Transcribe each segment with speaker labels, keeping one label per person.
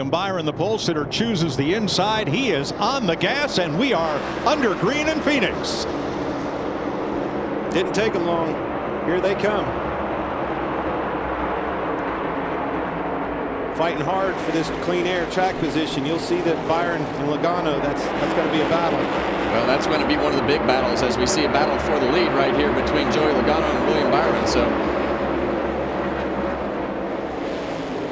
Speaker 1: Byron, the pole sitter, chooses the inside. He is on the gas, and we are under green in Phoenix.
Speaker 2: Didn't take them long. Here they come. Fighting hard for this clean air track position. You'll see that Byron and Logano, that's going to be a battle.
Speaker 3: Well, that's going to be one of the big battles, as we see a battle for the lead right here between Joey Logano and William Byron. So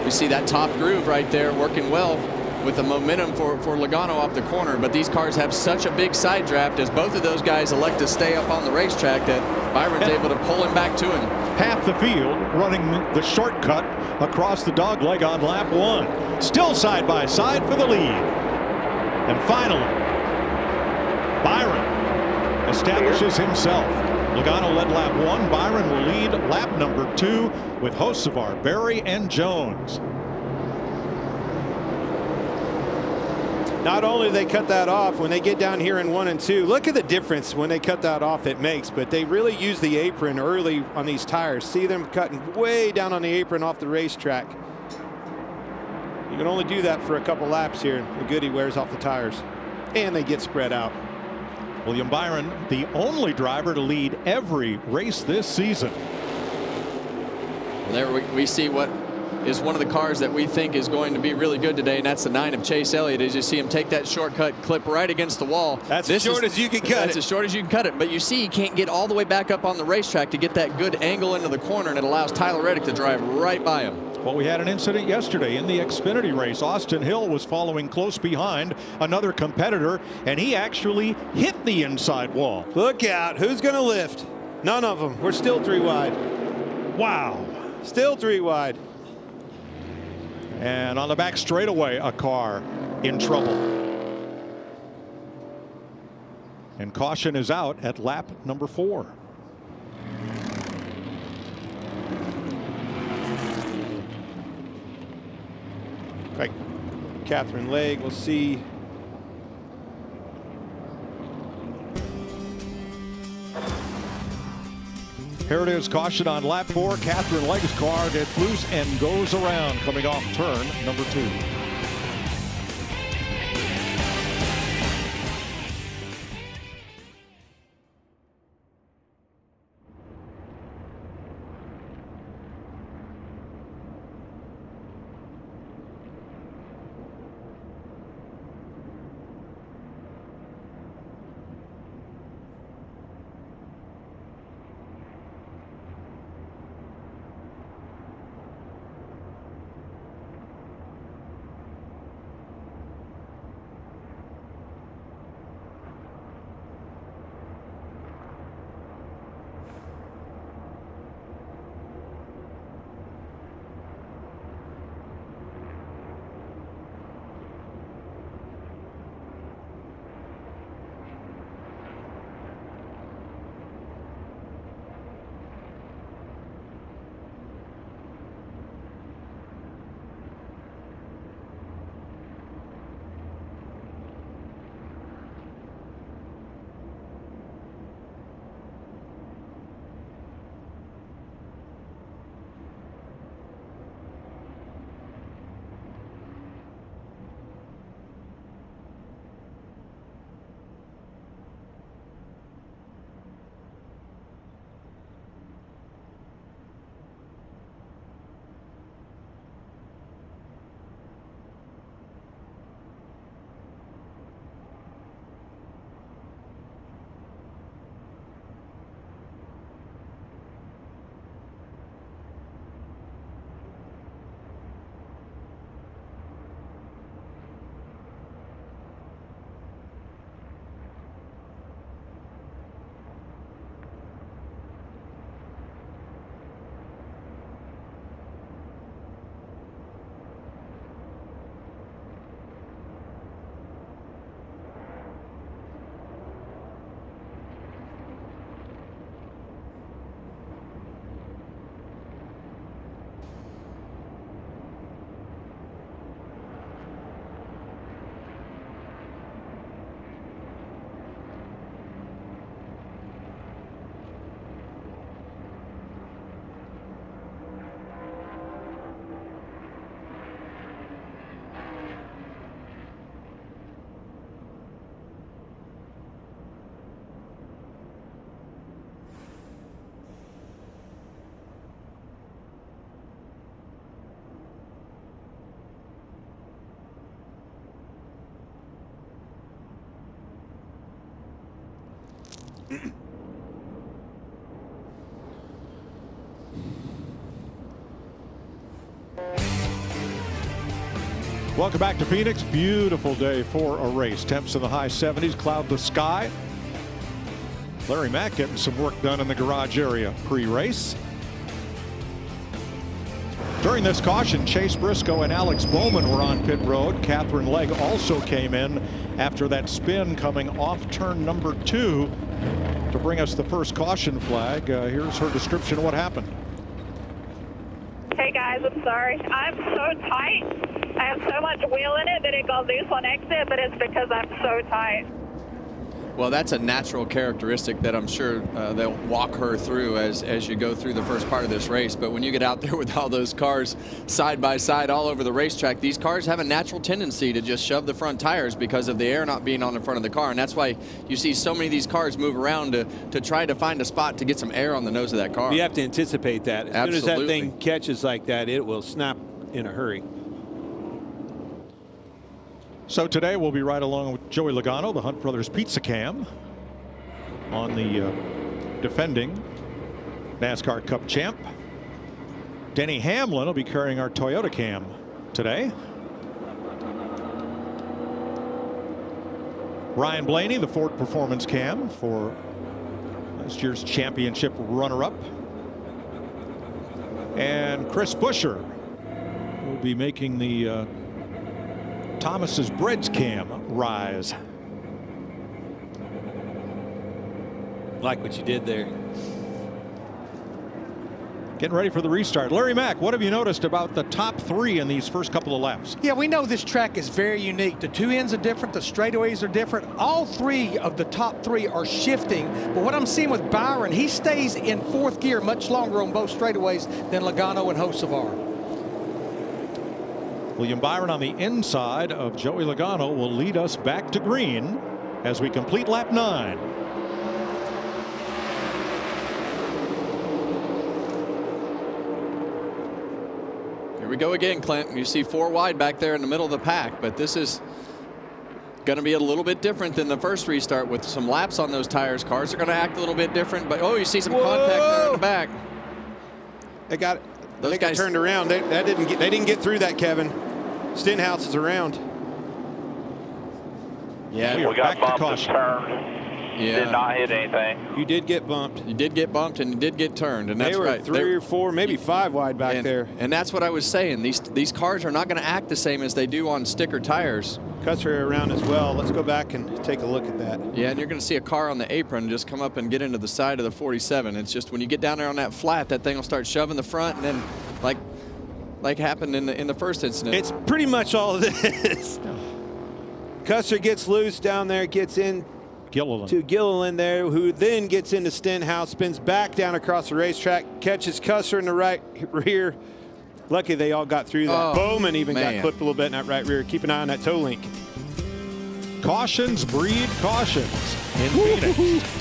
Speaker 3: we see that top groove right there working well with the momentum for Logano off the corner. But these cars have such a big side draft, as both of those guys elect to stay up on the racetrack, that Byron's able to pull him back to him.
Speaker 1: Half the field running the shortcut across the dogleg on lap 1. Still side by side for the lead. And finally, Byron establishes himself. Logano led lap 1. Byron will lead lap number 2 with Hocevar, Berry, and Jones.
Speaker 2: Not only do they cut that off when they get down here in 1 and 2, look at the difference when they cut that off it makes, but they really use the apron early on these tires. See them cutting way down on the apron off the racetrack. You can only do that for a couple laps here. The goodie wears off the tires, and they get spread out.
Speaker 1: William Byron, the only driver to lead every race this season.
Speaker 3: There we see what is one of the cars that we think is going to be really good today, and that's the 9 of Chase Elliott. As you see him take that shortcut, clip right against the wall.
Speaker 2: That's as short as you can cut it.
Speaker 3: That's as short as you can cut it. But you see he can't get all the way back up on the racetrack to get that good angle into the corner, and it allows Tyler Reddick to drive right by him.
Speaker 1: Well, we had an incident yesterday in the Xfinity race. Austin Hill was following close behind another competitor, and he actually hit the inside wall.
Speaker 2: Look out. Who's going to lift? None of them. We're still 3 wide.
Speaker 1: Wow.
Speaker 2: Still 3 wide.
Speaker 1: And on the back straightaway, a car in trouble. And caution is out at lap number 4.
Speaker 2: Right. Catherine Legge, we'll see.
Speaker 1: Here it is, caution on lap 4. Catherine Legge's car gets loose and goes around, coming off turn number 2. Welcome back to Phoenix. Beautiful day for a race. Temps in the high 70s, cloudless sky. Larry Mack getting some work done in the garage area pre-race. During this caution, Chase Briscoe and Alex Bowman were on pit road. Catherine Legge also came in after that spin coming off turn number 2 to bring us the first caution flag. Here's her description of what happened.
Speaker 4: Hey guys, I'm sorry. I'm so tight. I have so much wheel in it that it got loose on exit, but it's because I'm so tight.
Speaker 3: Well, that's a natural characteristic that I'm sure they'll walk her through as you go through the first part of this race. But when you get out there with all those cars side by side all over the racetrack, these cars have a natural tendency to just shove the front tires because of the air not being on the front of the car. And that's why you see so many of these cars move around to try to find a spot to get some air on the nose of that car.
Speaker 2: You have to anticipate that. As
Speaker 3: Absolutely.
Speaker 2: soon as that thing catches like that, it will snap in a hurry.
Speaker 1: So today we'll be right along with Joey Logano, the Hunt Brothers Pizza Cam, on the defending NASCAR Cup champ. Denny Hamlin will be carrying our Toyota Cam today. Ryan Blaney, the Ford Performance Cam for last year's championship runner-up. And Chris Buescher will be making the Thomas's Breads Cam rise.
Speaker 2: Like what you did there.
Speaker 1: Getting ready for the restart. Larry Mack, what have you noticed about the top 3 in these first couple of laps?
Speaker 5: Yeah, we know this track is very unique. The 2 ends are different. The straightaways are different. All 3 of the top 3 are shifting. But what I'm seeing with Byron, he stays in 4th gear much longer on both straightaways than Logano and Hocevar.
Speaker 1: William Byron on the inside of Joey Logano will lead us back to green as we complete lap 9.
Speaker 3: Here we go again, Clint. You see 4 wide back there in the middle of the pack, but this is going to be a little bit different than the first restart with some laps on those tires. Cars are going to act a little bit different, but oh, you see some contact there in the back.
Speaker 2: They got it.
Speaker 3: Those guys
Speaker 2: turned around. They didn't get through that, Kevin. Stenhouse is around.
Speaker 3: Yeah,
Speaker 1: we
Speaker 6: got
Speaker 1: back to
Speaker 6: bumped
Speaker 1: caution.
Speaker 6: and turned.
Speaker 3: Yeah.
Speaker 6: Did not hit anything.
Speaker 2: You did get bumped.
Speaker 3: You did get bumped and you did get turned, and that's
Speaker 2: they were
Speaker 3: right.
Speaker 2: 3 or 4, maybe 5 wide back there.
Speaker 3: And that's what I was saying. These cars are not going to act the same as they do on sticker tires.
Speaker 2: Cuts her around as well. Let's go back and take a look at that.
Speaker 3: Yeah, and you're going to see a car on the apron just come up and get into the side of the 47. It's just when you get down there on that flat, that thing will start shoving the front, and then like happened in the first incident.
Speaker 2: It's pretty much all of this. Custer gets loose down there, gets in to Gilliland there, who then gets into Stenhouse, spins back down across the racetrack, catches Custer in the right rear. Lucky they all got through that.
Speaker 3: Oh,
Speaker 2: Bowman even got
Speaker 3: man.
Speaker 2: clipped a little bit in that right rear. Keep an eye on that toe link.
Speaker 1: Cautions breed cautions in Phoenix.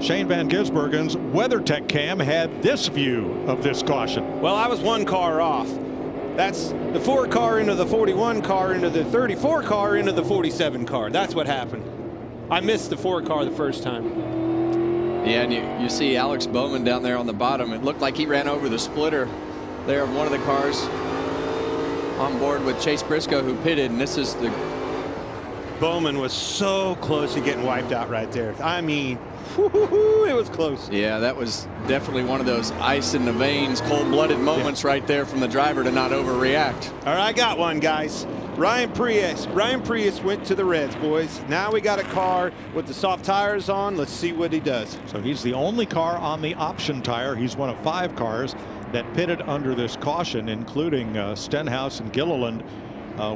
Speaker 1: Shane Van Gisbergen's WeatherTech cam had this view of this caution.
Speaker 2: Well, I was one car off. That's the 4 car into the 41 car into the 34 car into the 47 car. That's what happened. I missed the 4 car the first time.
Speaker 3: Yeah, and you see Alex Bowman down there on the bottom. It looked like he ran over the splitter there of one of the cars on board with Chase Briscoe, who pitted, and this is the...
Speaker 2: Bowman was so close to getting wiped out right there. I mean, it was close.
Speaker 3: Yeah, that was definitely one of those ice in the veins, cold-blooded moments right there from the driver to not overreact.
Speaker 2: All right, I got one, guys. Ryan Preece. Ryan Preece went to the Reds, boys. Now we got a car with the soft tires on. Let's see what he does.
Speaker 1: So he's the only car on the option tire. He's one of 5 cars that pitted under this caution, including Stenhouse and Gilliland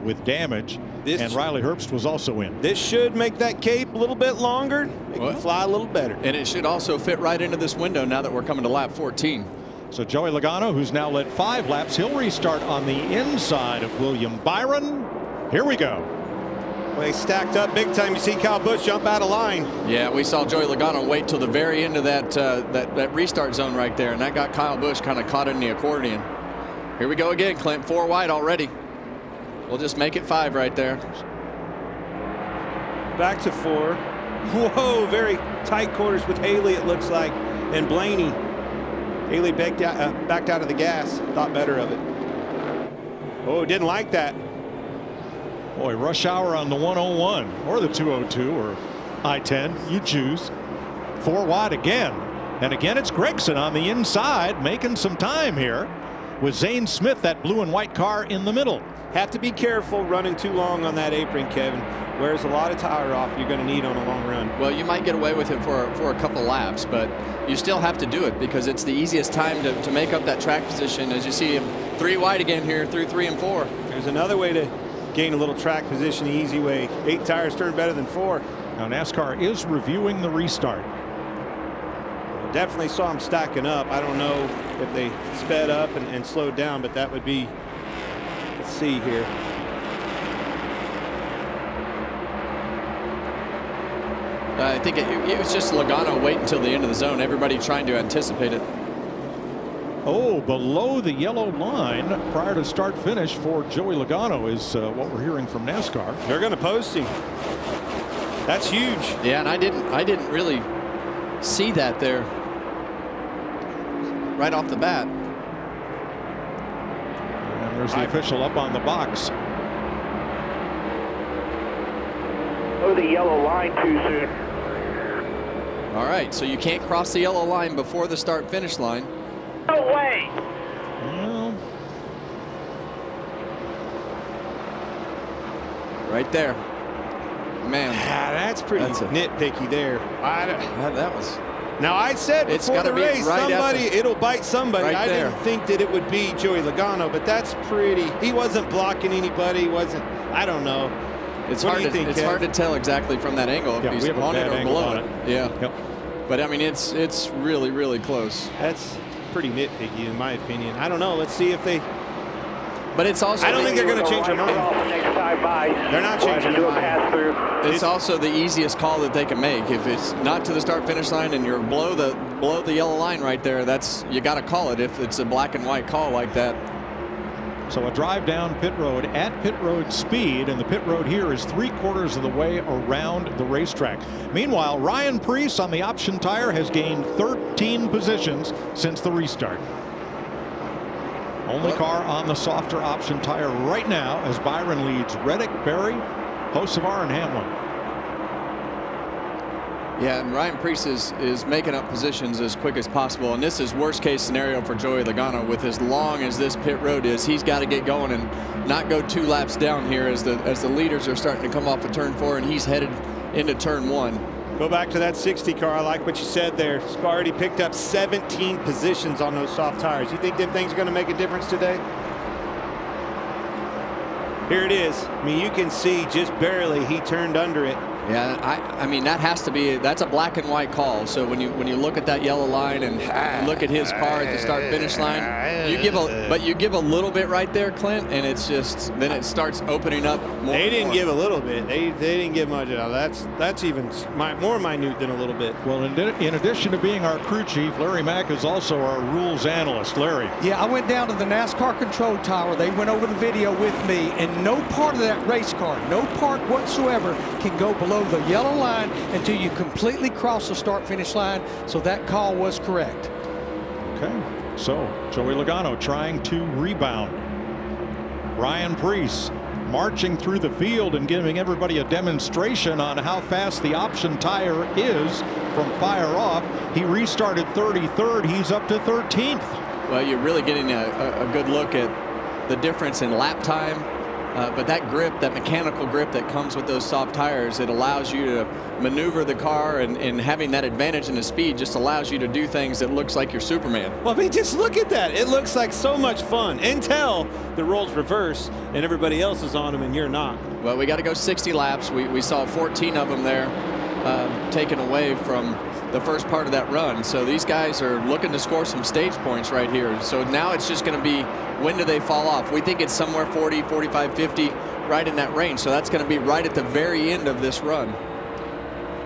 Speaker 1: with damage. And Riley Herbst was also in.
Speaker 2: This should make that cape a little bit longer. It can fly a little better.
Speaker 3: And it should also fit right into this window now that we're coming to lap 14.
Speaker 1: So Joey Logano, who's now led 5 laps, he'll restart on the inside of William Byron. Here we go.
Speaker 2: Well, they stacked up big time. You see Kyle Busch jump out of line.
Speaker 3: Yeah, we saw Joey Logano wait till the very end of that restart zone right there, and that got Kyle Busch kind of caught in the accordion. Here we go again, Clint. 4 wide already. We'll just make it 5 right there.
Speaker 2: Back to 4. Whoa, very tight quarters with Haley, it looks like, and Blaney. Haley backed out of the gas. Thought better of it. Oh, didn't like that.
Speaker 1: Boy, rush hour on the 101 or the 202 or I-10. You choose. 4 wide again. And again, it's Gregson on the inside making some time here with Zane Smith, that blue and white car in the middle.
Speaker 2: Have to be careful running too long on that apron, Kevin. Wears a lot of tire off you're going to need on a long run.
Speaker 3: Well, you might get away with it for a couple laps, but you still have to do it because it's the easiest time to make up that track position. As you see him 3 wide again here through 3 and 4.
Speaker 2: There's another way to gain a little track position the easy way. 8 tires turn better than 4.
Speaker 1: Now NASCAR is reviewing the restart.
Speaker 2: Definitely saw them stacking up. I don't know if they sped up and slowed down, but that would be, let's see here.
Speaker 3: I think it was just Logano waiting until the end of the zone. Everybody trying to anticipate it.
Speaker 1: Oh, below the yellow line prior to start finish for Joey Logano is what we're hearing from NASCAR.
Speaker 2: They're going to post him. That's huge.
Speaker 3: Yeah, and I didn't really see that there right off the bat.
Speaker 1: And there's the official up on the box.
Speaker 6: Oh, the yellow line too soon.
Speaker 3: All right, so you can't cross the yellow line before the start finish line.
Speaker 6: No way.
Speaker 1: Well,
Speaker 3: right there. Man.
Speaker 2: That's pretty nitpicky there.
Speaker 3: That was.
Speaker 2: Now I said before the race, it'll bite somebody.
Speaker 3: Right
Speaker 2: I didn't think that it would be Joey Logano, but that's pretty. He wasn't blocking anybody. He wasn't. I don't know.
Speaker 3: It's hard to tell exactly from that angle if he's on it or below it. Yeah.
Speaker 1: Yep.
Speaker 3: But I mean, it's really, really close.
Speaker 2: That's pretty nitpicky in my opinion. I don't know. Let's see if they.
Speaker 3: But it's also.
Speaker 2: I don't think they're going to change their mind. They're not changing their mind.
Speaker 3: It's also the easiest call that they can make. If it's not to the start finish line and you're below the yellow line right there, you got to call it if it's a black and white call like that.
Speaker 1: So a drive down pit road at pit road speed, and the pit road here is 3/4 of the way around the racetrack. Meanwhile, Ryan Preece on the option tire has gained 13 positions since the restart. Only car on the softer option tire right now as Byron leads Reddick, Berry, Hocevar, and Hamlin.
Speaker 3: Yeah, and Ryan Preece is making up positions as quick as possible, and this is worst case scenario for Joey Logano. With as long as this pit road is, he's got to get going and not go 2 laps down here as the leaders are starting to come off of turn 4 and he's headed into turn 1.
Speaker 2: Go back to that 60 car. I like what you said there. Sparty picked up 17 positions on those soft tires. You think them things are going to make a difference today? Here it is. I mean, you can see just barely he turned under it.
Speaker 3: Yeah, I mean, that has to be, that's a black and white call. So when you look at that yellow line and look at his car at the start finish line, you give a little bit right there, Clint, and it's just, then it starts opening up more.
Speaker 2: They didn't give a little bit. They didn't give much at all. That's even more minute than a little bit.
Speaker 1: Well, in addition to being our crew chief, Larry Mack is also our rules analyst. Larry.
Speaker 5: Yeah, I went down to the NASCAR control tower. They went over the video with me, and no part of that race car, no part whatsoever, can go below the yellow line until you completely cross the start finish line. So that call was correct.
Speaker 1: Okay, so Joey Logano trying to rebound. Ryan Preece marching through the field and giving everybody a demonstration on how fast the option tire is from fire off. He restarted 33rd. He's up to 13th.
Speaker 3: Well, you're really getting a good look at the difference in lap time. But that grip, that mechanical grip that comes with those soft tires, it allows you to maneuver the car, and having that advantage in the speed just allows you to do things that looks like you're Superman.
Speaker 2: Well, I mean, just look at that. It looks like so much fun until the roles reverse and everybody else is on them and you're not.
Speaker 3: Well, we got to go 60 laps. We saw 14 of them there taken away from the first part of that run. So these guys are looking to score some stage points right here. So now it's just going to be, when do they fall off? We think it's somewhere 40, 45, 50, right in that range. So that's going to be right at the very end of this run.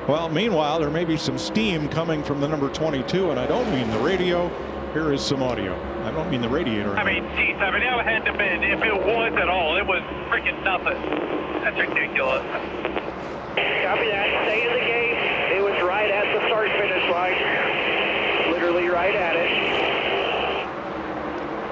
Speaker 1: Well, meanwhile, there may be some steam coming from the number 22, and I don't mean the radio. Here is some audio. I don't mean the radiator.
Speaker 7: I mean, geez, I mean, it had to be, if it was at all, it was freaking nothing. That's ridiculous.
Speaker 6: Copy that. Stay in the gate. It was right at the start finish line. Literally right at it.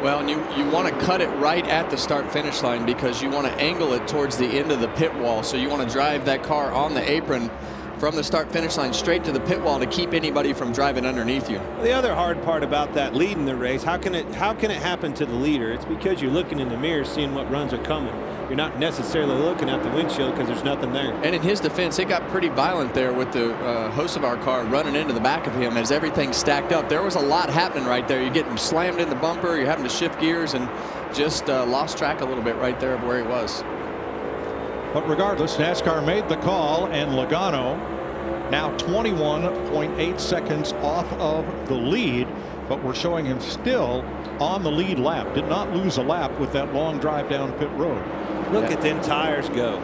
Speaker 3: Well, and you want to cut it right at the start finish line because you want to angle it towards the end of the pit wall. So you want to drive that car on the apron from the start finish line straight to the pit wall to keep anybody from driving underneath you.
Speaker 2: The other hard part about that leading the race, how can it happen to the leader? It's because you're looking in the mirror seeing what runs are coming. You're not necessarily looking at the windshield because there's nothing there.
Speaker 3: And in his defense, it got pretty violent there with the host of our car running into the back of him as everything stacked up. There was a lot happening right there. You're getting slammed in the bumper, you're having to shift gears, and just lost track a little bit right there of where he was.
Speaker 1: But regardless, NASCAR made the call, and Logano now 21.8 seconds off of the lead, but we're showing him still on the lead lap. Did not lose a lap with that long drive down pit road.
Speaker 2: Look at them tires go.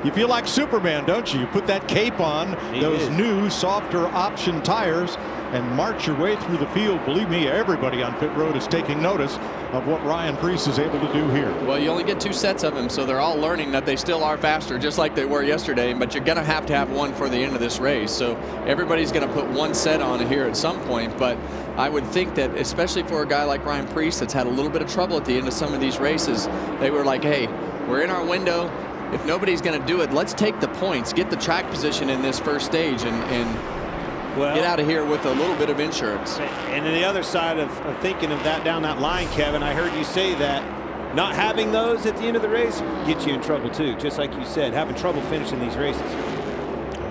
Speaker 1: You feel like Superman, don't you? You put that cape on, those new softer option tires, and march your way through the field. Believe me, everybody on pit road is taking notice of what Ryan Preece is able to do here.
Speaker 3: Well, you only get 2 sets of them, so they're all learning that they still are faster, just like they were yesterday, but you're going to have one for the end of this race. So everybody's going to put 1 set on here at some point, but I would think that, especially for a guy like Ryan Preece that's had a little bit of trouble at the end of some of these races, they were like, hey, we're in our window. If nobody's going to do it, let's take the points, get the track position in this first stage, and get out of here with a little bit of insurance.
Speaker 2: And then the other side of thinking of that down that line, Kevin, I heard you say that not having those at the end of the race gets you in trouble too, just like you said, having trouble finishing these races.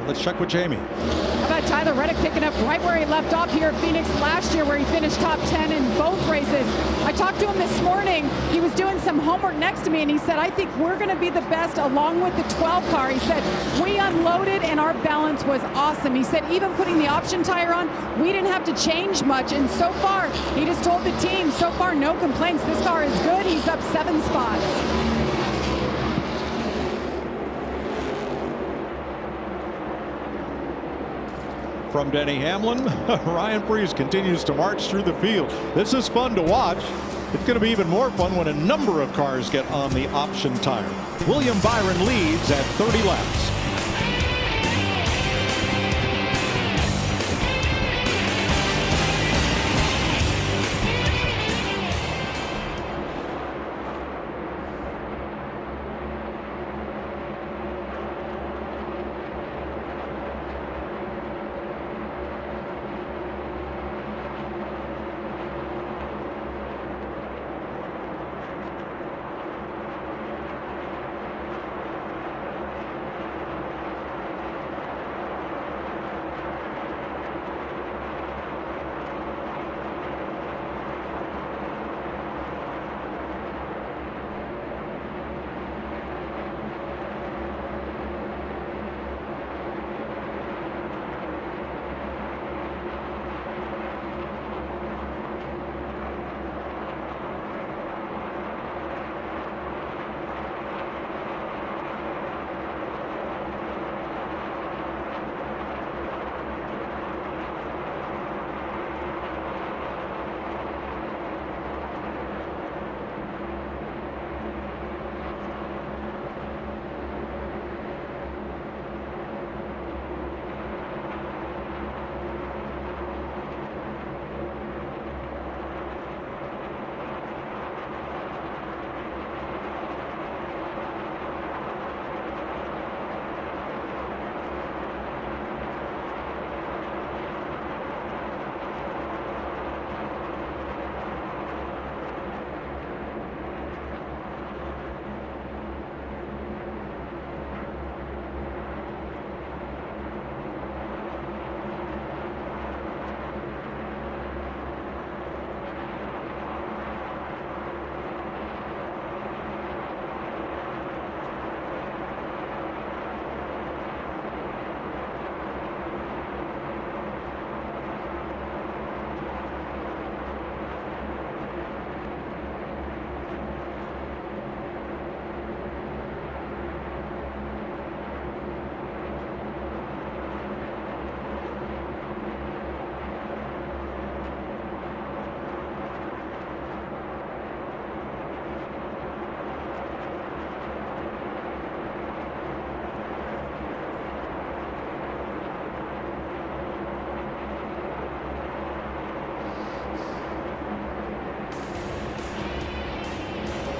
Speaker 1: Let's check with Jamie.
Speaker 8: How about Tyler Reddick picking up right where he left off here at Phoenix last year, where he finished top 10 in both races. I talked to him this morning. He was doing some homework next to me, and he said, I think we're going to be the best along with the 12 car. He said, we unloaded and our balance was awesome. He said, even putting the option tire on, we didn't have to change much. And so far, he just told the team, so far, no complaints. This car is good. He's up 7 spots.
Speaker 1: From Denny Hamlin, Ryan Preece continues to march through the field. This is fun to watch. It's going to be even more fun when a number of cars get on the option tire. William Byron leads at 30 laps.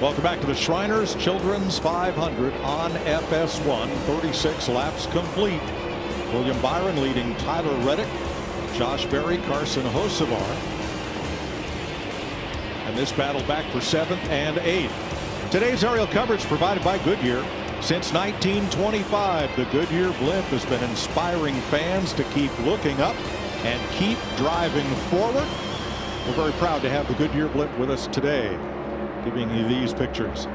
Speaker 1: Welcome back to the Shriners Children's 500 on FS1. 36 laps complete. William Byron leading Tyler Reddick, Josh Berry, Carson Hocevar. And this battle back for 7th and 8th. Today's aerial coverage provided by Goodyear. Since 1925, the Goodyear blimp has been inspiring fans to keep looking up and keep driving forward. We're very proud to have the Goodyear blimp with us today, giving you these pictures.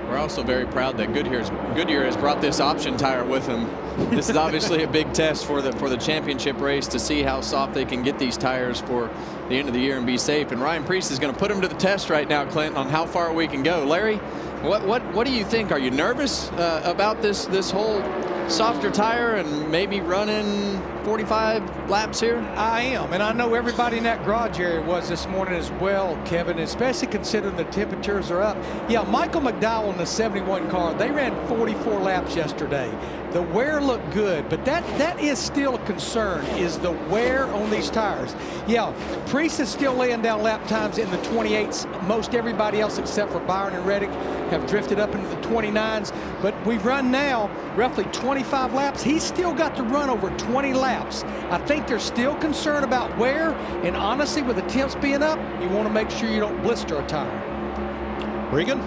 Speaker 3: We're also very proud that Goodyear has brought this option tire with them. This is obviously a big test for the championship race to see how soft they can get these tires for the end of the year and be safe. And Ryan Preece is going to put them to the test right now, Clinton, on how far we can go. Larry, what do you think? Are you nervous about this whole softer tire and maybe running 45 laps here?
Speaker 5: I am, and I know everybody in that garage area was this morning as well, Kevin, especially considering the temperatures are up. Yeah, Michael McDowell in the 71 car, they ran 44 laps yesterday. The wear looked good, but that is still a concern, is the wear on these tires. Yeah, Preece is still laying down lap times in the 28s. Most everybody else except for Byron and Reddick have drifted up into the 29s, but we've run now roughly 25 laps. He's still got to run over 20 laps. I think they're still concerned about wear, and honestly, with the temps being up, you want to make sure you don't blister a tire.
Speaker 1: Regan?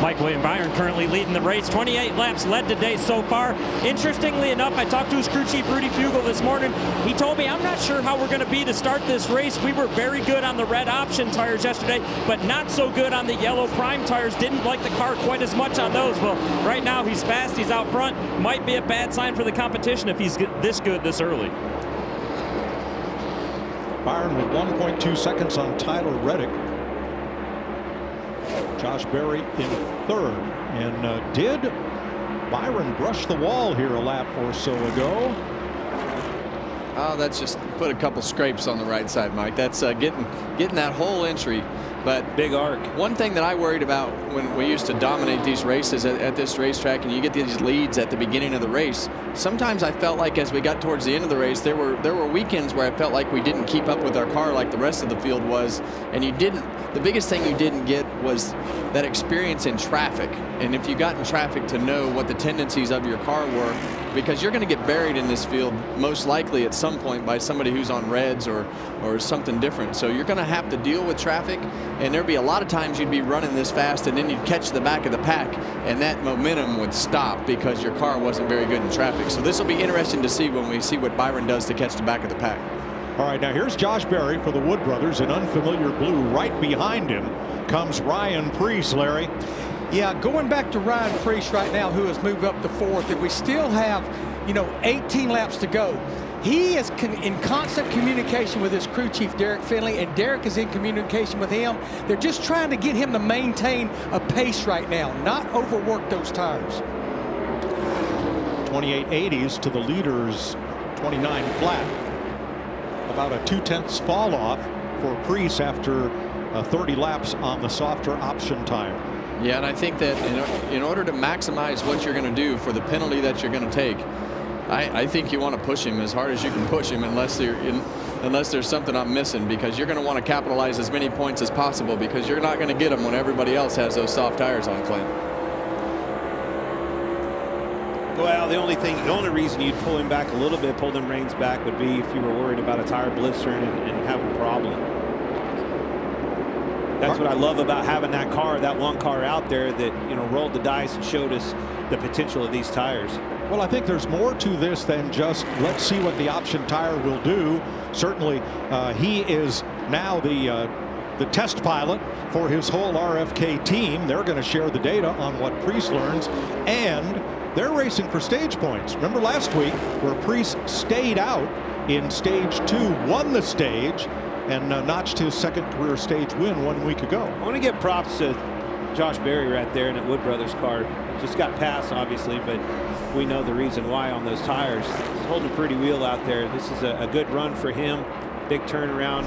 Speaker 9: Mike William Byron currently leading the race. 28 laps led today so far. Interestingly enough, I talked to his crew chief, Rudy Fugel, this morning. He told me, I'm not sure how we're going to be to start this race. We were very good on the red option tires yesterday, but not so good on the yellow prime tires. Didn't like the car quite as much on those. Well, right now he's fast. He's out front. Might be a bad sign for the competition if he's this good this early.
Speaker 1: Byron with 1.2 seconds on Tyler Reddick. Josh Berry in 3rd. And did Byron brush the wall here a lap or so ago?
Speaker 3: Oh, that's just put a couple scrapes on the right side, Mike. That's getting that whole entry. But
Speaker 2: big arc.
Speaker 3: One thing that I worried about when we used to dominate these races at this racetrack, and you get these leads at the beginning of the race, sometimes I felt like as we got towards the end of the race, there were weekends where I felt like we didn't keep up with our car like the rest of the field was, and the biggest thing you didn't get was that experience in traffic. And if you got in traffic, to know what the tendencies of your car were, because you're going to get buried in this field most likely at some point by somebody who's on reds or something different. So you're going to have to deal with traffic, and there'd be a lot of times you'd be running this fast and then you'd catch the back of the pack and that momentum would stop because your car wasn't very good in traffic. So this will be interesting to see when we see what Byron does to catch the back of the pack.
Speaker 1: All right, now here's Josh Berry for the Wood Brothers in unfamiliar blue. Right behind him comes Ryan Preece, Larry.
Speaker 5: Yeah, going back to Ryan Preece right now, who has moved up to 4th, and we still have, 18 laps to go. He is in constant communication with his crew chief, Derek Finley, and Derek is in communication with him. They're just trying to get him to maintain a pace right now, not overwork those tires.
Speaker 1: 28.80s to the leaders, 29 flat. About a 2/10 fall off for Preece after 30 laps on the softer option tire.
Speaker 3: Yeah, and I think that in order to maximize what you're going to do for the penalty that you're going to take, I think you want to push him as hard as you can push him, unless there's something I'm missing, because you're going to want to capitalize as many points as possible, because you're not going to get them when everybody else has those soft tires on, Clint.
Speaker 2: Well, the only reason you'd pull him back a little bit, pull them reins back, would be if you were worried about a tire blistering and having a problem. That's what I love about having that car, that one car out there that, rolled the dice and showed us the potential of these tires.
Speaker 1: Well, I think there's more to this than just let's see what the option tire will do. Certainly, he is now the test pilot for his whole RFK team. They're going to share the data on what Preece learns, and they're racing for stage points. Remember last week where Preece stayed out in stage 2, won the stage, and notched his second career stage win 1 week ago.
Speaker 2: I want to give props to Josh Berry right there in that Wood Brothers car. Just got passed, obviously, but we know the reason why on those tires. He's holding a pretty wheel out there. This is a good run for him. Big turnaround.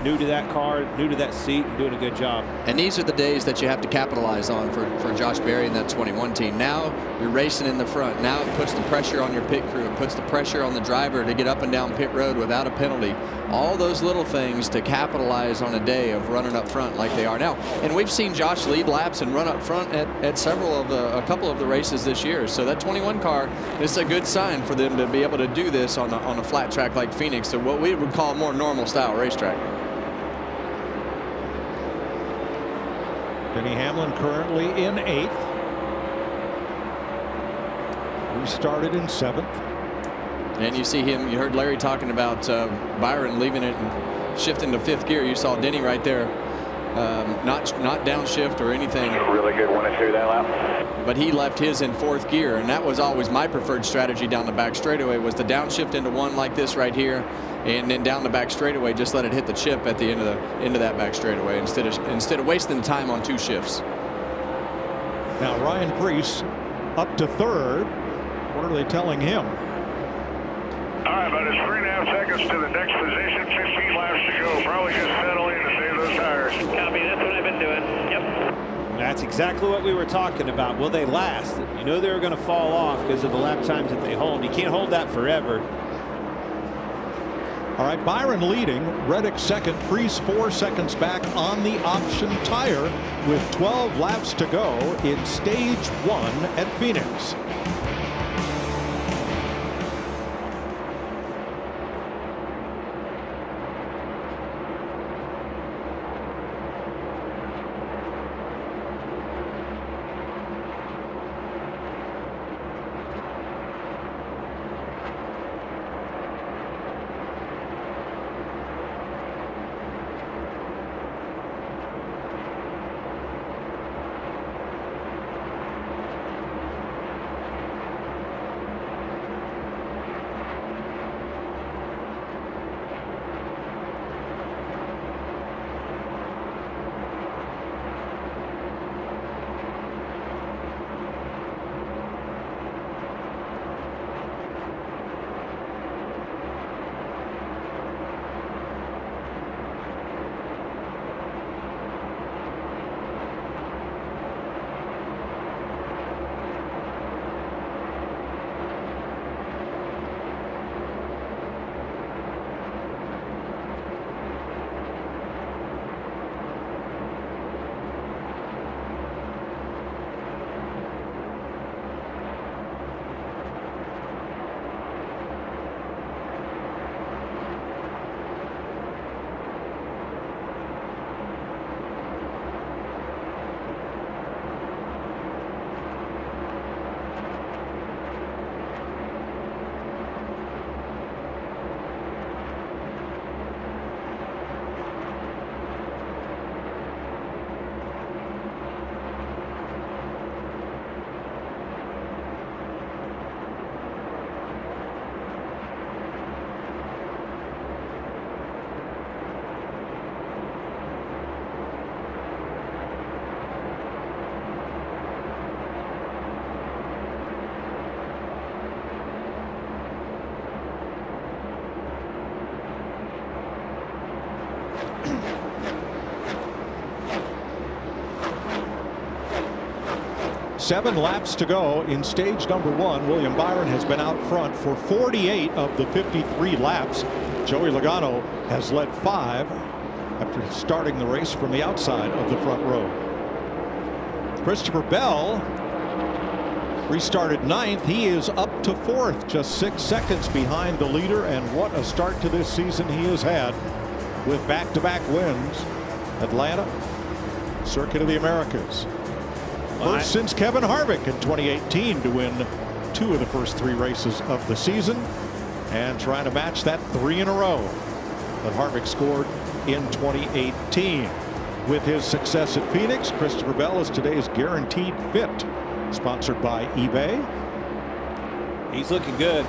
Speaker 2: new to that car, new to that seat, and doing a good job.
Speaker 3: And these are the days that you have to capitalize on for Josh Berry and that 21 team. Now you're racing in the front. Now it puts the pressure on your pit crew. It puts the pressure on the driver to get up and down pit road without a penalty. All those little things to capitalize on a day of running up front like they are now. And we've seen Josh lead laps and run up front at a couple of the races this year. So that 21 car is a good sign for them to be able to do this on a flat track like Phoenix, so what we would call a more normal style racetrack.
Speaker 1: Denny Hamlin currently in 8th. We started in 7th.
Speaker 3: And you see him, you heard Larry talking about Byron leaving it and shifting to 5th gear. You saw Denny right there, not downshift or anything.
Speaker 6: Really good 1 and 2 that lap.
Speaker 3: But he left his in 4th gear, and that was always my preferred strategy down the back straightaway, was the downshift into 1 like this right here, and then down the back straightaway, just let it hit the chip at the end of that back straightaway instead of wasting time on 2 shifts.
Speaker 1: Now Ryan Preece up to 3rd. What are they telling him?
Speaker 7: All right, about 3.5 seconds to the next position, 15 laps to go. Probably just settle in to save those tires. Copy, that's what I've been doing. Yep.
Speaker 2: That's exactly what we were talking about. Will they last? You know they were going to fall off because of the lap times that they hold. You can't hold that forever.
Speaker 1: All right, Byron leading, Reddick 2nd, Preece 4 seconds back on the option tire with 12 laps to go in stage 1 at Phoenix. Seven laps to go in stage number 1. William Byron has been out front for 48 of the 53 laps. Joey Logano has led 5 after starting the race from the outside of the front row. Christopher Bell restarted 9th. He is up to 4th, just 6 seconds behind the leader, and what a start to this season he has had with back-to-back wins. Atlanta, Circuit of the Americas. First since Kevin Harvick in 2018 to win 2 of the first 3 races of the season, and trying to match that 3 in a row that Harvick scored in 2018. With his success at Phoenix, Christopher Bell is today's Guaranteed Fit, sponsored by eBay. He's looking good.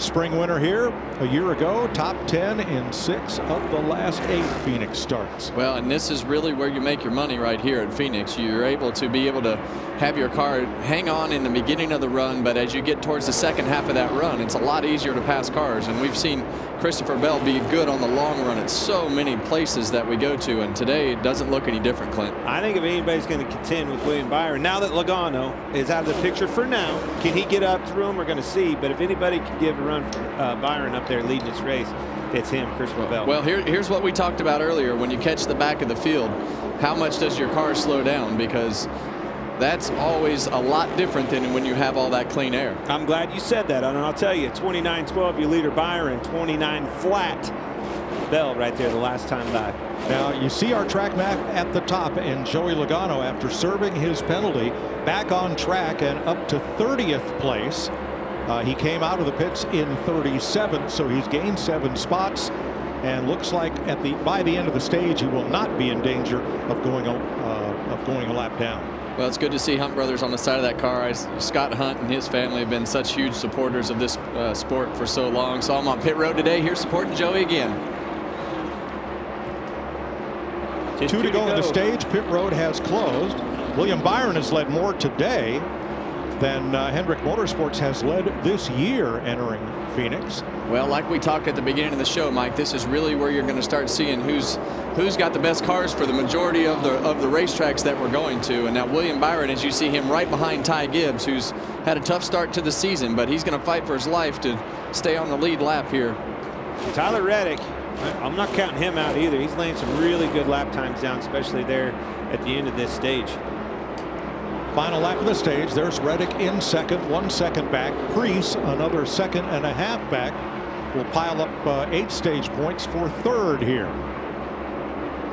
Speaker 1: Spring winner here a year ago, top 10 in 6 of the last 8 Phoenix starts.
Speaker 3: Well, and this is really where you make your money right here at Phoenix. You're able to have your car hang on in the beginning of the run, but as you get towards the second half of that run, it's a lot easier to pass cars. And we've seen Christopher Bell be good on the long run at so many places that we go to, and today it doesn't look any different, Clint.
Speaker 2: I think if anybody's going to contend with William Byron, now that Logano is out of the picture for now, can he get up through him? We're going to see. But if anybody can give a run for Byron up there leading this race, it's him, Christopher Bell.
Speaker 3: Well, here's what we talked about earlier. When you catch the back of the field, how much does your car slow down? Because that's always a lot different than when you have all that clean air.
Speaker 2: I'm glad you said that, and I'll tell you, 29-12, your leader Byron, 29 flat. Bell right there the last time by.
Speaker 1: Now you see our track map at the top, and Joey Logano, after serving his penalty, back on track and up to 30th place. He came out of the pits in 37th, so he's gained 7 spots, and looks like by the end of the stage he will not be in danger of going a lap down.
Speaker 3: Well, it's good to see Hunt Brothers on the side of that car. Scott Hunt and his family have been such huge supporters of this sport for so long. So I'm on pit road today here supporting Joey again.
Speaker 1: 2 to go in the stage. Pit road has closed. William Byron has led more today than Hendrick Motorsports has led this year entering Phoenix.
Speaker 3: Well, like we talked at the beginning of the show, Mike, this is really where you're going to start seeing who's got the best cars for the majority of the racetracks that we're going to. And now William Byron, as you see him right behind Ty Gibbs, who's had a tough start to the season, but he's going to fight for his life to stay on the lead lap here.
Speaker 2: Tyler Reddick, I'm not counting him out either. He's laying some really good lap times down, especially there at the end of this stage.
Speaker 1: Final lap of the stage. There's Reddick in second, 1 second back. Preece, another 1.5 seconds back, will pile up 8 stage points for third here.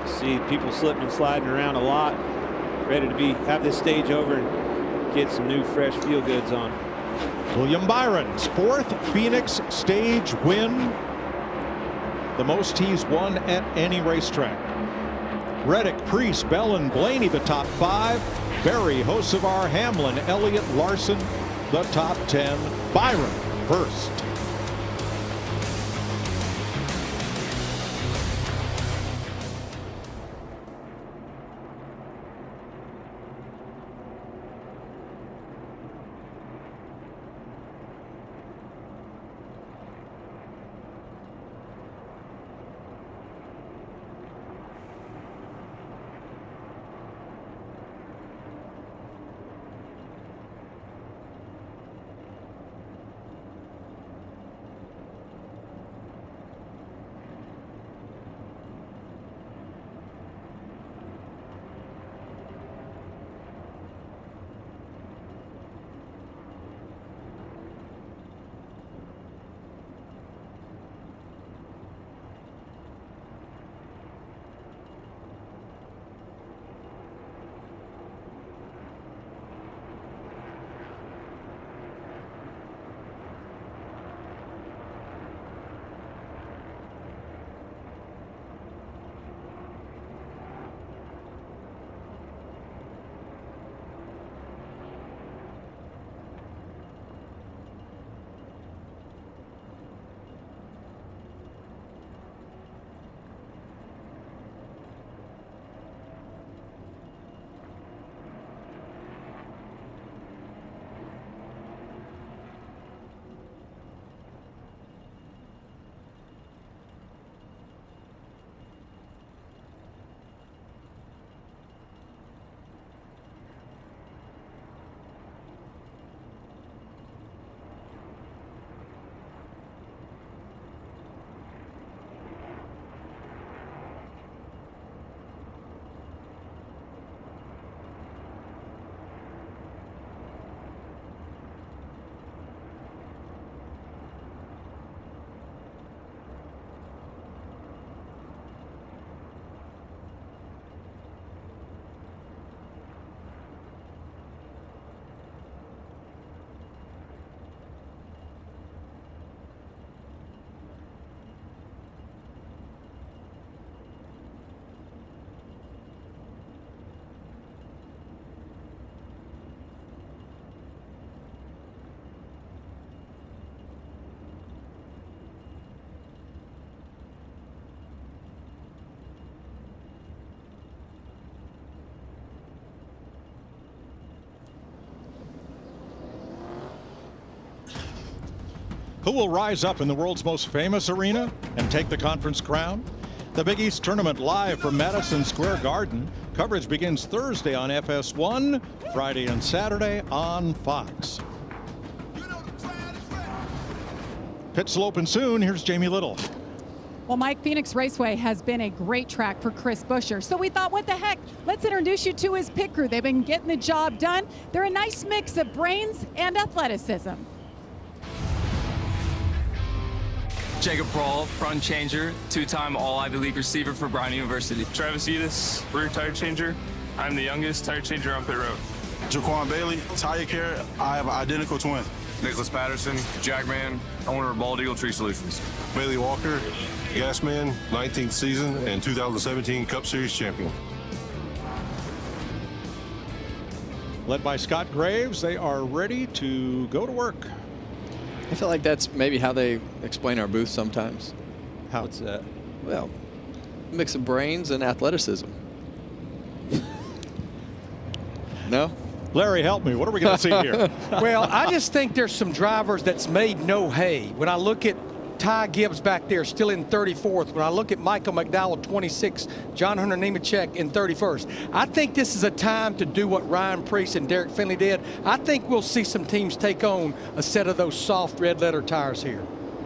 Speaker 2: See people slipping and sliding around a lot, ready to have this stage over and get some new fresh feel goods on.
Speaker 1: William Byron's 4th Phoenix stage win, the most he's won at any racetrack. Reddick, Preece, Bell, and Blaney the top 5. Berry, Hocevar, Hamlin, Elliott, Larson the top 10. Byron first. Who will rise up in the world's most famous arena and take the conference crown? The Big East Tournament live from Madison Square Garden. Coverage begins Thursday on FS1, Friday and Saturday on Fox. Pits will open soon. Here's Jamie Little.
Speaker 8: Well, Mike, Phoenix Raceway has been a great track for Chris Buescher. So we thought, what the heck? Let's introduce you to his pit crew. They've been getting the job done. They're a nice mix of brains and athleticism.
Speaker 10: Jacob Prohl, front changer, two-time All-Ivy League receiver for Brown University.
Speaker 11: Travis Edis, rear tire changer. I'm the youngest tire changer on pit road.
Speaker 12: Jaquan Bailey, tire care. I have an identical twin.
Speaker 13: Nicholas Patterson, Jackman, owner of Bald Eagle Tree Solutions.
Speaker 12: Bailey Walker, Gasman, 19th season and 2017 Cup Series champion.
Speaker 1: Led by Scott Graves, they are ready to go to work.
Speaker 3: I feel like that's maybe how they explain our booth sometimes.
Speaker 1: How? What's that?
Speaker 3: Well, mix of brains and athleticism. No?
Speaker 1: Larry, help me. What are we going to see here?
Speaker 5: Well, I just think there's some drivers that's made no hay. When I look at Ty Gibbs back there still in 34th, when I look at Michael McDowell 26, John Hunter Nemechek in 31st, I think this is a time to do what Ryan Preece and Derek Finley did. I think we'll see some teams take on a set of those soft red letter tires here.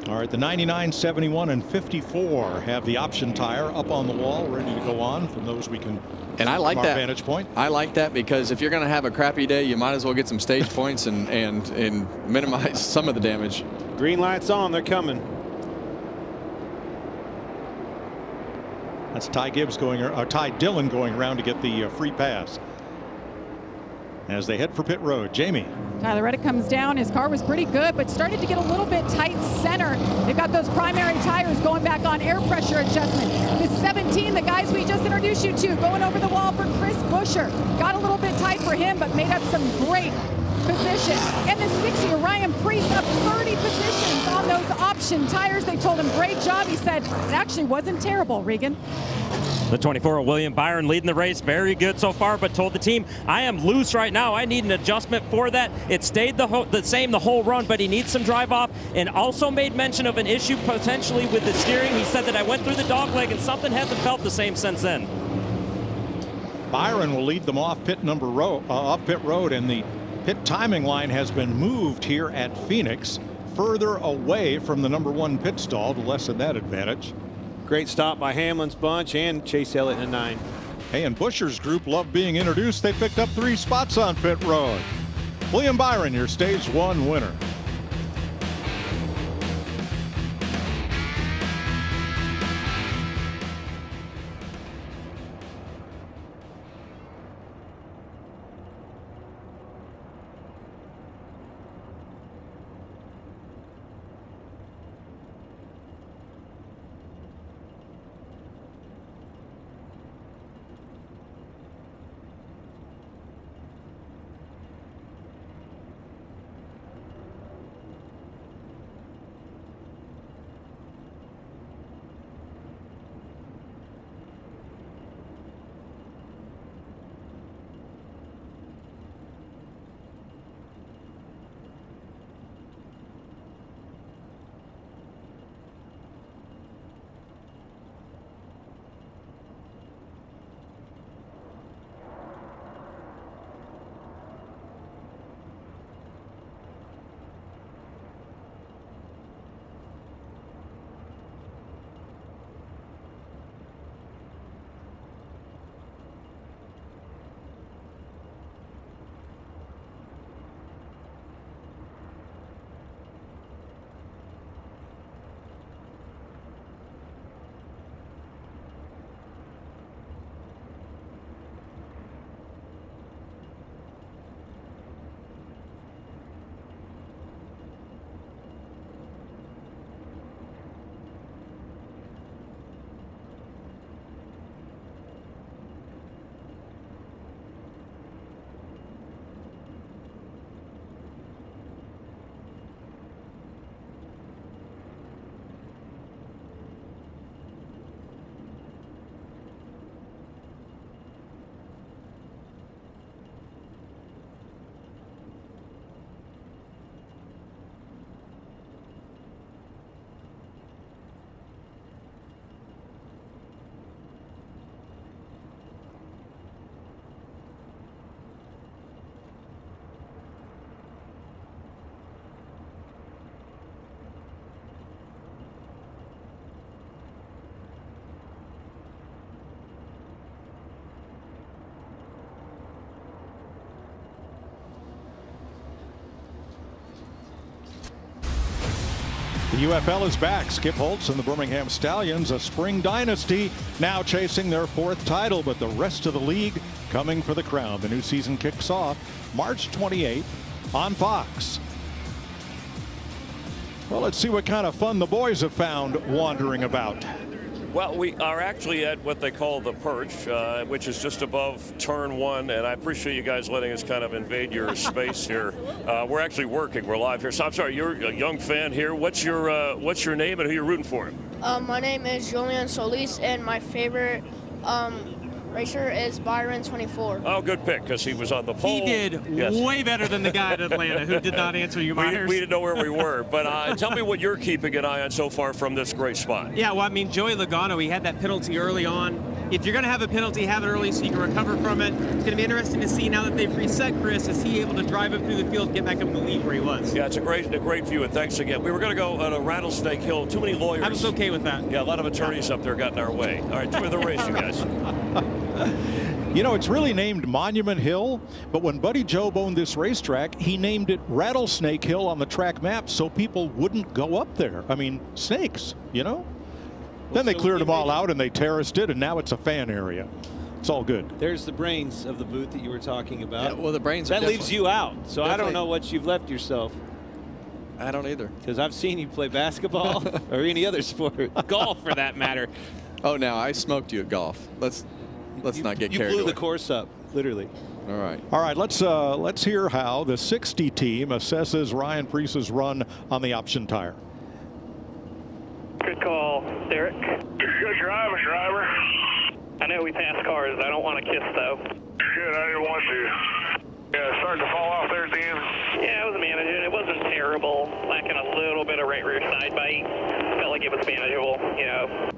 Speaker 1: All right, the 99, 71, and 54 have the option tire up on the wall, ready to go on from those we can.
Speaker 3: And I like that
Speaker 1: vantage point.
Speaker 3: I like that because if you're going to have a crappy day, you might as well get some stage points and minimize some of the damage.
Speaker 2: Green light's on. They're coming.
Speaker 1: That's Ty Gibbs going, or Ty Dillon going around to get the free pass as they head for pit road. Jamie.
Speaker 8: Tyler Reddick comes down. His car was pretty good, but started to get a little bit tight center. They've got those primary tires going back on air pressure adjustment. The 17, the guys we just introduced you to, going over the wall for Chris Buescher. Got a little bit tight for him, but made up some great position. And the 60, Ryan Preece up 30 positions on those option tires. They told him, great job. He said, it actually wasn't terrible, Regan.
Speaker 9: The 24 William Byron leading the race, very good so far, but told the team, I am loose right now. I need an adjustment for that. It stayed the same the whole run, but he needs some drive off, and also made mention of an issue potentially with the steering. He said that I went through the dog leg and something hasn't felt the same since then.
Speaker 1: Byron will lead them off pit road, and the pit timing line has been moved here at Phoenix, further away from the #1 pit stall to lessen that advantage.
Speaker 2: Great stop by Hamlin's bunch and Chase Elliott in a 9.
Speaker 1: Hey, and Buescher's group love being introduced. They picked up 3 spots on pit road. William Byron, your stage 1 winner. UFL is back. Skip Holtz and the Birmingham Stallions, a spring dynasty, now chasing their 4th title, but the rest of the league coming for the crown. The new season kicks off March 28th on Fox. Well, let's see what kind of fun the boys have found wandering about.
Speaker 14: Well, we are actually at what they call the perch, which is just above turn 1, and I appreciate you guys letting us kind of invade your space here. We're actually working. We're live here. So I'm sorry, you're a young fan here. What's your name and who you're rooting for?
Speaker 15: My name is Julian Solis, and my favorite racer is Byron 24.
Speaker 14: Oh, good pick, because he was on the pole.
Speaker 16: He did way better than the guy at Atlanta who did not answer you, Myers.
Speaker 14: We didn't know where we were, but tell me what you're keeping an eye on so far from this great spot.
Speaker 16: Yeah, well, I mean, Joey Logano, he had that penalty early on. If you're going to have a penalty, have it early so you can recover from it. It's going to be interesting to see now that they've reset Chris, is he able to drive him through the field, get back up in the lead where he was?
Speaker 14: Yeah, it's a great view, and thanks again. We were going to go on a Rattlesnake Hill. Too many lawyers.
Speaker 16: I was okay with that.
Speaker 14: Yeah, a lot of attorneys up there got in our way. All right, enjoy the race, you guys.
Speaker 1: You know, it's really named Monument Hill, but when Buddy Job owned this racetrack, he named it Rattlesnake Hill on the track map so people wouldn't go up there. I mean, snakes, you know? Then they cleared them all out and they terraced it, and now it's a fan area. It's all good.
Speaker 2: There's the brains of the booth that you were talking about.
Speaker 3: Yeah, well, the brains
Speaker 2: that leaves you out, so I don't know what you've left yourself.
Speaker 3: I don't either.
Speaker 2: Because I've seen you play basketball or any other sport, golf for that matter.
Speaker 3: Oh, now I smoked you at golf. Let's not get carried away.
Speaker 2: You blew the course up, literally.
Speaker 3: All right.
Speaker 1: All right, let's hear how the 60 team assesses Ryan Preece's run on the option tire.
Speaker 6: Good call, Derek.
Speaker 7: Good driving, driver.
Speaker 6: I know we passed cars. I don't want to kiss, though.
Speaker 7: Good, I didn't want to. Yeah, starting to fall off there at the end.
Speaker 6: Yeah, it was managing. It wasn't terrible. Lacking a little bit of right rear side bite. Felt like it was manageable, you know.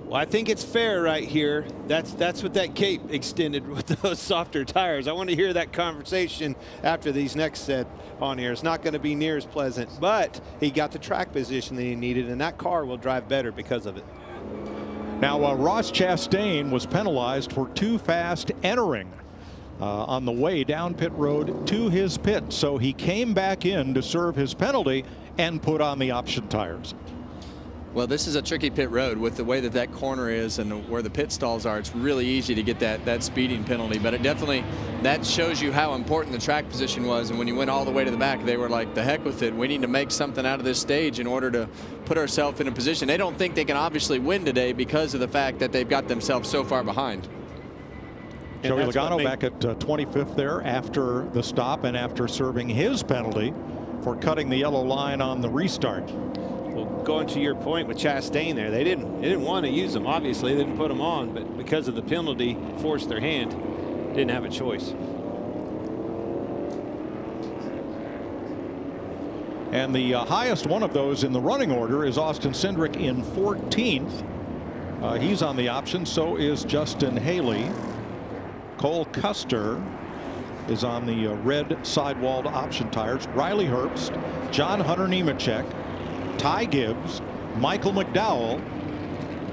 Speaker 2: Well, I think it's fair right here. That's what that cape extended with those softer tires. I want to hear that conversation after these next set on here. It's not going to be near as pleasant, but he got the track position that he needed, and that car will drive better because of it.
Speaker 1: Now, Ross Chastain was penalized for too fast entering on the way down pit road to his pit, so he came back in to serve his penalty and put on the option tires.
Speaker 3: Well, this is a tricky pit road with the way that corner is and where the pit stalls are. It's really easy to get that speeding penalty, but it definitely, that shows you how important the track position was. And when you went all the way to the back, they were like, the heck with it. We need to make something out of this stage in order to put ourselves in a position. They don't think they can obviously win today because of the fact that they've got themselves so far behind.
Speaker 1: Joey Logano back at 25th there after the stop and after serving his penalty for cutting the yellow line on the restart.
Speaker 2: Well, going to your point with Chastain there, they didn't want to use them. Obviously, they didn't put them on, but because of the penalty, forced their hand. Didn't have a choice.
Speaker 1: And the highest one of those in the running order is Austin Cindric in 14th. He's on the option. So is Justin Haley. Cole Custer is on the red sidewalled option tires. Riley Herbst, John Hunter Nemechek, Ty Gibbs, Michael McDowell,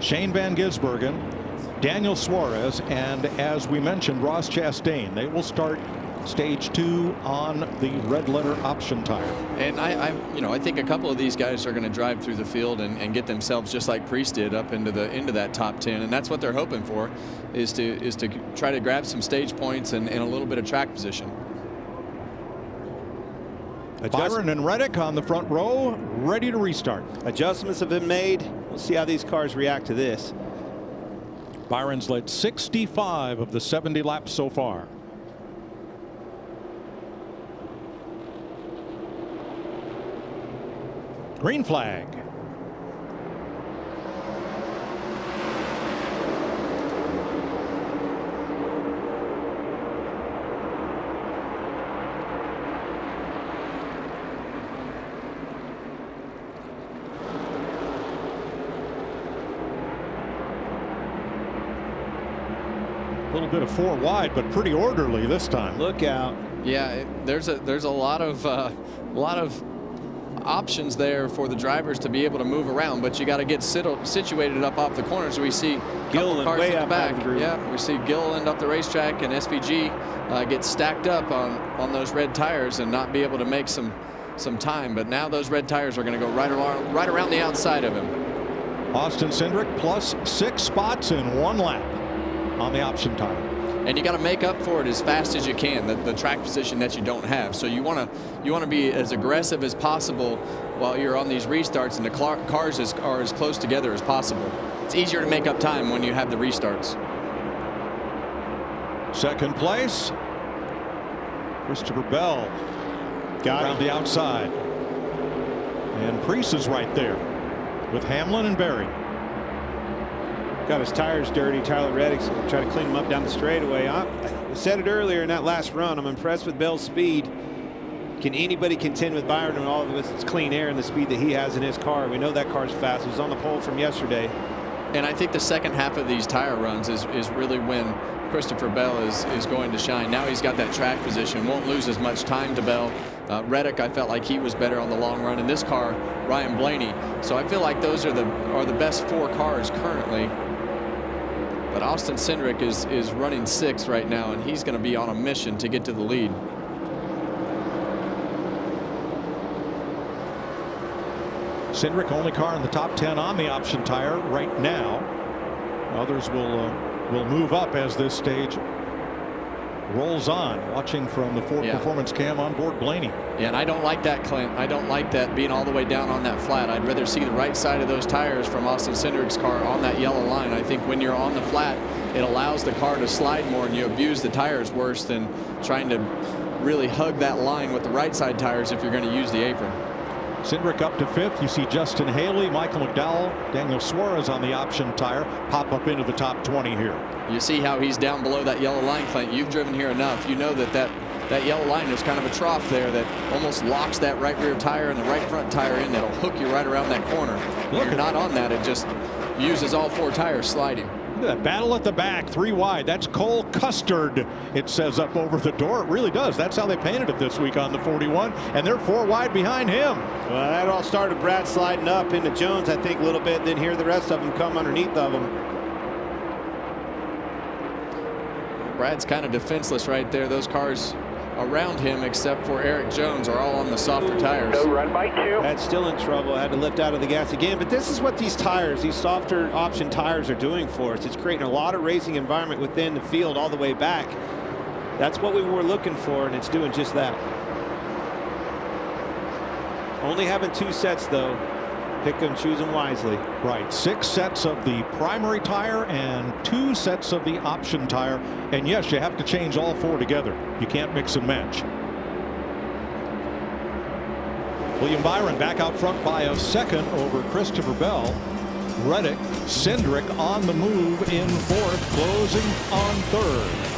Speaker 1: Shane Van Gisbergen, Daniel Suarez, and as we mentioned, Ross Chastain. They will start stage 2 on the red letter option tire.
Speaker 3: And I think a couple of these guys are going to drive through the field and get themselves just like Preece did up into that top 10, and that's what they're hoping for, is to try to grab some stage points and a little bit of track position.
Speaker 1: Byron and Reddick on the front row, ready to restart.
Speaker 2: Adjustments have been made. We'll see how these cars react to this.
Speaker 1: Byron's led 65 of the 70 laps so far. Green flag. A little bit of 4 wide, but pretty orderly this time.
Speaker 2: Look out.
Speaker 3: Yeah, there's a lot of options there for the drivers to be able to move around, but you got to get situated up off the corners. We see
Speaker 2: Gill
Speaker 3: cars
Speaker 2: way
Speaker 3: in the
Speaker 2: up
Speaker 3: back.
Speaker 2: the
Speaker 3: Yeah, we see Gill end up the racetrack and SVG get stacked up on those red tires and not be able to make some some time, but now those red tires are going to go right around the outside of him.
Speaker 1: Austin Cindric plus 6 spots in 1 lap on the option tire.
Speaker 3: And you got to make up for it as fast as you can, the track position that you don't have. So you want to be as aggressive as possible while you're on these restarts, and the cars are as close together as possible. It's easier to make up time when you have the restarts.
Speaker 1: Second place, Christopher Bell around the outside. And Preece is right there with Hamlin and Berry.
Speaker 2: Got his tires dirty. Tyler Reddick's going to try to clean them up down the straightaway. I said it earlier in that last run. I'm impressed with Bell's speed. Can anybody contend with Byron and all of it's clean air and the speed that he has in his car? We know that car's fast. It was on the pole from yesterday.
Speaker 3: And I think the second half of these tire runs is really when Christopher Bell is going to shine. Now he's got that track position, won't lose as much time to Bell. Reddick, I felt like he was better on the long run. In this car, Ryan Blaney. So I feel like those are the best 4 cars currently. But Austin Cindric is running 6th right now, and he's going to be on a mission to get to the lead.
Speaker 1: Cindric, only car in the top 10 on the option tire right now. Others will move up as this stage rolls on. Watching from the Ford Performance Cam on board Blaney.
Speaker 3: Yeah, and I don't like that, Clint. I don't like that being all the way down on that flat. I'd rather see the right side of those tires from Austin Cindric's car on that yellow line. I think when you're on the flat, it allows the car to slide more, and you abuse the tires worse than trying to really hug that line with the right side tires if you're going to use the apron.
Speaker 1: Cindric up to 5th. You see Justin Haley, Michael McDowell, Daniel Suarez on the option tire pop up into the top 20 here.
Speaker 3: You see how he's down below that yellow line, Clint. You've driven here enough. You know that yellow line is kind of a trough there that almost locks that right rear tire and the right front tire in. That'll hook you right around that corner. If you're not on that, it just uses all 4 tires sliding.
Speaker 1: Look at that battle at the back, 3 wide. That's Cole Custard, it says up over the door. It really does. That's how they painted it this week on the 41, and they're 4 wide behind him.
Speaker 2: Well, that all started Brad sliding up into Jones, I think, a little bit. Then here the rest of them come underneath of him.
Speaker 3: Brad's kind of defenseless right there. Those cars around him, except for Eric Jones, are all on the softer tires.
Speaker 6: No run by 2.
Speaker 2: That's still in trouble. Had to lift out of the gas again. But this is what these tires, these softer option tires, are doing for us. It's creating a lot of racing environment within the field all the way back. That's what we were looking for, and it's doing just that. Only having 2 sets, though. Pick them, choose them wisely.
Speaker 1: Right. 6 sets of the primary tire and 2 sets of the option tire. And yes, you have to change all 4 together. You can't mix and match. William Byron back out front by a second over Christopher Bell. Reddick, Cindric on the move in 4th, closing on 3rd.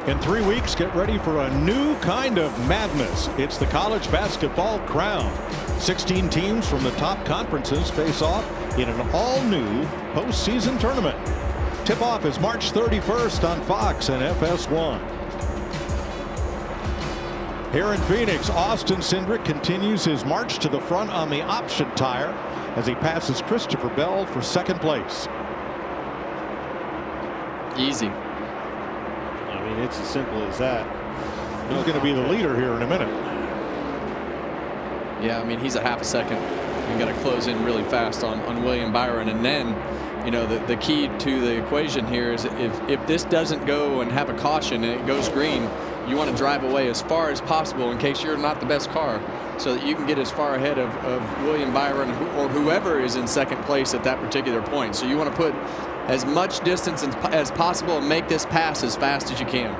Speaker 1: In 3 weeks, get ready for a new kind of madness. It's the college basketball crown. 16 teams from the top conferences face off in an all-new postseason tournament. Tip-off is March 31st on Fox and FS1. Here in Phoenix, Austin Cindric continues his march to the front on the option tire as he passes Christopher Bell for second place.
Speaker 3: Easy.
Speaker 2: I mean, it's as simple as that.
Speaker 1: He's going to be the leader here in a minute.
Speaker 3: Yeah, I mean, he's a half a second. You got to close in really fast on William Byron. And then, you know, the key to the equation here is if this doesn't go and have a caution and it goes green, you want to drive away as far as possible in case you're not the best car, so that you can get as far ahead of William Byron or whoever is in second place at that particular point. So you want to put as much distance as possible and make this pass as fast as you can.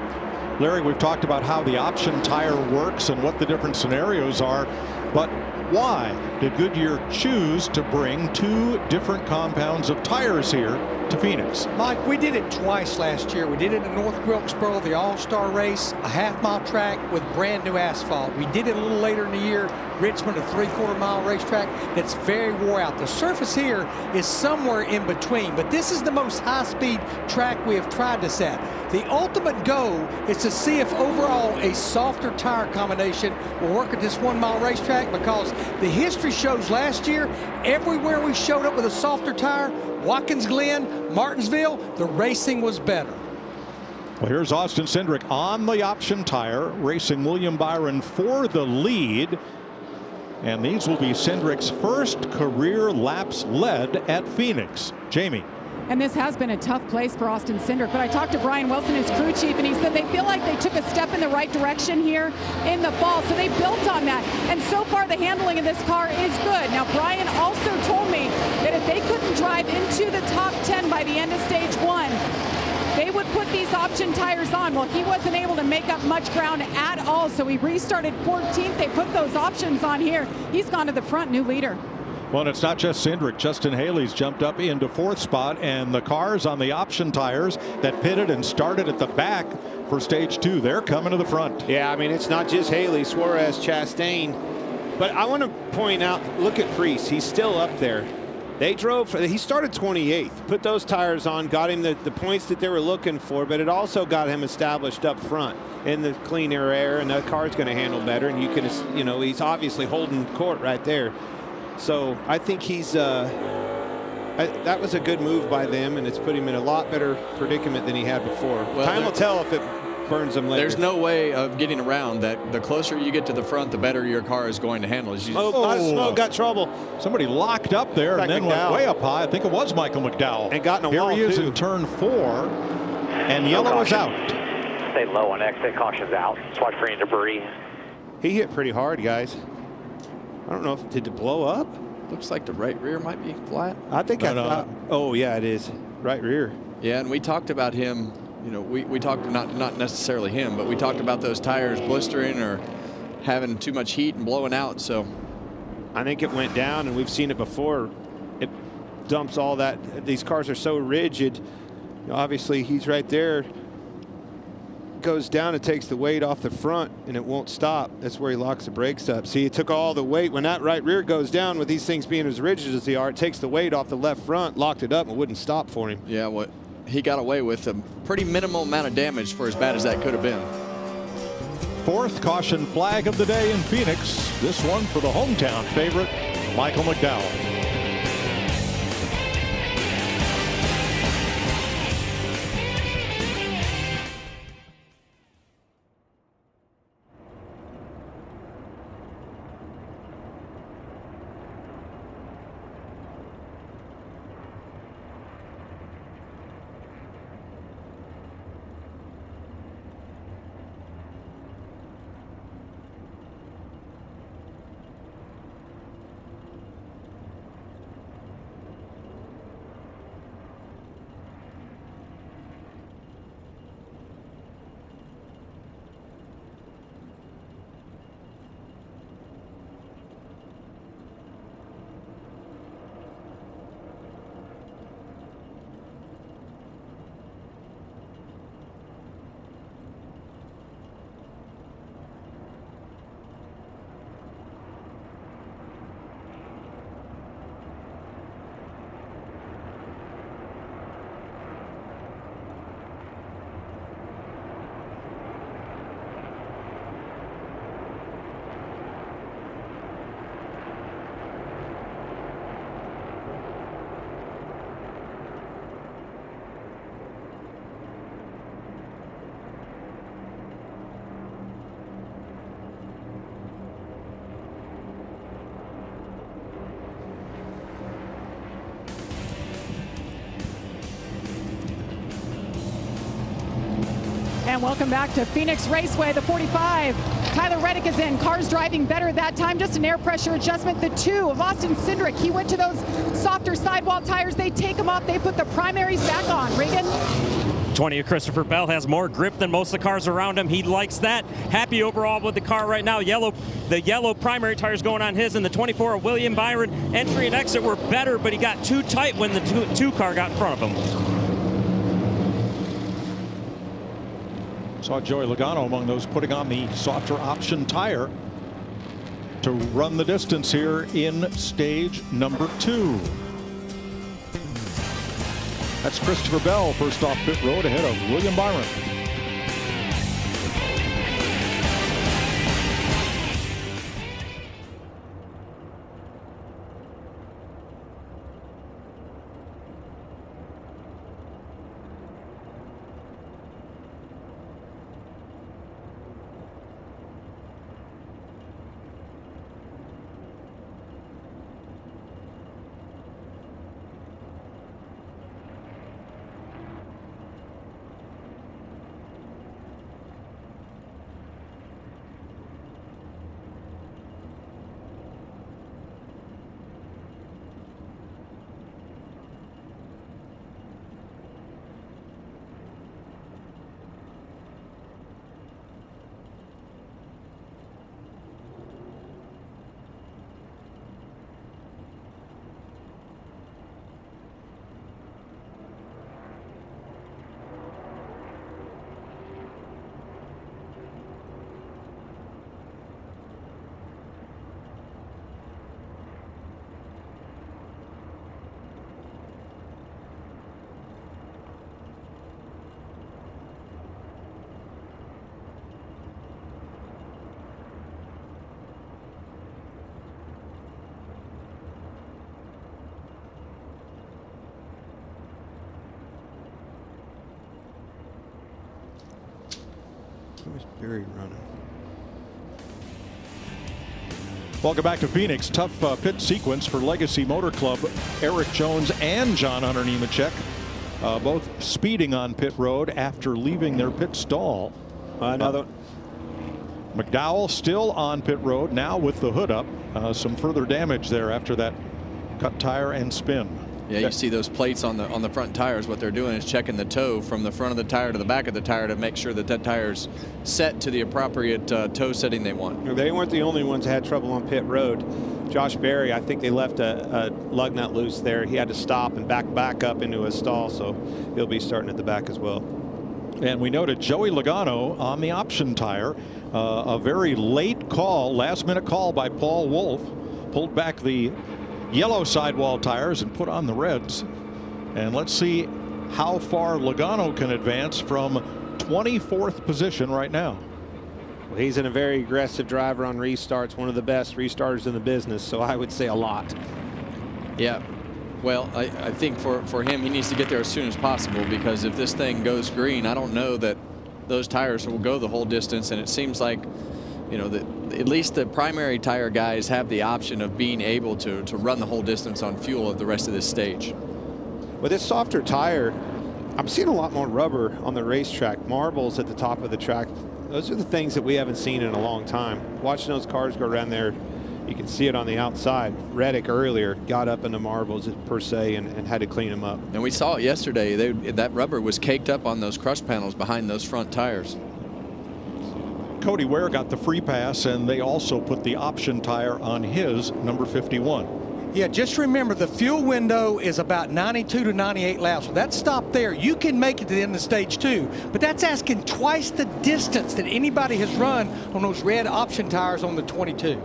Speaker 1: Larry, we've talked about how the option tire works and what the different scenarios are, but why did Goodyear choose to bring 2 different compounds of tires here to Phoenix?
Speaker 5: Mike, we did it twice last year. We did it in North Wilkesboro, the All-Star race, a half-mile track with brand new asphalt. We did it a little later in the year, Richmond, a 3/4-mile racetrack that's very wore out. The surface here is somewhere in between, but this is the most high-speed track we have tried this at. The ultimate goal is to see if overall a softer tire combination will work at this 1-mile racetrack, because the history shows last year, everywhere we showed up with a softer tire, Watkins Glen, Martinsville, the racing was better.
Speaker 1: Well, here's Austin Cindric on the option tire, racing William Byron for the lead. And these will be Cindric's first career laps led at Phoenix. Jamie.
Speaker 8: And this has been a tough place for Austin Cindric, but I talked to Brian Wilson, his crew chief, and he said they feel like they took a step in the right direction here in the fall, so they built on that. And so far, the handling of this car is good. Now, Brian also told me that if they couldn't drive into the top 10 by the end of stage 1, they would put these option tires on. Well, he wasn't able to make up much ground at all, so he restarted 14th. They put those options on here. He's gone to the front, new leader.
Speaker 1: Well, and it's not just Cindric. Justin Haley's jumped up into 4th spot, and the cars on the option tires that pitted and started at the back for stage 2, they're coming to the front.
Speaker 2: Yeah, I mean, it's not just Haley, Suarez, Chastain. But I want to point out, look at Preece. He's still up there. They drove, he started 28th, put those tires on, got him the points that they were looking for, but it also got him established up front in the cleaner air, and the car's going to handle better. And you can, you know, he's obviously holding court right there. So I think he's, that was a good move by them, and it's put him in a lot better predicament than he had before. Well, time will tell if it burns him later.
Speaker 3: There's no way of getting around that. The closer you get to the front, the better your car is going to handle.
Speaker 2: Smoke got trouble.
Speaker 1: Somebody locked up there and then went way up high. I think it was Michael McDowell.
Speaker 2: And got in a wall,
Speaker 1: Here he is
Speaker 2: too.
Speaker 1: in turn 4, and yellow is out.
Speaker 17: Stay low on exit. Caution's out. Watch for any debris.
Speaker 2: He hit pretty hard, guys. I don't know if did it blow up.
Speaker 3: Looks like the right rear might be flat.
Speaker 2: I think I thought. Oh yeah, it is right rear.
Speaker 3: Yeah, and we talked about him. You know, we talked not necessarily him, but we talked about those tires blistering or having too much heat and blowing out. So
Speaker 2: I think it went down, and we've seen it before. It dumps all that. These cars are so rigid. You know, obviously, he's right there. Goes down, it takes the weight off the front, and it won't stop. That's where he locks the brakes up. See, it took all the weight. When that right rear goes down, with these things being as rigid as they are, it takes the weight off the left front, locked it up, and wouldn't stop for him.
Speaker 3: Yeah, what he got away with a pretty minimal amount of damage for as bad as that could have been.
Speaker 1: 4th caution flag of the day in Phoenix. This one for the hometown favorite, Michael McDowell.
Speaker 8: And welcome back to Phoenix Raceway, the 45. Tyler Reddick is in. Cars driving better that time. Just an air pressure adjustment. The 2 of Austin Cindric. He went to those softer sidewall tires. They take them off. They put the primaries back on. Regan?
Speaker 9: 20 of Christopher Bell has more grip than most of the cars around him. He likes that. Happy overall with the car right now. The yellow primary tires going on his, and the 24 of William Byron. Entry and exit were better, but he got too tight when the 2 car got in front of him.
Speaker 1: Saw Joey Logano among those putting on the softer option tire to run the distance here in stage number 2. That's Christopher Bell first off pit road ahead of William Byron.
Speaker 2: Where's Barry running?
Speaker 1: Welcome back to Phoenix. Tough pit sequence for Legacy Motor Club. Eric Jones and John Hunter Nemechek both speeding on pit road after leaving their pit stall.
Speaker 2: Another
Speaker 1: McDowell still on pit road now with the hood up. Some further damage there after that cut tire and spin.
Speaker 3: Yeah, you see those plates on the front tires. What they're doing is checking the toe from the front of the tire to the back of the tire to make sure that that tire's set to the appropriate toe setting they want.
Speaker 2: They weren't the only ones that had trouble on pit road. Josh Berry, I think they left a lug nut loose there. He had to stop and back up into a stall, so he'll be starting at the back as well.
Speaker 1: And we noted Joey Logano on the option tire. A very late call, last minute call by Paul Wolf. Pulled back the yellow sidewall tires and put on the reds. And let's see how far Logano can advance from 24th position right now.
Speaker 2: Well, he's in a very aggressive driver on restarts, one of the best restarters in the business, so I would say a lot.
Speaker 3: Yeah. Well, I think for him, he needs to get there as soon as possible, because if this thing goes green, I don't know that those tires will go the whole distance. And it seems like, you know, that at least the primary tire guys have the option of being able to run the whole distance on fuel of the rest of this stage.
Speaker 2: With this softer tire, I'm seeing a lot more rubber on the racetrack, marbles at the top of the track. Those are the things that we haven't seen in a long time. Watching those cars go around there, you can see it on the outside. Reddick earlier got up in the marbles per se and had to clean them up.
Speaker 3: And we saw it yesterday. That rubber was caked up on those crush panels behind those front tires.
Speaker 1: Cody Ware got the free pass, and they also put the option tire on his number 51.
Speaker 5: Yeah, just remember the fuel window is about 92 to 98 laps. With that stop there, you can make it to the end of stage 2, but that's asking twice the distance that anybody has run on those red option tires on the 22.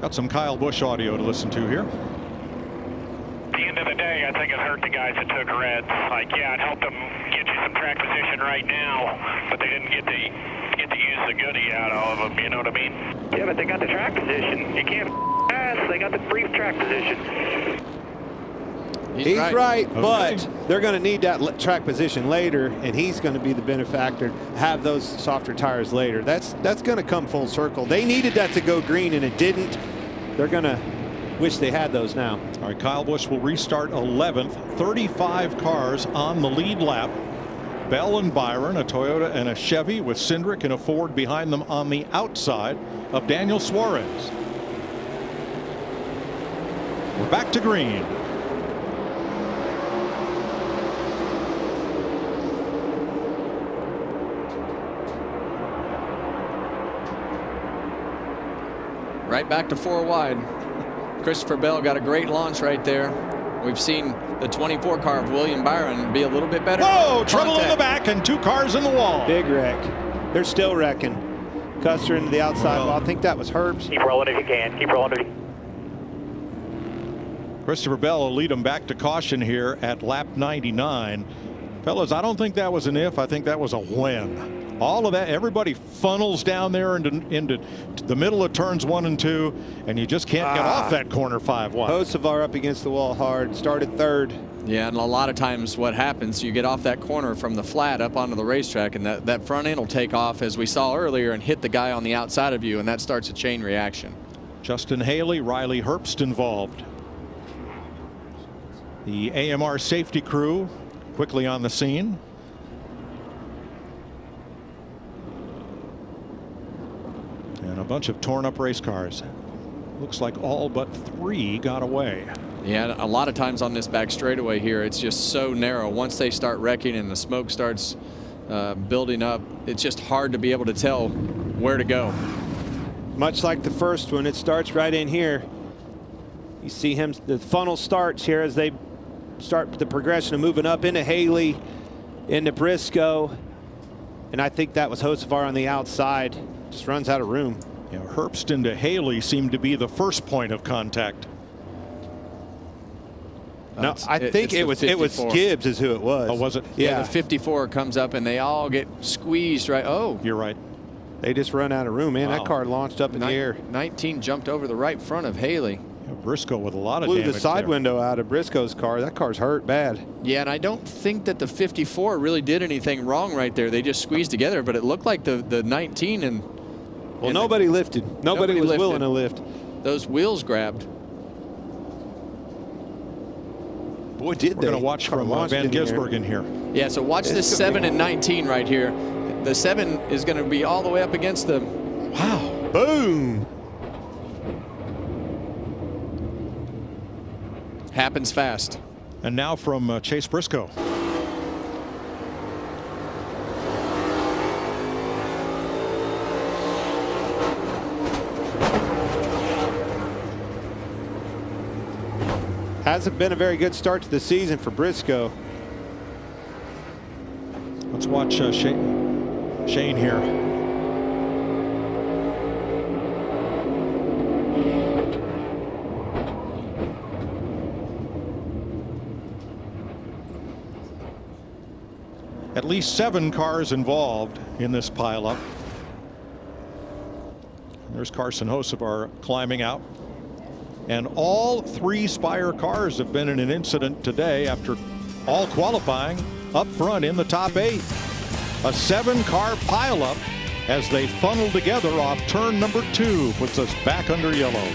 Speaker 1: Got some Kyle Busch audio to listen to here.
Speaker 18: At the end of the day, I think it hurt the guys that took reds. Like, yeah, it helped them get you some track position right now, but they didn't get to use the goodie out of them, you know what I mean?
Speaker 6: Yeah, but they got the track position. You can't pass. They got the brief track position.
Speaker 2: He's right, okay. But they're going to need that track position later, and he's going to be the benefactor, have those softer tires later. That's going to come full circle. They needed that to go green, and it didn't. They're going to wish they had those now.
Speaker 1: All right, Kyle Busch will restart 11th. 35 cars on the lead lap. Bell and Byron, a Toyota and a Chevy with Cindric and a Ford behind them on the outside of Daniel Suarez. We're back to green.
Speaker 3: Right back to 4 wide. Christopher Bell got a great launch right there. We've seen the 24 car of William Byron be a little bit better.
Speaker 1: Whoa, trouble in the back and 2 cars in the wall.
Speaker 2: Big wreck. They're still wrecking. Custer into the outside wall. I think that was Herbst.
Speaker 17: Keep rolling if you can. Keep rolling if you
Speaker 1: Christopher Bell will lead them back to caution here at lap 99. Fellas, I don't think that was an if. I think that was a when. All of that, everybody funnels down there into the middle of turns 1 and 2, and you just can't get off that corner 5 wide.
Speaker 2: Hocevar up against the wall hard, started 3rd.
Speaker 3: Yeah, and a lot of times what happens, you get off that corner from the flat up onto the racetrack, and that front end will take off, as we saw earlier, and hit the guy on the outside of you, and that starts a chain reaction.
Speaker 1: Justin Haley, Riley Herbst involved. The AMR safety crew quickly on the scene. And a bunch of torn up race cars. Looks like all but 3 got away.
Speaker 3: Yeah, a lot of times on this back straightaway here, it's just so narrow. Once they start wrecking and the smoke starts building up, it's just hard to be able to tell where to go.
Speaker 2: Much like the first one, it starts right in here. You see him, the funnel starts here as they start the progression of moving up into Haley, into Briscoe. And I think that was Hocevar on the outside. Just runs out of room.
Speaker 1: You know, Herbst into Haley seemed to be the first point of contact.
Speaker 2: No, I think it was Gibbs is who it was.
Speaker 1: Oh, was it?
Speaker 3: Yeah, the 54 comes up and they all get squeezed right. Oh,
Speaker 1: you're right.
Speaker 2: They just run out of room, man. Wow. That car launched up in the air.
Speaker 3: 19 jumped over the right front of Haley.
Speaker 1: Yeah, Briscoe with a lot of
Speaker 2: blew
Speaker 1: damage
Speaker 2: the side
Speaker 1: there.
Speaker 2: window out of Briscoe's car. That car's hurt bad.
Speaker 3: Yeah, and I don't think that the 54 really did anything wrong right there. They just squeezed together, but it looked like the 19 and.
Speaker 2: Well, nobody lifted. Nobody was willing to lift.
Speaker 3: Those wheels grabbed.
Speaker 2: Boy, did
Speaker 1: We're going to watch from Van Gisbergen here.
Speaker 3: Yeah, so watch this 7 and 19 right here. The 7 is going to be all the way up against the.
Speaker 2: Wow. Boom.
Speaker 3: Happens fast.
Speaker 1: And now from Chase Briscoe.
Speaker 2: Hasn't been a very good start to the season for Briscoe.
Speaker 1: Let's watch Shane here. At least 7 cars involved in this pileup. There's Carson Hocevar climbing out. And all 3 Spire cars have been in an incident today after all qualifying up front in the top 8. A 7-car pileup as they funnel together off turn number 2 puts us back under yellow.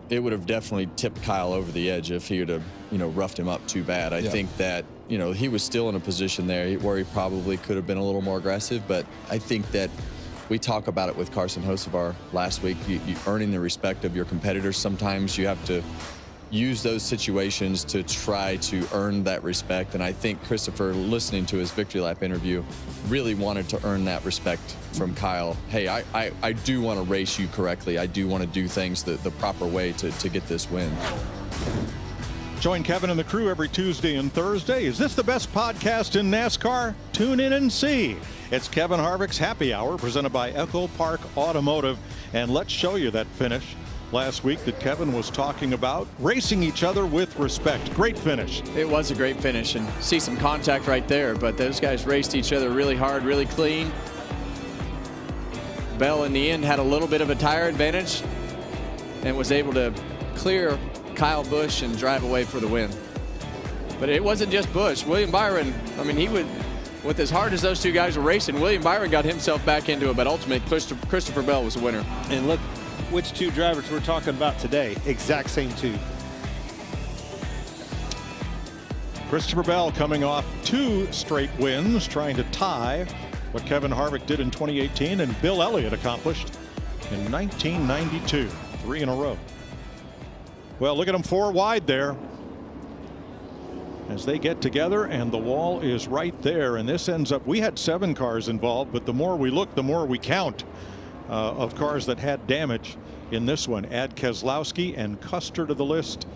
Speaker 3: it would have definitely tipped Kyle over the edge if he would have, roughed him up too bad. I think that, he was still in a position there where he probably could have been a little more aggressive, but I think that we talk about it with Carson Hocevar last week, you earning the respect of your competitors. Sometimes you have to use those situations to try to earn that respect. And I think Christopher, listening to his victory lap interview, really wanted to earn that respect from Kyle. Hey, I do want to race you correctly. I do want to do things the proper way to get this win.
Speaker 1: Join Kevin and the crew every Tuesday and Thursday. Is this the best podcast in NASCAR? Tune in and see. It's Kevin Harvick's Happy Hour, presented by Echo Park Automotive. And let's show you that finish last week that Kevin was talking about, racing each other with respect. Great finish.
Speaker 3: It was a great finish, and see some contact right there, but those guys raced each other really hard, really clean. Bell in the end had a little bit of a tire advantage and was able to clear Kyle Busch and drive away for the win. But it wasn't just Busch. William Byron, I mean, he would, with as hard as those two guys were racing, William Byron got himself back into it, but ultimately Christopher Bell was the winner.
Speaker 2: And look which two drivers we're talking about today. Exact same two.
Speaker 1: Christopher Bell coming off 2 straight wins, trying to tie what Kevin Harvick did in 2018 and Bill Elliott accomplished in 1992. 3 in a row. Well, look at them 4 wide there as they get together, and the wall is right there. And this ends up, we had 7 cars involved, but the more we look, the more we count of cars that had damage in this one. Add Keselowski and Custer to the list.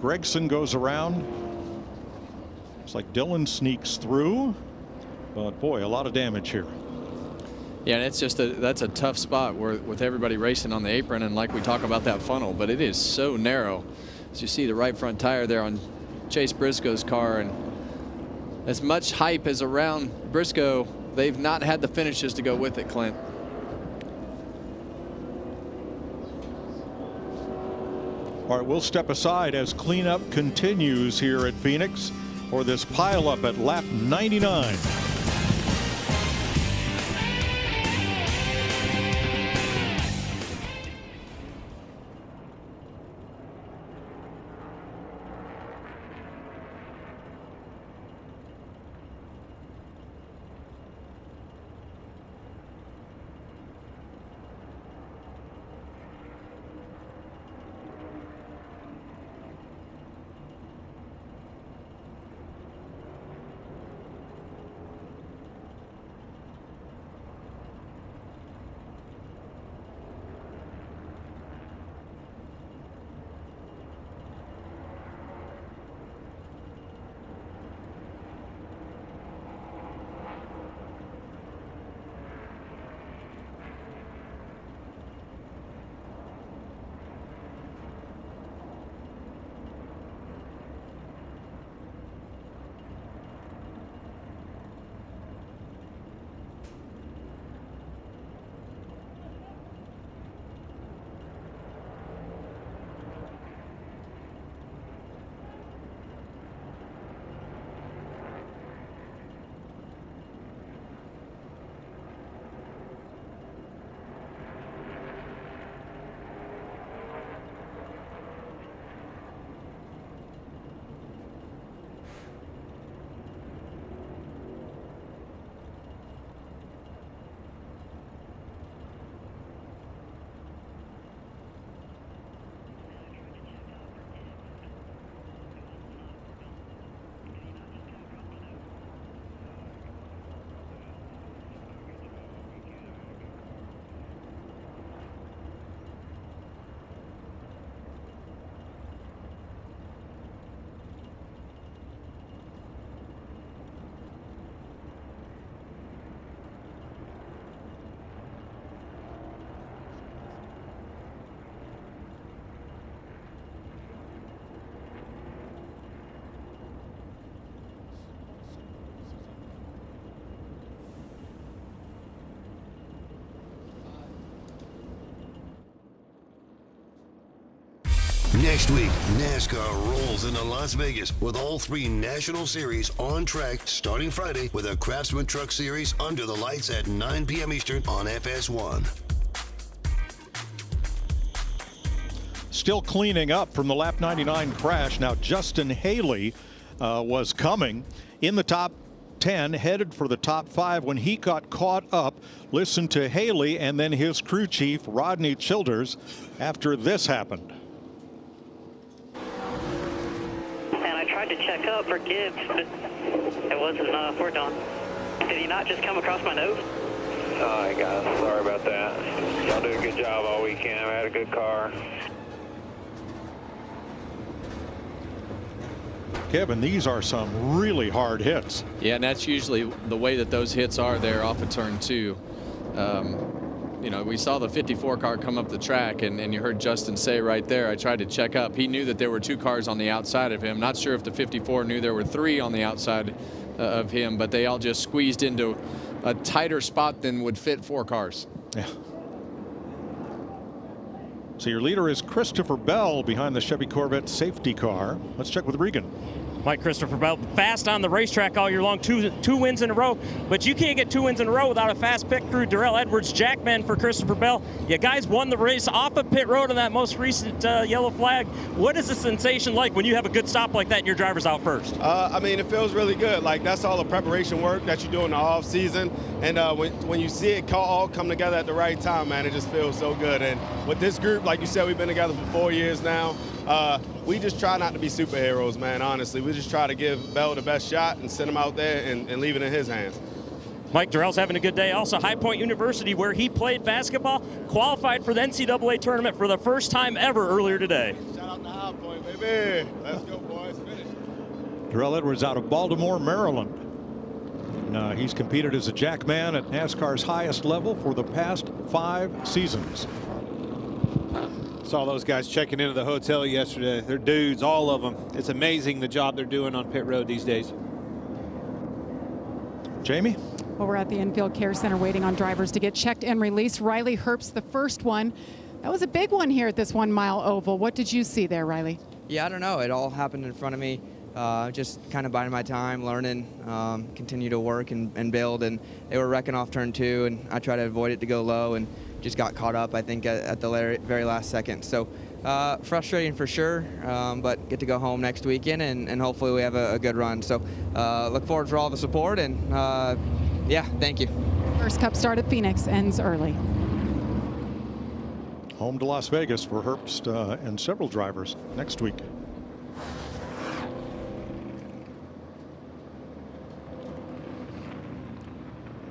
Speaker 1: Gregson goes around. It's like Dillon sneaks through, but boy, a lot of damage here.
Speaker 3: Yeah, and it's just that's a tough spot with everybody racing on the apron, and like we talk about that funnel, but it is so narrow. As you see the right front tire there on Chase Briscoe's car, and as much hype as around Briscoe, they've not had the finishes to go with it, Clint.
Speaker 1: All right, we'll step aside as cleanup continues here at Phoenix for this pileup at lap 99.
Speaker 19: Next week, NASCAR rolls into Las Vegas with all 3 National Series on track starting Friday with a Craftsman Truck Series under the lights at 9 p.m. Eastern on FS1.
Speaker 1: still cleaning up from the lap 99 crash. Now Justin Haley was coming in the top 10, headed for the top 5 when he got caught up. Listen to Haley and then his crew chief Rodney Childers after this happened.
Speaker 20: And I tried to check up for Gibbs, but it wasn't enough. We're done. Did he not just come across my nose?
Speaker 6: Oh, hey guys, sorry about that. Y'all do a good job all weekend. I had a good car.
Speaker 1: Kevin, these are some really hard hits.
Speaker 3: Yeah, and that's usually the way that those hits are there off of turn 2. You know, we saw the 54 car come up the track, and you heard Justin say right there, I tried to check up. He knew that there were 2 cars on the outside of him. Not sure if the 54 knew there were 3 on the outside of him, but they all just squeezed into a tighter spot than would fit 4 cars.
Speaker 1: Yeah. So your leader is Christopher Bell behind the Chevy Corvette safety car. Let's check with Regan.
Speaker 9: Mike Christopher Bell, fast on the racetrack all year long, two wins in a row, but you can't get 2 wins in a row without a fast pit crew. Darrell Edwards, Jackman for Christopher Bell. You guys won the race off of pit road on that most recent yellow flag. What is the sensation like when you have a good stop like that and your driver's out first?
Speaker 21: I mean, it feels really good. Like, that's all the preparation work that you do in the off season, and when you see it all come together at the right time, man, it just feels so good. And with this group, like you said, we've been together for 4 years now. We just try not to be superheroes, man, honestly. We just try to give Bell the best shot and send him out there and leave it in his hands.
Speaker 9: Mike Darrell's having a good day. Also, High Point University, where he played basketball, qualified for the NCAA tournament for the first time ever earlier today.
Speaker 21: Shout out to High Point, baby. Let's go, boys. Finish.
Speaker 1: Darrell Edwards out of Baltimore, Maryland. And, he's competed as a jackman at NASCAR's highest level for the past 5 seasons.
Speaker 2: Saw those guys checking into the hotel yesterday. They're dudes, all of them. It's amazing the job they're doing on pit road these days.
Speaker 1: Jamie?
Speaker 8: Well, we're at the Infield Care Center waiting on drivers to get checked and released. Riley Herbst, the first one. That was a big one here at this 1 mile oval. What did you see there, Riley?
Speaker 22: Yeah, I don't know. It all happened in front of me. Just kind of biding my time, learning, continue to work and build. And they were wrecking off turn 2, and I tried to avoid it to go low and just got caught up, I think, at the very last second. So frustrating for sure, but get to go home next weekend, and hopefully we have a good run. So look forward for all the support, and yeah, thank you.
Speaker 8: First Cup start at Phoenix ends early.
Speaker 1: Home to Las Vegas for Herbst and several drivers next week.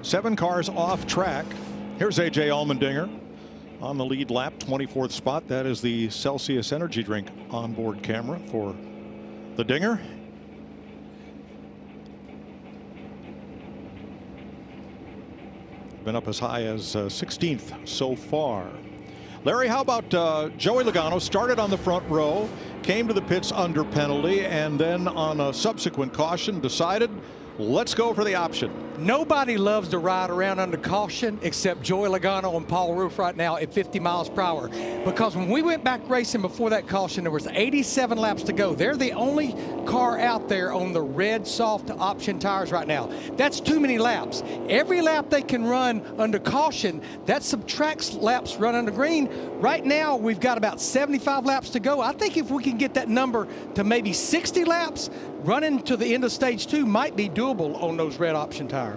Speaker 1: Seven cars off track. Here's A.J. Allmendinger on the lead lap, 24th spot. That is the Celsius energy drink onboard camera for the Dinger. Been up as high as 16th so far. Larry, how about Joey Logano? Started on the front row, came to the pits under penalty, and then on a subsequent caution decided, let's go for the option.
Speaker 5: Nobody loves to ride around under caution except Joey Logano and Paul Roof right now at 50 miles per hour. Because when we went back racing before that caution, there was 87 laps to go. They're the only car out there on the red soft option tires right now. That's too many laps. Every lap they can run under caution, that subtracts laps run under green. Right now, we've got about 75 laps to go. I think if we can get that number to maybe 60 laps, running to the end of stage 2 might be doable on those red option tires.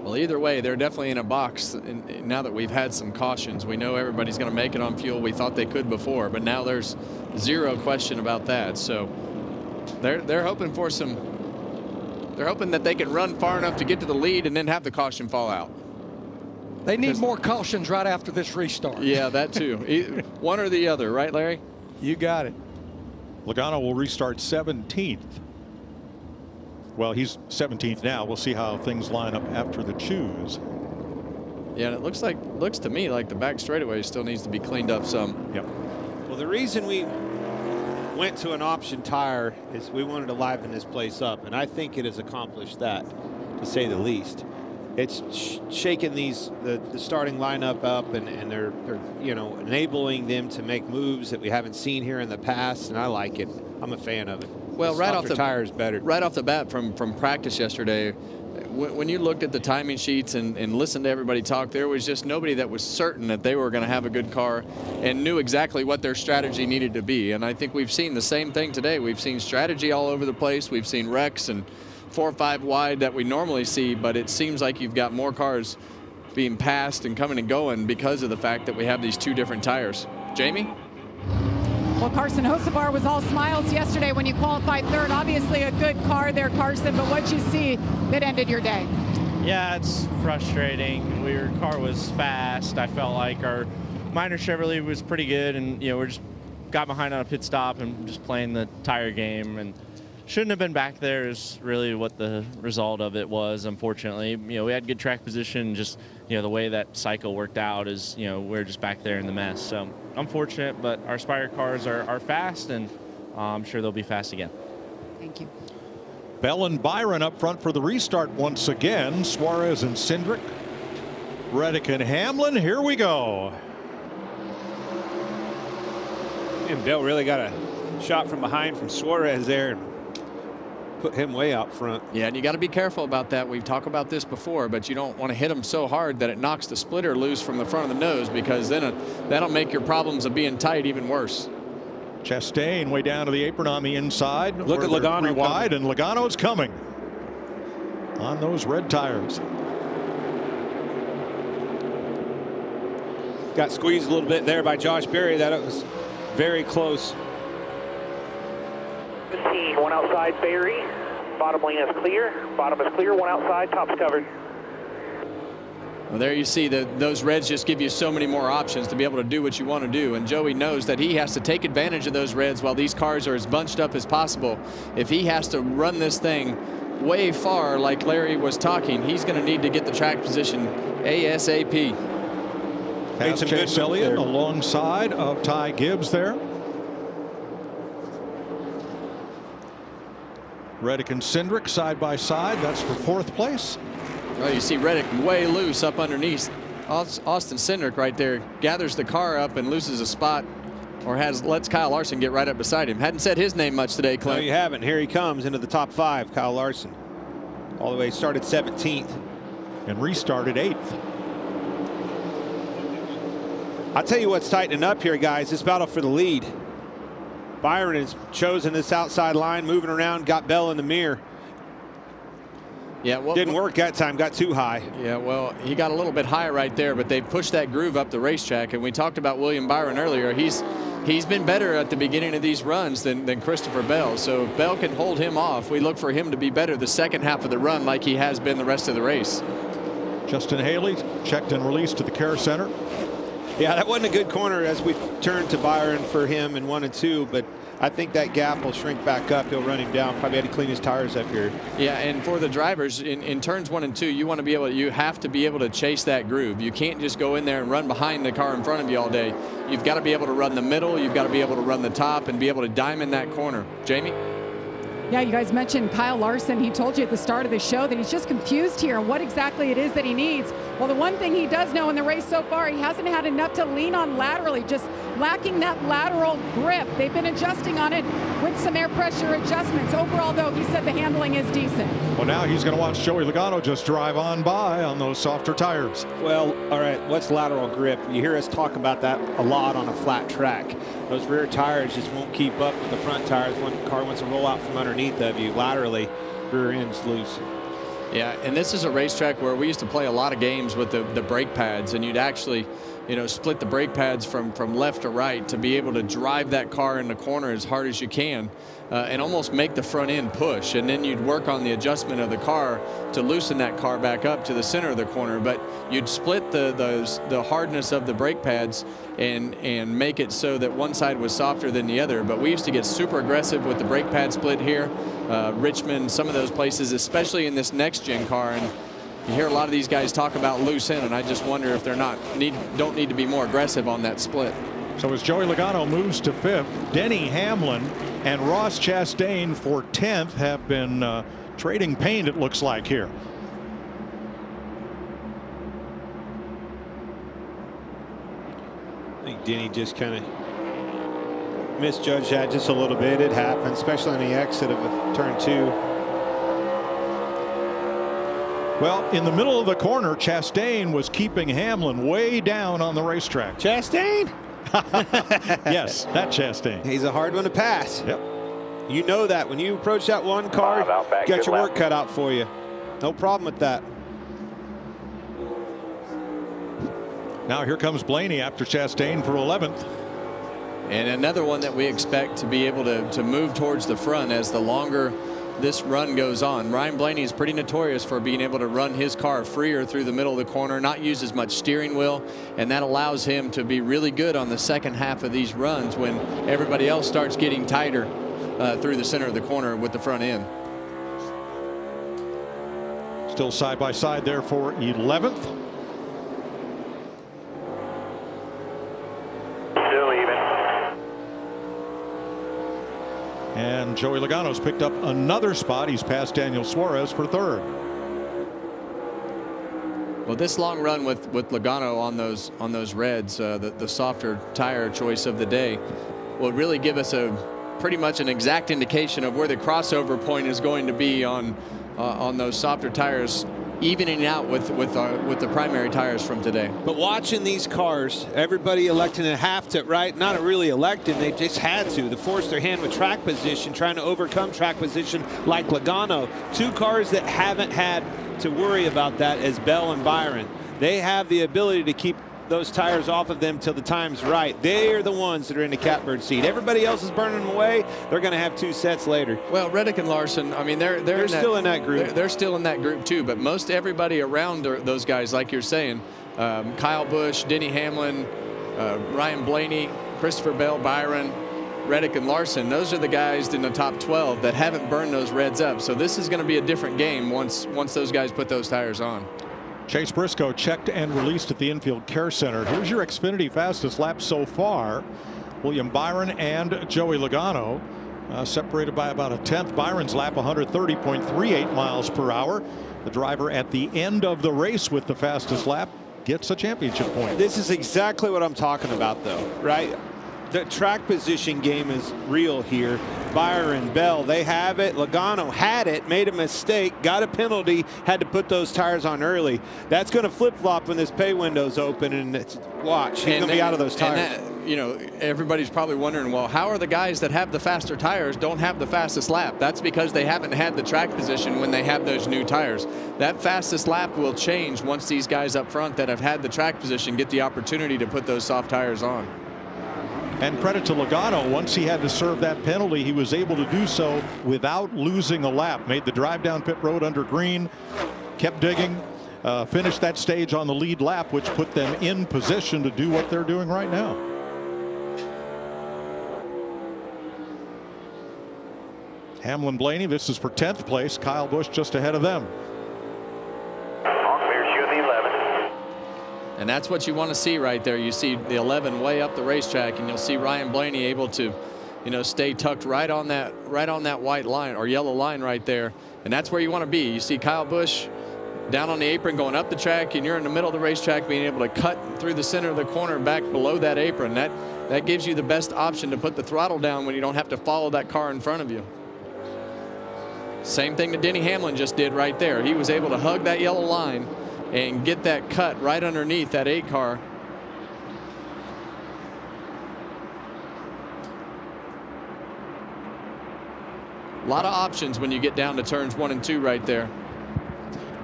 Speaker 3: Well, either way, they're definitely in a box. And now that we've had some cautions, we know everybody's going to make it on fuel. We thought they could before, but now there's zero question about that. So they're hoping for some. They're hoping that they can run far enough to get to the lead and then have the caution fall out.
Speaker 5: They need more cautions right after this restart.
Speaker 3: Yeah, that too. One or the other, right, Larry?
Speaker 5: You got it.
Speaker 1: Logano will restart 17th. Well, he's 17th now. We'll see how things line up after the choose.
Speaker 3: Yeah, and it looks to me like the back straightaway still needs to be cleaned up some.
Speaker 1: Yep.
Speaker 2: Well, the reason we went to an option tire is we wanted to liven this place up, and I think it has accomplished that, to say the least. It's shaking the starting lineup up, and they're enabling them to make moves that we haven't seen here in the past, and I like it. I'm a fan of it.
Speaker 3: Well, right off the
Speaker 2: tires better.
Speaker 3: Right off the bat from practice yesterday, when you looked at the timing sheets and listened to everybody talk, there was just nobody that was certain that they were going to have a good car and knew exactly what their strategy needed to be. And I think we've seen the same thing today. We've seen strategy all over the place. We've seen wrecks and 4 or 5 wide that we normally see, but it seems like you've got more cars being passed and coming and going because of the fact that we have these 2 different tires. Jamie?
Speaker 8: Well, Carson Hocevar was all smiles yesterday when you qualified 3rd. Obviously a good car there, Carson, but what'd you see that ended your day?
Speaker 4: Yeah, it's frustrating. Our car was fast. I felt like our minor Chevrolet was pretty good, and we just got behind on a pit stop and just playing the tire game, and shouldn't have been back there is really what the result of it was, unfortunately. We had good track position, just the way that cycle worked out is we're just back there in the mess. So unfortunate, but our Spire cars are fast, and I'm sure they'll be fast again.
Speaker 8: Thank you.
Speaker 1: Bell and Byron up front for the restart once again. Suarez and Cindric, Reddick and Hamlin. Here we go.
Speaker 2: And Bell really got a shot from behind from Suarez there and put him way out front.
Speaker 3: Yeah, and you got to be careful about that. We've talked about this before, but you don't want to hit him so hard that it knocks the splitter loose from the front of the nose, because then that'll make your problems of being tight even worse.
Speaker 1: Chastain way down to the apron on the inside.
Speaker 2: Look at Logano
Speaker 1: wide, and Logano's coming on those red tires.
Speaker 2: Got squeezed a little bit there by Josh Berry. That was very close.
Speaker 6: 15, 1 outside, Berry. Bottom lane is clear. Bottom is clear, 1 outside, top's covered.
Speaker 3: Well, there you see that those reds just give you so many more options to be able to do what you want to do. And Joey knows that he has to take advantage of those reds while these cars are as bunched up as possible. If he has to run this thing way far, like Larry was talking, he's going to need to get the track position ASAP.
Speaker 1: That's Chase Elliott alongside of Ty Gibbs there. Reddick and Cindric side by side. That's for 4th place.
Speaker 3: Well, you see Reddick way loose up underneath. Austin Cindric right there gathers the car up and loses a spot, or lets Kyle Larson get right up beside him. Hadn't said his name much today, Clint.
Speaker 2: No, you haven't. Here he comes into the top 5, Kyle Larson. All the way started 17th.
Speaker 1: And restarted 8th.
Speaker 2: I'll tell you what's tightening up here, guys. This battle for the lead. Byron has chosen this outside line, moving around, got Bell in the mirror.
Speaker 3: Yeah, well,
Speaker 2: didn't work that time, got too high.
Speaker 3: Yeah, well, he got a little bit higher right there, but they pushed that groove up the racetrack. And we talked about William Byron earlier. He's been better at the beginning of these runs than Christopher Bell. So if Bell can hold him off, we look for him to be better the second half of the run like he has been the rest of the race.
Speaker 1: Justin Haley checked and released to the care center.
Speaker 2: Yeah, that wasn't a good corner as we turned to Byron for him in 1 and 2, but I think that gap will shrink back up. He'll run him down. Probably had to clean his tires up here.
Speaker 3: Yeah, and for the drivers in turns 1 and 2, you have to be able to chase that groove. You can't just go in there and run behind the car in front of you all day. You've got to be able to run the middle. You've got to be able to run the top and be able to diamond that corner. Jamie?
Speaker 8: Yeah, you guys mentioned Kyle Larson. He told you at the start of the show that he's just confused here on what exactly it is that he needs. Well, the one thing he does know in the race so far, he hasn't had enough to lean on laterally, just lacking that lateral grip. They've been adjusting on it with some air pressure adjustments. Overall, though, he said the handling is decent.
Speaker 1: Well, now he's going to watch Joey Logano just drive on by on those softer tires.
Speaker 2: Well, all right, what's lateral grip? You hear us talk about that a lot on a flat track. Those rear tires just won't keep up with the front tires when the car wants to roll out from underneath of you. Laterally, rear end's loose.
Speaker 3: Yeah, and this is a racetrack where we used to play a lot of games with the brake pads, and you'd actually, split the brake pads from left to right to be able to drive that car in the corner as hard as you can and almost make the front end push. And then you'd work on the adjustment of the car to loosen that car back up to the center of the corner. But you'd split the hardness of the brake pads and make it so that one side was softer than the other. But we used to get super aggressive with the brake pad split here. Richmond, some of those places, especially in this next gen car. And you hear a lot of these guys talk about loose end, and I just wonder if they're don't need to be more aggressive on that split.
Speaker 1: So as Joey Logano moves to 5th, Denny Hamlin and Ross Chastain for 10th have been trading paint, it looks like here.
Speaker 2: I think Denny just kind of misjudged that just a little bit. It happened, especially on the exit of turn 2.
Speaker 1: Well, in the middle of the corner, Chastain was keeping Hamlin way down on the racetrack.
Speaker 2: Chastain?
Speaker 1: Yes, that Chastain.
Speaker 2: He's a hard one to pass.
Speaker 1: Yep.
Speaker 2: You know that when you approach that one car, you got your work cut out for you. No problem with that.
Speaker 1: Now here comes Blaney after Chastain for 11th.
Speaker 3: And another one that we expect to be able to move towards the front as the longer this run goes on. Ryan Blaney is pretty notorious for being able to run his car freer through the middle of the corner, not use as much steering wheel, and that allows him to be really good on the second half of these runs when everybody else starts getting tighter through the center of the corner with the front end.
Speaker 1: Still side by side there for 11th.
Speaker 7: Still even.
Speaker 1: And Joey Logano's picked up another spot. He's passed Daniel Suarez for 3rd.
Speaker 3: Well, this long run with Logano on those reds, the softer tire choice of the day, will really give us pretty much an exact indication of where the crossover point is going to be on those softer tires, evening out with the primary tires from today.
Speaker 2: But watching these cars, everybody electing to have to, right? Not really electing, they just had to force their hand with track position, trying to overcome track position like Logano. Two cars that haven't had to worry about that as Bell and Byron. They have the ability to keep those tires off of them till the time's right. They're the ones that are in the catbird seat. Everybody else is burning them away. They're going to have 2 sets later.
Speaker 3: Well, Reddick and Larson, I mean, they're
Speaker 2: still in that group.
Speaker 3: They're still in that group too. But most everybody around those guys, like you're saying, Kyle Busch, Denny Hamlin, Ryan Blaney, Christopher Bell, Byron, Reddick and Larson, those are the guys in the top 12 that haven't burned those reds up. So this is going to be a different game once those guys put those tires on.
Speaker 1: Chase Briscoe checked and released at the infield care center. Here's your Xfinity fastest lap so far. William Byron and Joey Logano separated by about 1/10. Byron's lap 130.38 miles per hour. The driver at the end of the race with the fastest lap gets a championship point.
Speaker 2: This is exactly what I'm talking about, though, right? The track position game is real here. Byron, Bell, they have it. Logano had it, made a mistake, got a penalty, had to put those tires on early. That's going to flip-flop when this pay window's open, and watch, he's going to be out of those tires.
Speaker 3: You know, everybody's probably wondering, well, how are the guys that have the faster tires don't have the fastest lap? That's because they haven't had the track position when they have those new tires. That fastest lap will change once these guys up front that have had the track position get the opportunity to put those soft tires on.
Speaker 1: And credit to Logano, once he had to serve that penalty, he was able to do so without losing a lap. Made the drive down pit road under green, kept digging, finished that stage on the lead lap, which put them in position to do what they're doing right now. Hamlin, Blaney, this is for 10th place. Kyle Busch just ahead of them.
Speaker 3: And that's what you want to see right there. You see the 11 way up the racetrack, and you'll see Ryan Blaney able to, you know, stay tucked right on that white line or yellow line right there. And that's where you want to be. You see Kyle Busch down on the apron going up the track, and you're in the middle of the racetrack being able to cut through the center of the corner back below that apron. That gives you the best option to put the throttle down when you don't have to follow that car in front of you. Same thing that Denny Hamlin just did right there. He was able to hug that yellow line and get that cut right underneath that 8 car. A lot of options when you get down to turns 1 and 2 right there.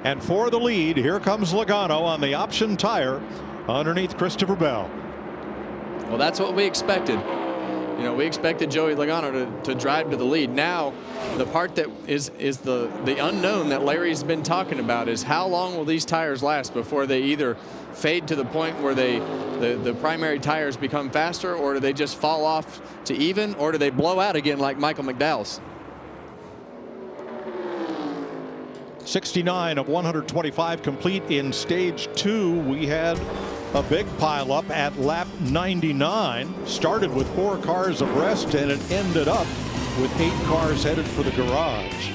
Speaker 1: And for the lead, here comes Logano on the option tire underneath Christopher Bell.
Speaker 3: Well, that's what we expected. You know, we expected Joey Logano to drive to the lead. Now, the part that is the unknown that Larry's been talking about is how long will these tires last before they either fade to the point where the primary tires become faster, or do they just fall off to even, or do they blow out again like Michael McDowell's?
Speaker 1: 69 of 125 complete in stage 2. We had a big pileup at lap 99. Started with 4 cars abreast, and it ended up with 8 cars headed for the garage.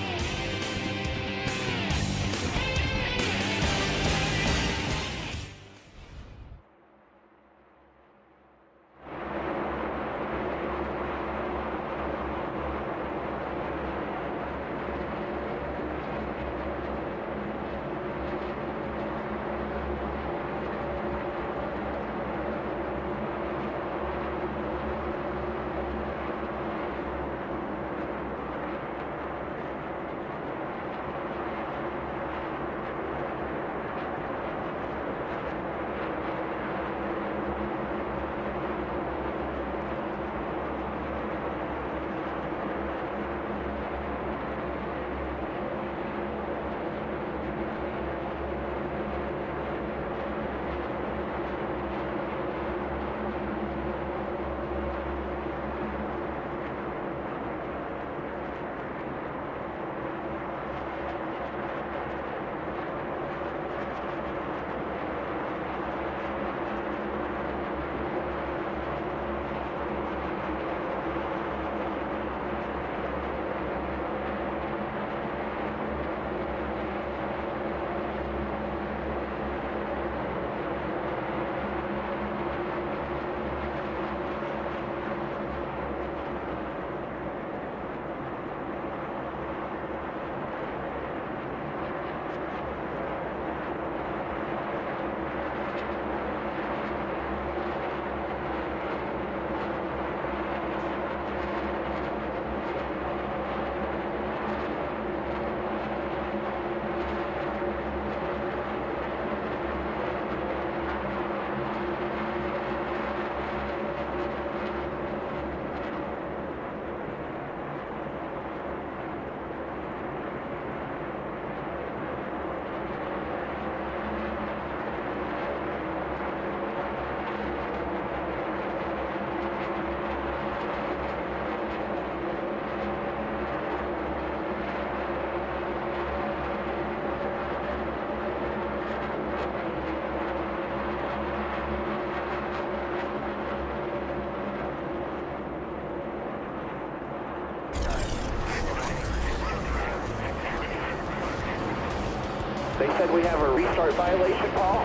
Speaker 6: They said we have a restart violation, Paul.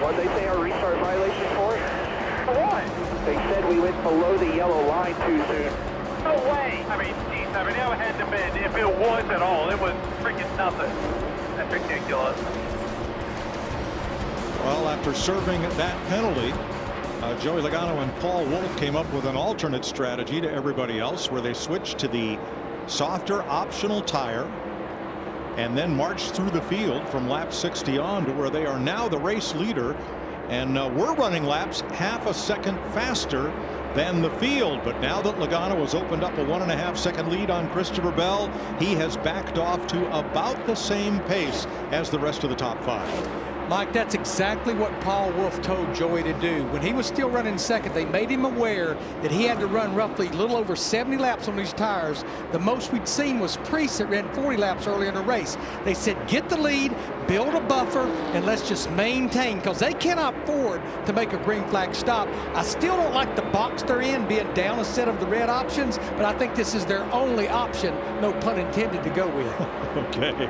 Speaker 6: What did they say our restart violation for? For what? They said we went below the yellow line too soon.
Speaker 7: No way. I mean, geez, I mean, it had to be, if it was at all, it was freaking nothing. That's ridiculous.
Speaker 1: Well, after serving that penalty, Joey Logano and Paul Wolfe came up with an alternate strategy to everybody else, where they switched to the softer optional tire and then marched through the field from lap 60 on to where they are now the race leader. And we're running laps half a second faster than the field. But now that Logano has opened up a 1.5 second lead on Christopher Bell, he has backed off to about the same pace as the rest of the top 5.
Speaker 5: Mike, that's exactly what Paul Wolfe told Joey to do. When he was still running second, they made him aware that he had to run roughly a little over 70 laps on these tires. The most we'd seen was Preece that ran 40 laps earlier in the race. They said, get the lead, build a buffer, and let's just maintain, because they cannot afford to make a green flag stop. I still don't like the box they're in, being down instead of the red options, but I think this is their only option, no pun intended, to go with.
Speaker 1: Okay.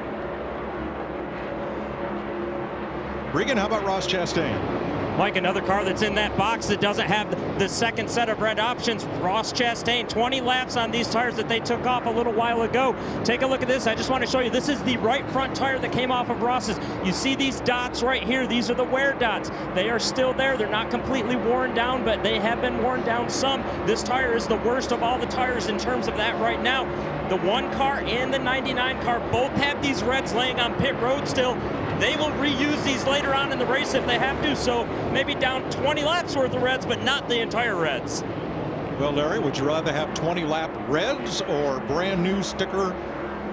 Speaker 1: Regan, how about Ross Chastain?
Speaker 9: Mike, another car that's in that box that doesn't have the second set of red options. Ross Chastain, 20 laps on these tires that they took off a little while ago. Take a look at this. I just want to show you, this is the right front tire that came off of Ross's. You see these dots right here. These are the wear dots. They are still there. They're not completely worn down, but they have been worn down some. This tire is the worst of all the tires in terms of that right now. The 1 car and the 99 car both have these reds laying on pit road still. They will reuse these later on in the race if they have to, so maybe down 20 laps worth of reds, but not the entire reds.
Speaker 1: Well, Larry, would you rather have 20 lap reds or brand new sticker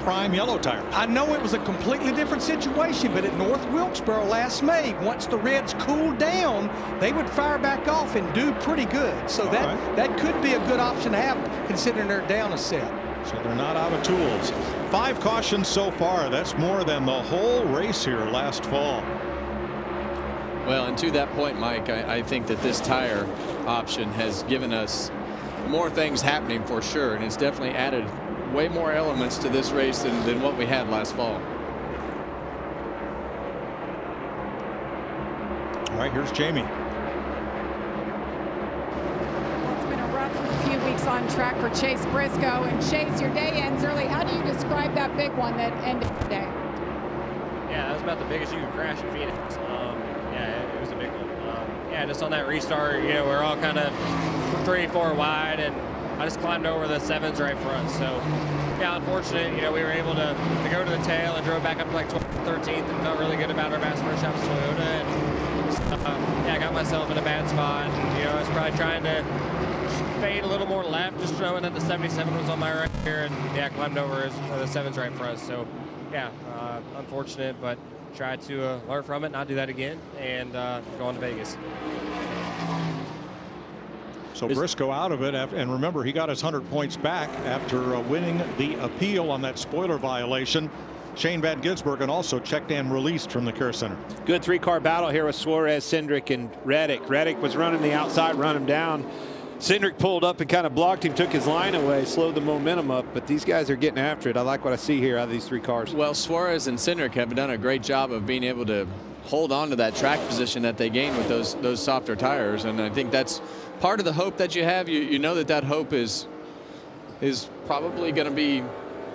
Speaker 1: prime yellow tires?
Speaker 5: I know it was a completely different situation, but at North Wilkesboro last May, once the reds cooled down, they would fire back off and do pretty good. So that could be a good option to have, considering they're down a set.
Speaker 1: So they're not out of tools. 5 cautions so far. That's more than the whole race here last fall.
Speaker 3: Well, and to that point, Mike, I think that this tire option has given us more things happening for sure, and it's definitely added way more elements to this race than what we had last fall.
Speaker 1: All right, here's Jamie.
Speaker 8: Few weeks on track for Chase Briscoe. And Chase, your day ends early. How do you describe that big one that ended today?
Speaker 10: Yeah, that was about the biggest you could crash in Phoenix. Yeah, it was a big one. Yeah, just on that restart, you know, we're all kind of 3-4 wide, and I just climbed over the 7s right front. So, yeah, unfortunate, you know, we were able to go to the tail and drove back up to like 12th, 13th, and felt really good about our Master Shops Toyota. And yeah, I got myself in a bad spot. And, you know, I was probably trying to fade a little more left, just showing that the 77 was on my right here, and yeah, climbed over the 7s right front. So yeah, unfortunate, but tried to learn from it, not do that again, and go on to Vegas.
Speaker 1: So Briscoe out of it, and remember, he got his 100 points back after winning the appeal on that spoiler violation. Shane Van Gisbergen also checked and released from the care center.
Speaker 2: Good 3-car battle here with Suarez, Cindric, and Reddick. Reddick was running the outside, run him down. Cindric pulled up and kind of blocked him, took his line away, slowed the momentum up, but these guys are getting after it. I like what I see here out of these 3 cars.
Speaker 3: Well, Suarez and Cindric have done a great job of being able to hold on to that track position that they gained with those softer tires, and I think that's part of the hope that you have. You know that hope is probably going to be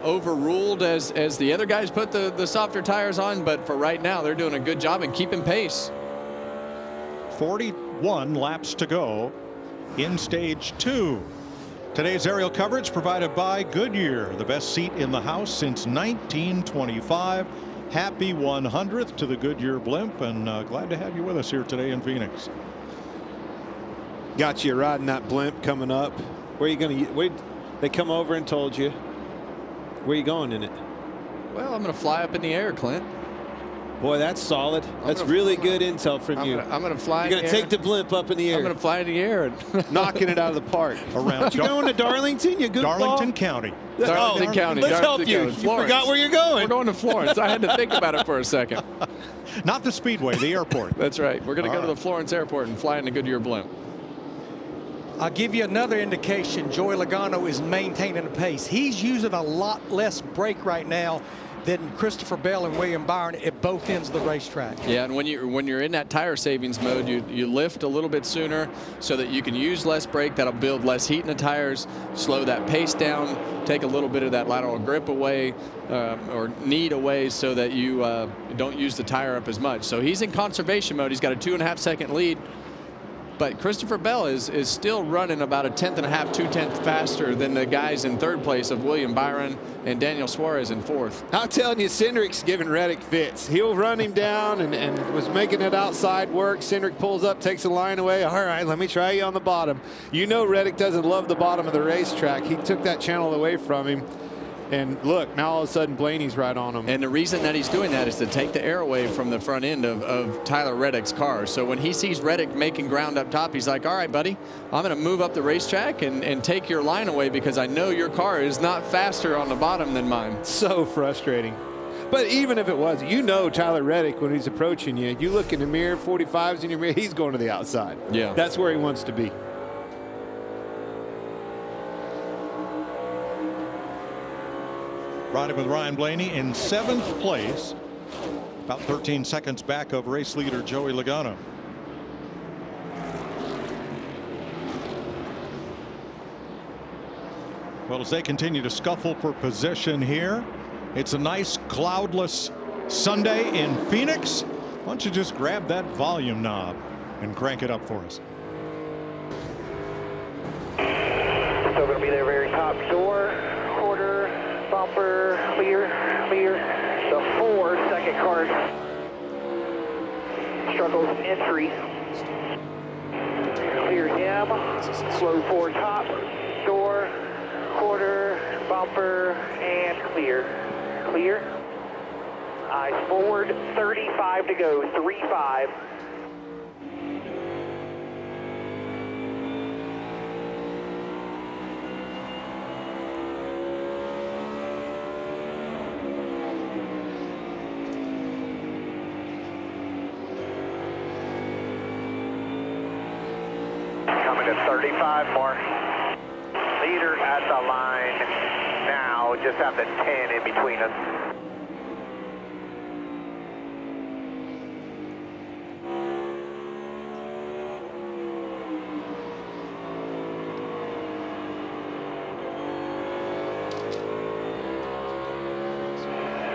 Speaker 3: overruled as the other guys put the softer tires on, but for right now they're doing a good job in keeping pace.
Speaker 1: 41 laps to go in stage 2. Today's aerial coverage provided by Goodyear, the best seat in the house since 1925. Happy 100th to the Goodyear blimp, and glad to have you with us here today in Phoenix.
Speaker 2: Got you riding that blimp coming up. Where are you going to? They come over and told you. Where are you going in it?
Speaker 3: Well, I'm going to fly up in the air, Clint.
Speaker 2: Boy, that's solid. That's really good intel from you.
Speaker 3: I'm going to fly.
Speaker 2: You're going to take the blimp up in the air.
Speaker 3: I'm going to fly in the air and
Speaker 2: knocking it out of the park.
Speaker 1: Around.
Speaker 2: You going to Darlington? You good
Speaker 1: Darlington County.
Speaker 3: Darlington County.
Speaker 2: Let's help you. You forgot where you're going.
Speaker 3: We're going to Florence. I had to think about it for a second.
Speaker 1: Not the Speedway, the airport.
Speaker 3: That's right. We're going to go to the Florence airport and fly in the Goodyear blimp.
Speaker 5: I'll give you another indication. Joey Logano is maintaining a pace. He's using a lot less brake right now. than Christopher Bell and William Byron at both ends of the racetrack.
Speaker 3: Yeah, and when you're in that tire savings mode, you lift a little bit sooner so that you can use less brake. That'll build less heat in the tires, slow that pace down, take a little bit of that lateral grip away or need away so that you don't use the tire up as much. So he's in conservation mode. He's got a 2.5 second lead. But Christopher Bell is still running about a 1/10.5, 2/10 faster than the guys in third place of William Byron and Daniel Suarez in fourth.
Speaker 2: I'm telling you, Cindric's giving Reddick fits. He'll run him down and was making it outside work. Cindric pulls up, takes the line away. All right, let me try you on the bottom. You know Reddick doesn't love the bottom of the racetrack. He took that channel away from him. And look, now all of a sudden Blaney's right on him.
Speaker 3: And the reason that he's doing that is to take the air away from the front end of Tyler Reddick's car. So when he sees Reddick making ground up top, he's like, all right, buddy, I'm going to move up the racetrack and take your line away because I know your car is not faster on the bottom than mine.
Speaker 2: So frustrating. But even if it was, you know Tyler Reddick, when he's approaching you, you look in the mirror, 45's in your mirror, he's going to the outside.
Speaker 3: Yeah.
Speaker 2: That's where he wants to be.
Speaker 1: Riding with Ryan Blaney in 7th place, about 13 seconds back of race leader Joey Logano. Well, as they continue to scuffle for position here, it's a nice cloudless Sunday in Phoenix. Why don't you just grab that volume knob and crank it up for us?
Speaker 6: Still going to be their very top door, quarter, bumper, clear, clear. The 4 second cars struggles entry. Clear him. Slow 4 top, door, quarter, bumper, and clear. Clear. Eyes forward, 35 to go, 3-5. Coming to 35 more. Leader at the line now, just have the 10 in between us.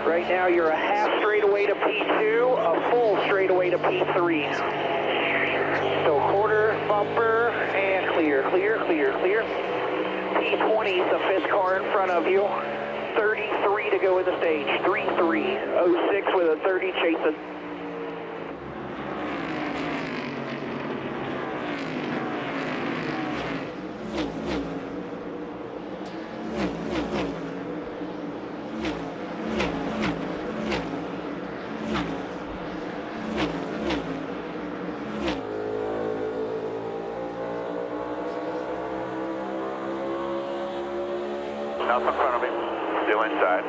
Speaker 6: Right now you're a half straightaway to P2, a full straightaway to P3. So quarter, bumper, and clear, clear, clear, clear. P20 is the 5th car in front of you. 33 to go in the stage. 3-3. 06 with a 30 chasing. Up in front of him, still inside.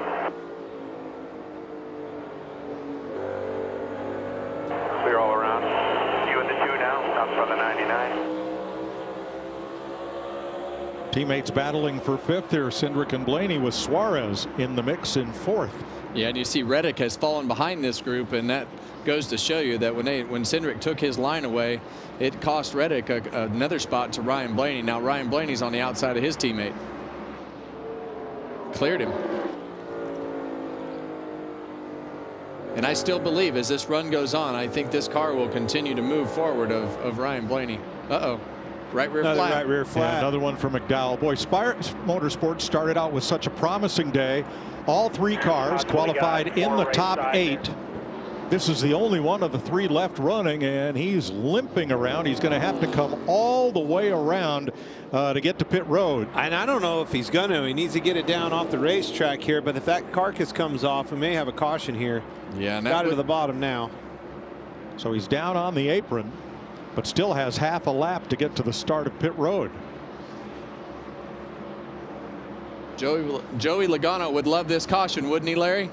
Speaker 6: Clear all around. You in the 2 now, up from the 99.
Speaker 1: Teammates battling for 5th here. Cindric and Blaney with Suarez in the mix in 4th.
Speaker 3: Yeah, and you see Reddick has fallen behind this group, and that goes to show you that when Cindric took his line away, it cost Reddick another spot to Ryan Blaney. Now Ryan Blaney's on the outside of his teammate. Cleared him. And I still believe as this run goes on, I think this car will continue to move forward of Ryan Blaney. Uh-oh. Right rear flat.
Speaker 2: Right rear flat.
Speaker 1: Yeah, another one for McDowell. Boy, Spire Motorsports started out with such a promising day. All 3 cars qualified in the top 8. This is the only one of the 3 left running, and he's limping around. He's going to have to come all the way around to get to pit road.
Speaker 2: And I don't know if he's going to. He needs to get it down off the racetrack here, but if that carcass comes off, we may have a caution here.
Speaker 3: Yeah, and
Speaker 2: got it to the bottom now.
Speaker 1: So he's down on the apron, but still has half a lap to get to the start of pit road.
Speaker 3: Joey Logano would love this caution, wouldn't he, Larry?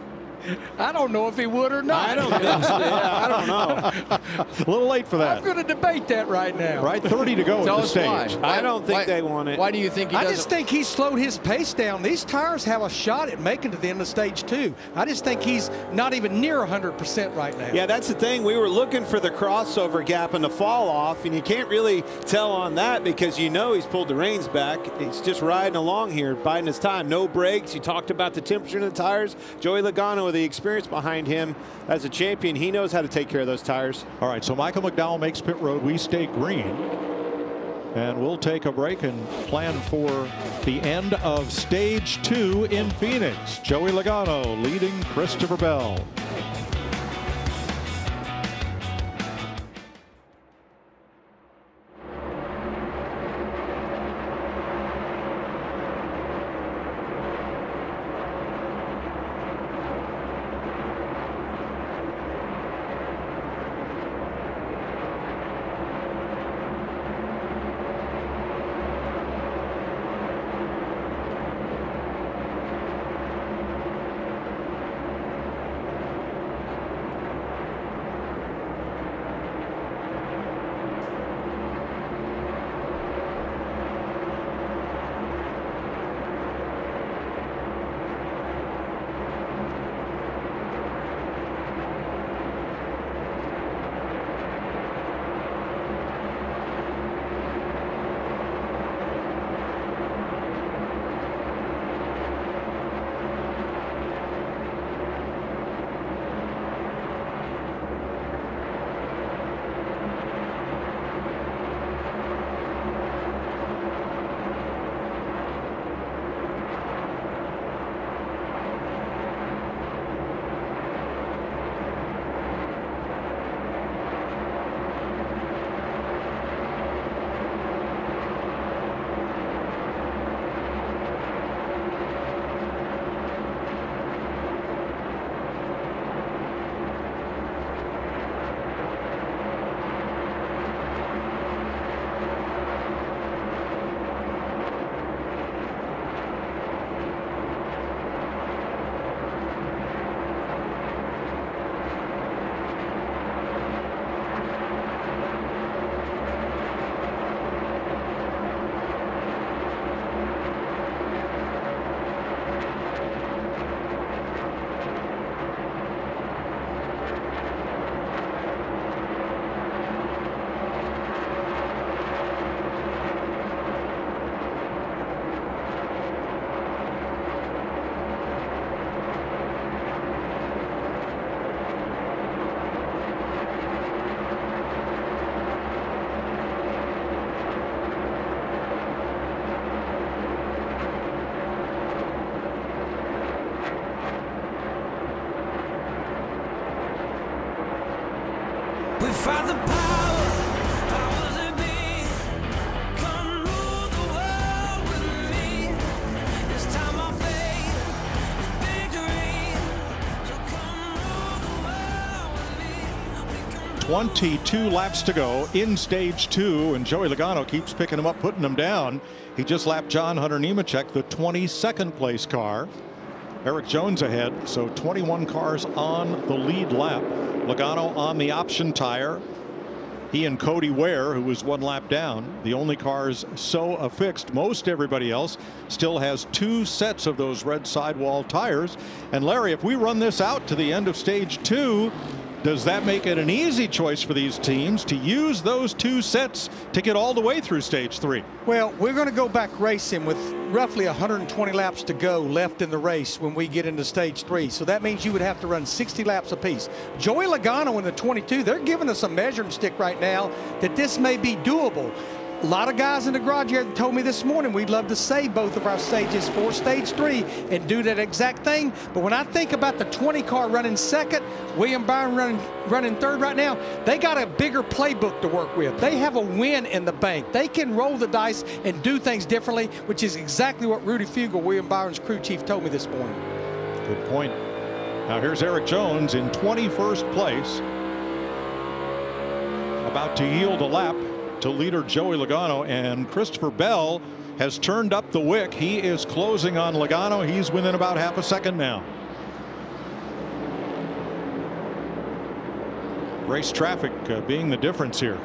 Speaker 5: I don't know if he would or not.
Speaker 2: I don't think so. Yeah, I don't know.
Speaker 1: A little late for that.
Speaker 5: I'm going to debate that right now.
Speaker 1: Right, 30 to go at the stage.
Speaker 2: I don't think they want it.
Speaker 3: Why do you think he doesn't?
Speaker 5: I just think he slowed his pace down. These tires have a shot at making to the end of stage 2. I just think he's not even near 100% right now.
Speaker 2: Yeah, that's the thing. We were looking for the crossover gap and the fall off, and you can't really tell on that because you know he's pulled the reins back. He's just riding along here, biding his time. No brakes. You talked about the temperature of the tires. Joey Logano, with the experience behind him as a champion, he knows how to take care of those tires.
Speaker 1: All right, so Michael McDowell makes pit road. We stay green. And we'll take a break and plan for the end of stage 2 in Phoenix. Joey Logano leading Christopher Bell.
Speaker 11: Find the power, powers that be. Come rule the world with me. This time I'll fade with victory. So come rule the world with me.
Speaker 1: 22 laps to go in stage 2, and Joey Logano keeps picking him up, putting him down. He just lapped John Hunter Nemechek, the 22nd place car. Eric Jones ahead, so 21 cars on the lead lap. Logano on the option tire. He and Cody Ware, who was 1 lap down, the only cars so affixed. Most everybody else still has 2 sets of those red sidewall tires. And Larry, if we run this out to the end of stage 2, does that make it an easy choice for these teams to use those 2 sets to get all the way through stage 3?
Speaker 5: Well, we're going to go back racing with roughly 120 laps to go left in the race when we get into stage 3. So that means you would have to run 60 laps apiece. Joey Logano in the 22, they're giving us a measuring stick right now that this may be doable. A lot of guys in the garage here told me this morning we'd love to save both of our stages for stage 3 and do that exact thing. But when I think about the 20 car running second, William Byron running third right now, they got a bigger playbook to work with. They have a win in the bank. They can roll the dice and do things differently, which is exactly what Rudy Fugel, William Byron's crew chief, told me this morning.
Speaker 1: Good point. Now here's Eric Jones in 21st place, about to yield a lap to leader Joey Logano, and Christopher Bell has turned up the wick. He is closing on Logano. He's within about half a second now. Race traffic being the difference here.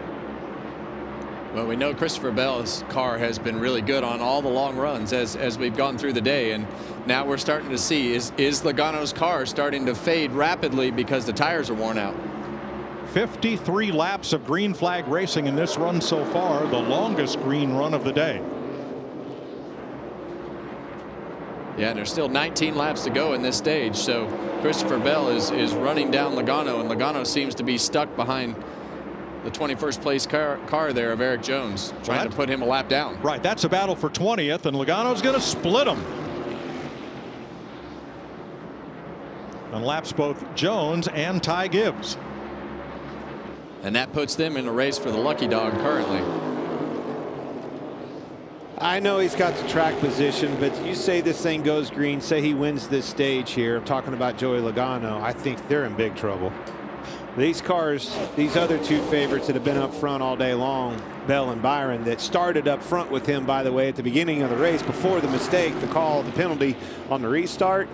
Speaker 3: Well, we know Christopher Bell's car has been really good on all the long runs as we've gone through the day, and now we're starting to see is Logano's car starting to fade rapidly because the tires are worn out.
Speaker 1: 53 laps of green flag racing in this run so far, the longest green run of the day.
Speaker 3: Yeah, and there's still 19 laps to go in this stage, so Christopher Bell is running down Logano, and Logano seems to be stuck behind the 21st place car there of Eric Jones, trying to put him a lap down.
Speaker 1: Right, that's a battle for 20th, and Logano's going to split them. And laps both Jones and Ty Gibbs.
Speaker 3: And that puts them in a race for the lucky dog currently.
Speaker 2: I know he's got the track position, but you say this thing goes green, say he wins this stage here. I'm talking about Joey Logano. I think they're in big trouble. These cars, these other two favorites that have been up front all day long, Bell and Byron, that started up front with him, by the way, at the beginning of the race before the mistake, the call, the penalty on the restart.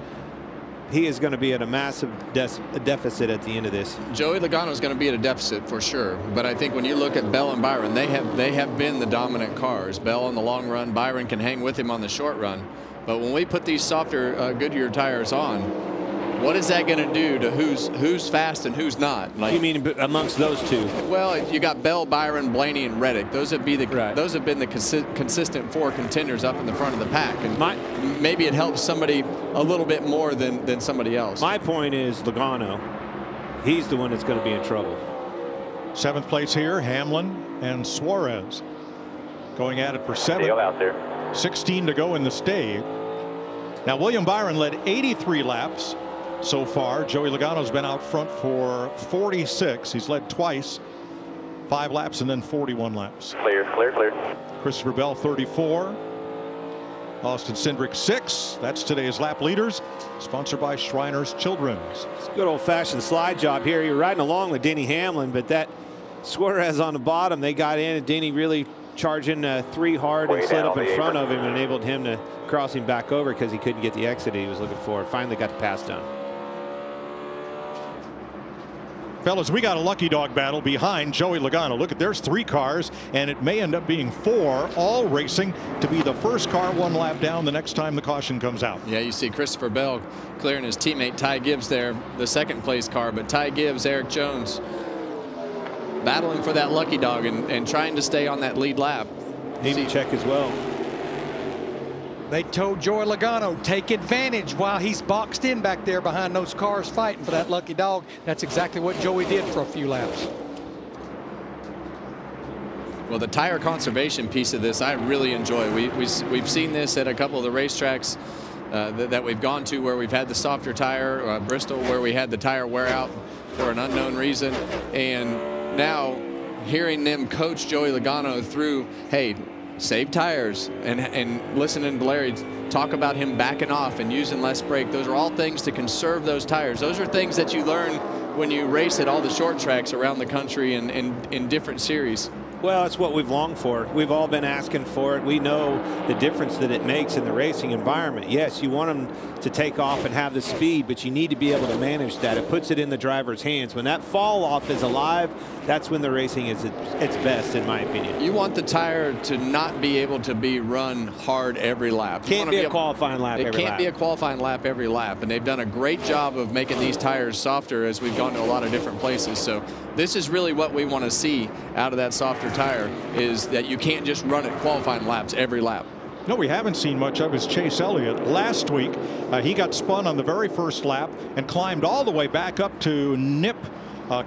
Speaker 2: He is going to be at a massive deficit at the end of this.
Speaker 3: Joey Logano is going to be at a deficit for sure, but I think when you look at Bell and Byron, they have been the dominant cars. Bell in the long run, Byron can hang with him on the short run. But when we put these softer Goodyear tires on, what is that going to do to who's fast and who's not?
Speaker 2: Like, you mean amongst those two?
Speaker 3: Well, you got Bell, Byron, Blaney, and Reddick. Those have been the consistent four contenders up in the front of the pack, and maybe it helps somebody a little bit more than somebody else.
Speaker 2: My point is Logano. He's the one that's going to be in trouble.
Speaker 1: 7th place here, Hamlin and Suarez going at it for 7.
Speaker 17: Out there.
Speaker 1: 16 to go in the stage. Now William Byron led 83 laps so far. Joey Logano's been out front for 46. He's led twice, 5 laps and then 41 laps.
Speaker 17: Clear.
Speaker 1: Christopher Bell 34. Austin Cindric 6. That's today's lap leaders, sponsored by Shriners Children's.
Speaker 2: It's a good old-fashioned slide job here. You're riding along with Denny Hamlin, but that Suarez on the bottom, they got in, and Denny really charging 3 hard and slid up in front of him and enabled him to cross him back over because he couldn't get the exit he was looking for. Finally got the pass done.
Speaker 1: Fellas, we got a lucky dog battle behind Joey Logano. Look, there's 3 cars, and it may end up being 4, all racing to be the first car 1 lap down the next time the caution comes out.
Speaker 3: Yeah, you see Christopher Bell clearing his teammate Ty Gibbs there, the 2nd place car, but Ty Gibbs, Eric Jones battling for that lucky dog and trying to stay on that lead lap.
Speaker 2: Navy check as well.
Speaker 5: They told Joey Logano, take advantage while he's boxed in back there behind those cars fighting for that lucky dog. That's exactly what Joey did for a few laps.
Speaker 3: Well, the tire conservation piece of this I really enjoy. We've seen this at a couple of the racetracks that we've gone to where we've had the softer tire, Bristol where we had the tire wear out for an unknown reason, and now hearing them coach Joey Logano through, hey, save tires, and listening to Larry talk about him backing off and using less brake. Those are all things to conserve those tires. Those are things that you learn when you race at all the short tracks around the country and in different series.
Speaker 2: Well, it's what we've longed for. We've all been asking for it. We know the difference that it makes in the racing environment. Yes, you want them to take off and have the speed, but you need to be able to manage that. It puts it in the driver's hands. When that fall off is alive, that's when the racing is its best, in my opinion.
Speaker 3: You want the tire to not be able to be run hard every lap.
Speaker 2: Can't be a qualifying lap every lap.
Speaker 3: It can't be a qualifying lap every lap, and they've done a great job of making these tires softer as we've gone to a lot of different places. So this is really what we want to see out of that softer tire, is that you can't just run it qualifying laps every lap.
Speaker 1: No, we haven't seen much of is Chase Elliott. Last week, he got spun on the very first lap and climbed all the way back up to nip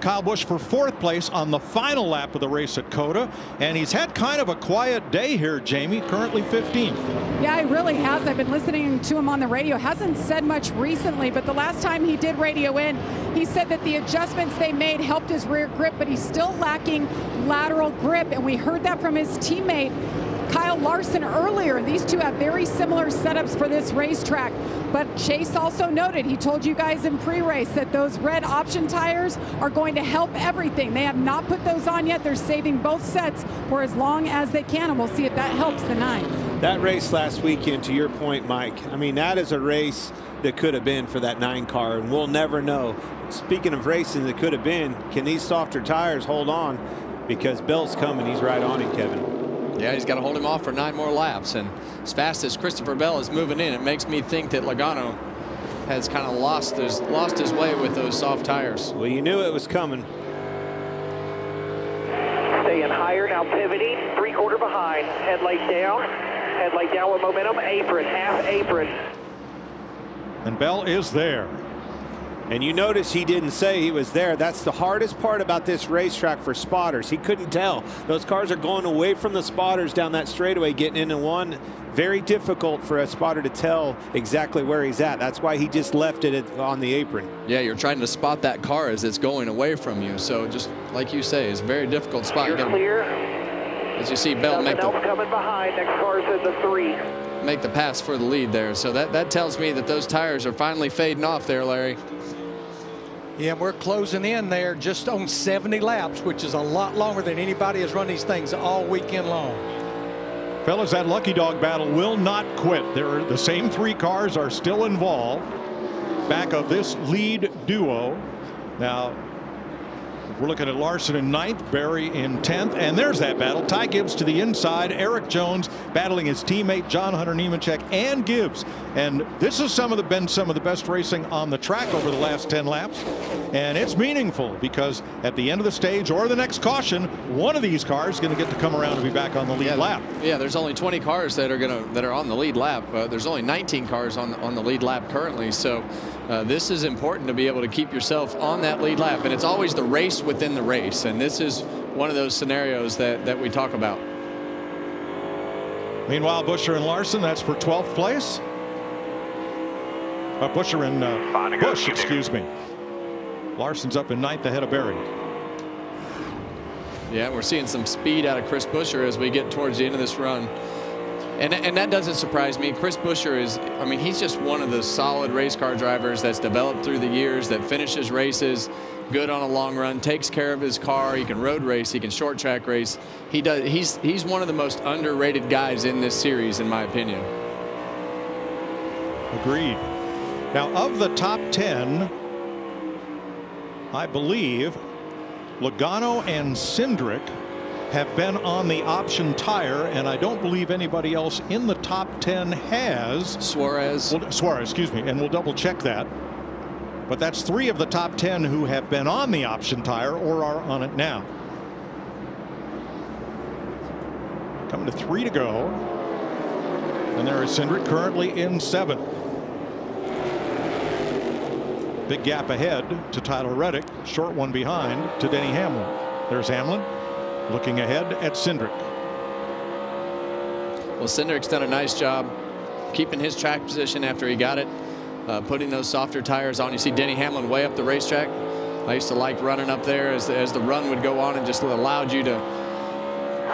Speaker 1: Kyle Busch for 4th place on the final lap of the race at COTA. And he's had kind of a quiet day here, Jamie, currently 15th.
Speaker 8: Yeah, he really has. I've been listening to him on the radio. Hasn't said much recently, but the last time he did radio in, he said that the adjustments they made helped his rear grip, but he's still lacking lateral grip. And we heard that from his teammate Kyle Larson earlier. These two have very similar setups for this racetrack. But Chase also noted, he told you guys in pre-race that those red option tires are going to help everything. They have not put those on yet. They're saving both sets for as long as they can, and we'll see if that helps the 9.
Speaker 2: That race last weekend, to your point, Mike, I mean, that is a race that could have been for that 9 car, and we'll never know. Speaking of racing that could have been, can these softer tires hold on? Because Bell's coming. He's right on him, Kevin.
Speaker 3: Yeah, he's got to hold him off for 9 more laps. And as fast as Christopher Bell is moving in, it makes me think that Logano has kind of lost his way with those soft tires.
Speaker 2: Well, you knew it was coming.
Speaker 6: Staying higher now, pivoting, 3/4 behind. Headlight down with momentum. Apron, half apron.
Speaker 1: And Bell is there.
Speaker 2: And you notice he didn't say he was there. That's the hardest part about this racetrack for spotters. He couldn't tell. Those cars are going away from the spotters down that straightaway, getting into one. Very difficult for a spotter to tell exactly where he's at. That's why he just left it on the apron.
Speaker 3: Yeah, you're trying to spot that car as it's going away from you. So just like you say, it's a very difficult spot.
Speaker 6: You're clear.
Speaker 3: As you see Bell
Speaker 6: Nothing else coming behind. Next car's in the 3.
Speaker 3: make the pass for the lead there. So that tells me that those tires are finally fading off there, Larry.
Speaker 5: Yeah, we're closing in there just on 70 laps, which is a lot longer than anybody has run these things all weekend long.
Speaker 1: Fellas, that lucky dog battle will not quit. The same 3 cars are still involved. Back of this lead duo. Now, we're looking at Larson in 9th, Berry in 10th, and there's that battle. Ty Gibbs to the inside, Eric Jones battling his teammate John Hunter Nemechek and Gibbs. And this has been some of the best racing on the track over the last 10 laps. And it's meaningful because at the end of the stage or the next caution, one of these cars is going to get to come around and be back on the lead lap.
Speaker 3: Yeah, there's only 20 cars that are on the lead lap. There's only 19 cars on the lead lap currently. So this is important to be able to keep yourself on that lead lap. And it's always the race within the race. And this is one of those scenarios that we talk about.
Speaker 1: Meanwhile, Buescher and Larson, that's for 12th place. Buescher and Busch, excuse me. Larson's up in 9th ahead of Berry.
Speaker 3: Yeah, we're seeing some speed out of Chris Buescher as we get towards the end of this run. And that doesn't surprise me. Chris Buescher is, I mean, he's just one of the solid race car drivers that's developed through the years, that finishes races, good on a long run, takes care of his car. He can road race, he can short track race. He's one of the most underrated guys in this series, in my opinion.
Speaker 1: Agreed. Now, of the top 10, I believe Logano and Cindric have been on the option tire, and I don't believe anybody else in the top 10 has.
Speaker 3: Suarez.
Speaker 1: Well, Suarez, excuse me, and we'll double check that. But that's 3 of the top 10 who have been on the option tire or are on it now. Coming to 3 to go. And there is Cindric currently in 7th. Big gap ahead to Tyler Reddick, short one behind to Denny Hamlin. There's Hamlin looking ahead at Cindric.
Speaker 3: Well, Cindric's done a nice job keeping his track position after he got it, putting those softer tires on. You see Denny Hamlin way up the racetrack. I used to like running up there as the run would go on and just allowed you to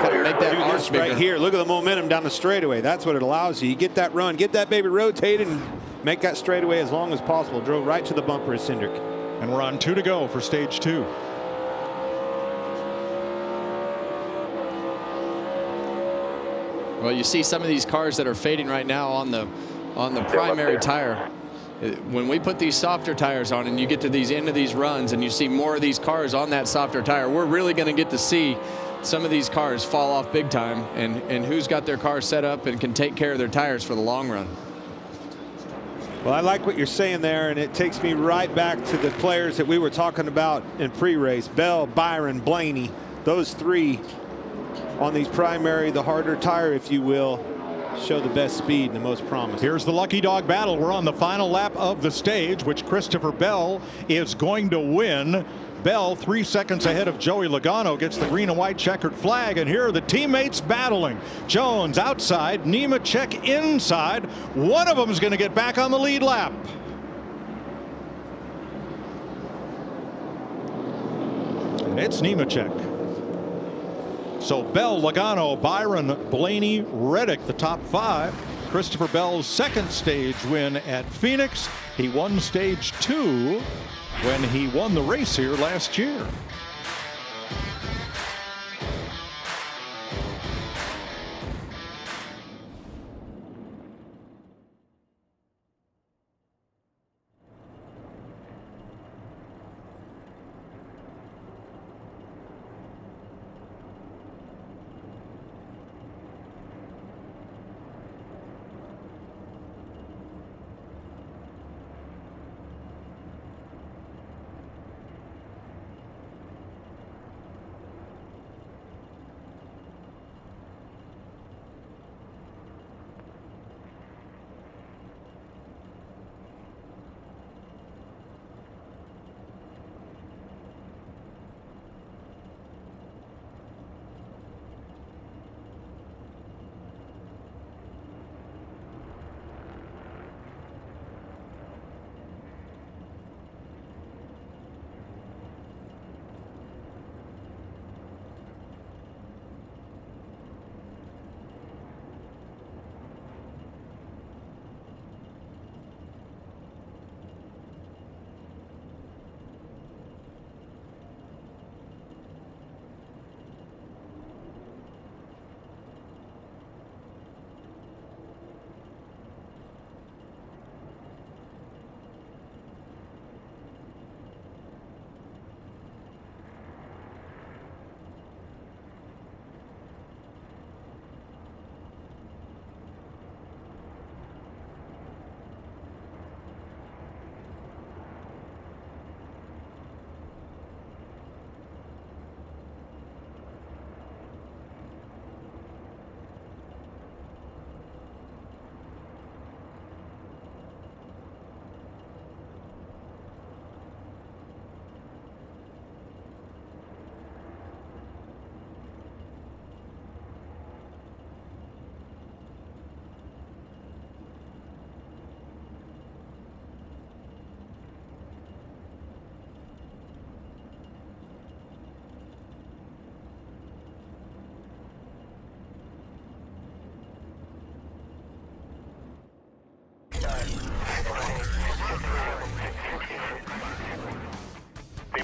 Speaker 3: kind of make that arc bigger.
Speaker 2: Right here, look at the momentum down the straightaway. That's what it allows you. You get that run, get that baby rotated, and make that straightaway as long as possible. Drove right to the bumper of Cindric.
Speaker 1: And we're on 2 to go for stage 2.
Speaker 3: Well, you see some of these cars that are fading right now on the primary tire. When we put these softer tires on and you get to these end of these runs and you see more of these cars on that softer tire, we're really going to get to see some of these cars fall off big time, and who's got their car set up and can take care of their tires for the long run.
Speaker 2: Well, I like what you're saying there, and it takes me right back to the players that we were talking about in pre-race. Bell, Byron, Blaney, those 3 on these primary, the harder tire, if you will, show the best speed and the most promise.
Speaker 1: Here's the lucky dog battle. We're on the final lap of the stage, which Christopher Bell is going to win. Bell 3 seconds ahead of Joey Logano, gets the green and white checkered flag, and here are the teammates battling. Jones outside, Nemechek inside. One of them is going to get back on the lead lap. And it's Nemechek. So Bell, Logano, Byron, Blaney, Reddick, the top 5. Christopher Bell's 2nd stage win at Phoenix. He won stage 2 when he won the race here last year.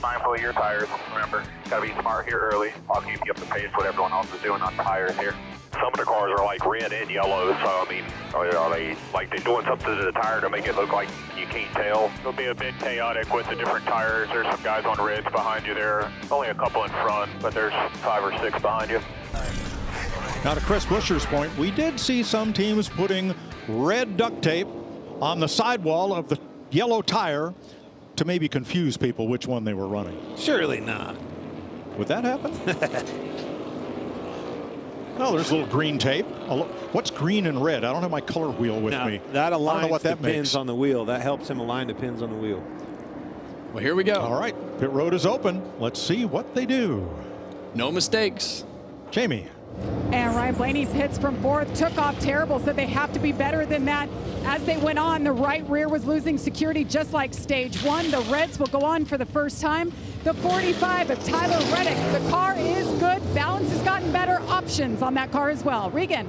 Speaker 18: mindful of your tires. Remember, gotta be smart here early. I'll keep you up to pace what everyone else is doing on tires here. Some of the cars are like red and yellow, so I mean, are they like they're doing something to the tire to make it look like you can't tell? It'll be a bit chaotic with the different tires. There's some guys on reds behind you there. Only a couple in front, but there's 5 or 6 behind you.
Speaker 1: Now to Chris Buescher's point, we did see some teams putting red duct tape on the sidewall of the yellow tire to maybe confuse people which one they were running.
Speaker 2: Surely not.
Speaker 1: Would that happen? No, there's a little green tape. What's green and red? I don't have my color wheel with me.
Speaker 2: That aligns
Speaker 1: I don't know what that
Speaker 2: the pins
Speaker 1: makes.
Speaker 2: on the wheel. That helps him align the pins on the wheel.
Speaker 3: Well, here we go.
Speaker 1: All right, pit road is open. Let's see what they do.
Speaker 3: No mistakes.
Speaker 1: Jamie.
Speaker 8: And Ryan Blaney pits from 4th, took off terrible, said they have to be better than that. As they went on, the right rear was losing security just like stage 1. The reds will go on for the first time. The 45 of Tyler Reddick. The car is good. Balance has gotten better. Options on that car as well. Regan.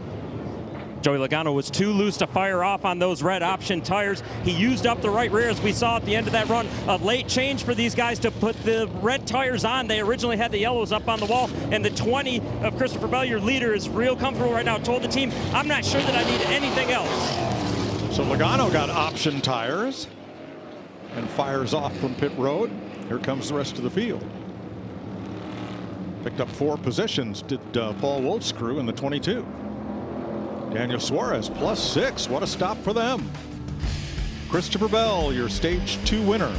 Speaker 9: Joey Logano was too loose to fire off on those red option tires. He used up the right rear, as we saw at the end of that run. A late change for these guys to put the red tires on. They originally had the yellows up on the wall, and the 20 of Christopher Bell, your leader, is real comfortable right now. Told the team, I'm not sure that I need anything else.
Speaker 1: So Logano got option tires and fires off from pit road. Here comes the rest of the field. Picked up 4 positions, did Paul Wolf's crew in the 22. Daniel Suarez +6. What a stop for them. Christopher Bell, your stage 2 winner.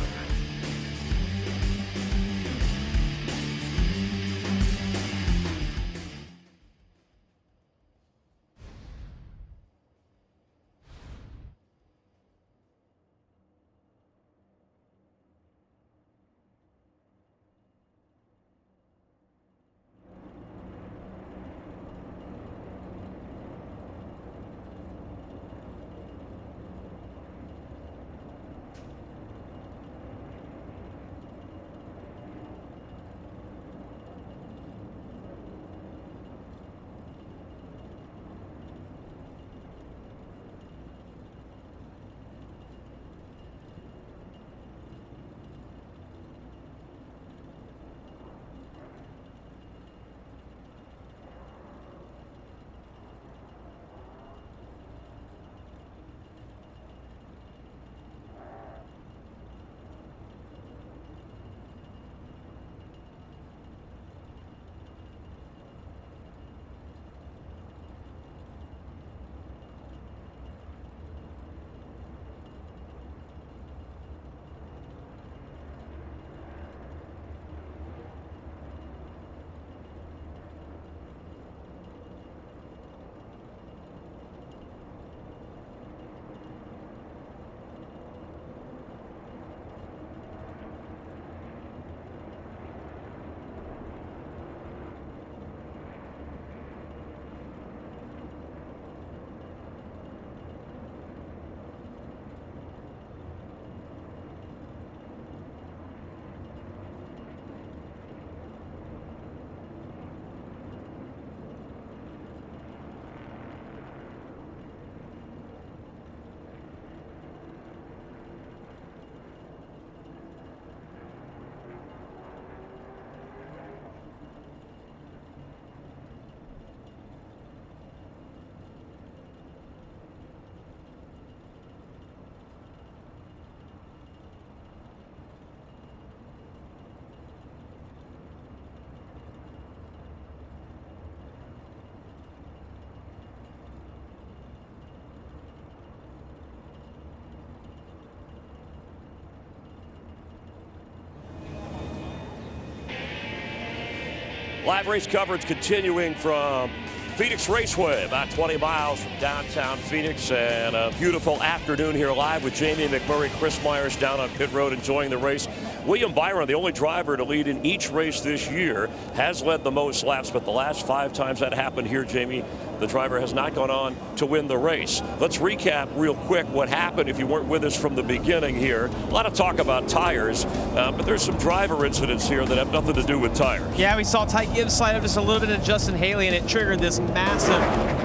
Speaker 14: Live race coverage continuing from Phoenix Raceway, about 20 miles from downtown Phoenix, and a beautiful afternoon here live with Jamie McMurray, Chris Myers down on pit road enjoying the race. William Byron, the only driver to lead in each race this year, has led the most laps, but the last 5 times that happened here, Jamie, the driver has not gone on to win the race. Let's recap real quick what happened if you weren't with us from the beginning here. A lot of talk about tires, but there's some driver incidents here that have nothing to do with tires.
Speaker 16: Yeah, we saw Ty Gibbs slide up just a little bit of Justin Haley, and it triggered this massive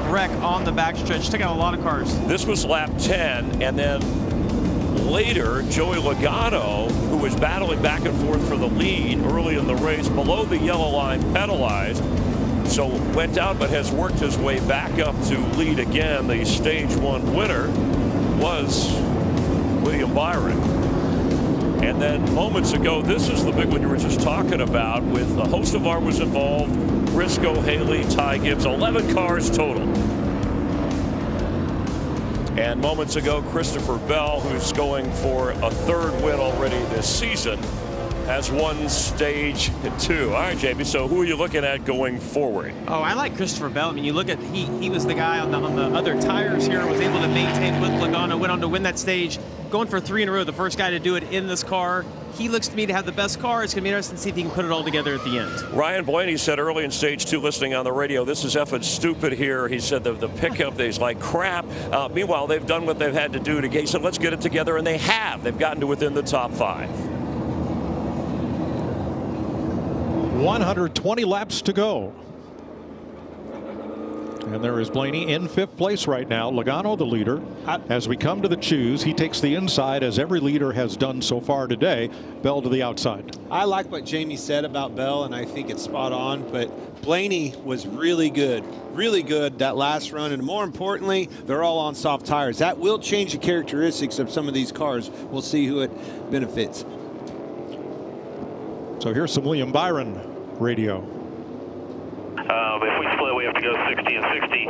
Speaker 16: wreck on the backstretch. Took out a lot of cars.
Speaker 14: This was lap 10, and then later, Joey Logano, who was battling back and forth for the lead early in the race, below the yellow line, penalized. So went out, but has worked his way back up to lead again. The stage 1 winner was William Byron. And then moments ago, this is the big one you were just talking about, with a host of was involved. Briscoe, Haley, Ty Gibbs, 11 cars total. And moments ago, Christopher Bell, who's going for a 3rd win already this season, has won stage 2. All right, JB, so who are you looking at going forward?
Speaker 16: Oh, I like Christopher Bell. I mean, you look at, he was the guy on the other tires here, was able to maintain with Logano, went on to win that stage, going for 3 in a row, the first guy to do it in this car. He looks to me to have the best car. It's going to be interesting to see if he can put it all together at the end.
Speaker 14: Ryan Blaney said early in stage 2, listening on the radio, this is effing stupid here. He said the pickup is like crap. Meanwhile, they've done what they've had to do to get. He said, let's get it together, and they have. They've gotten to within the top 5.
Speaker 1: 120 laps to go. And there is Blaney in 5th place right now. Logano the leader. As we come to the choose, he takes the inside, as every leader has done so far today. Bell to the outside.
Speaker 2: I like what Jamie said about Bell, and I think it's spot on. But Blaney was really good that last run. And more importantly, they're all on soft tires. That will change the characteristics of some of these cars. We'll see who it benefits.
Speaker 1: So here's some William Byron radio.
Speaker 18: If we split, we have to go 60 and 60.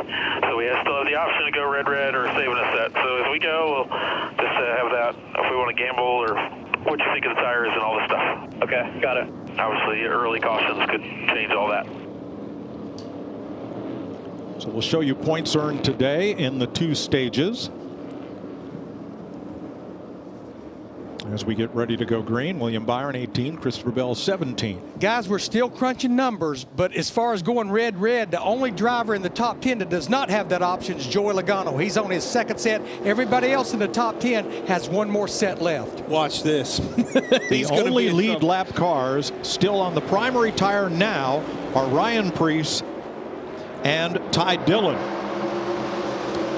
Speaker 18: So we still have the option to go red or saving a set. So as we go, we'll just have that if we want to gamble or what you think of the tires and all this stuff. Okay, got it. Obviously, early cautions could change all that.
Speaker 1: So we'll show you points earned today in the 2 stages. As we get ready to go green, William Byron 18, Christopher Bell 17.
Speaker 5: Guys, we're still crunching numbers, but as far as going red, the only driver in the top 10 that does not have that option is Joey Logano. He's on his 2nd set. Everybody else in the top 10 has 1 more set left.
Speaker 2: Watch this.
Speaker 1: The only lead lap cars still on the primary tire now are Ryan Preece and Ty Dillon.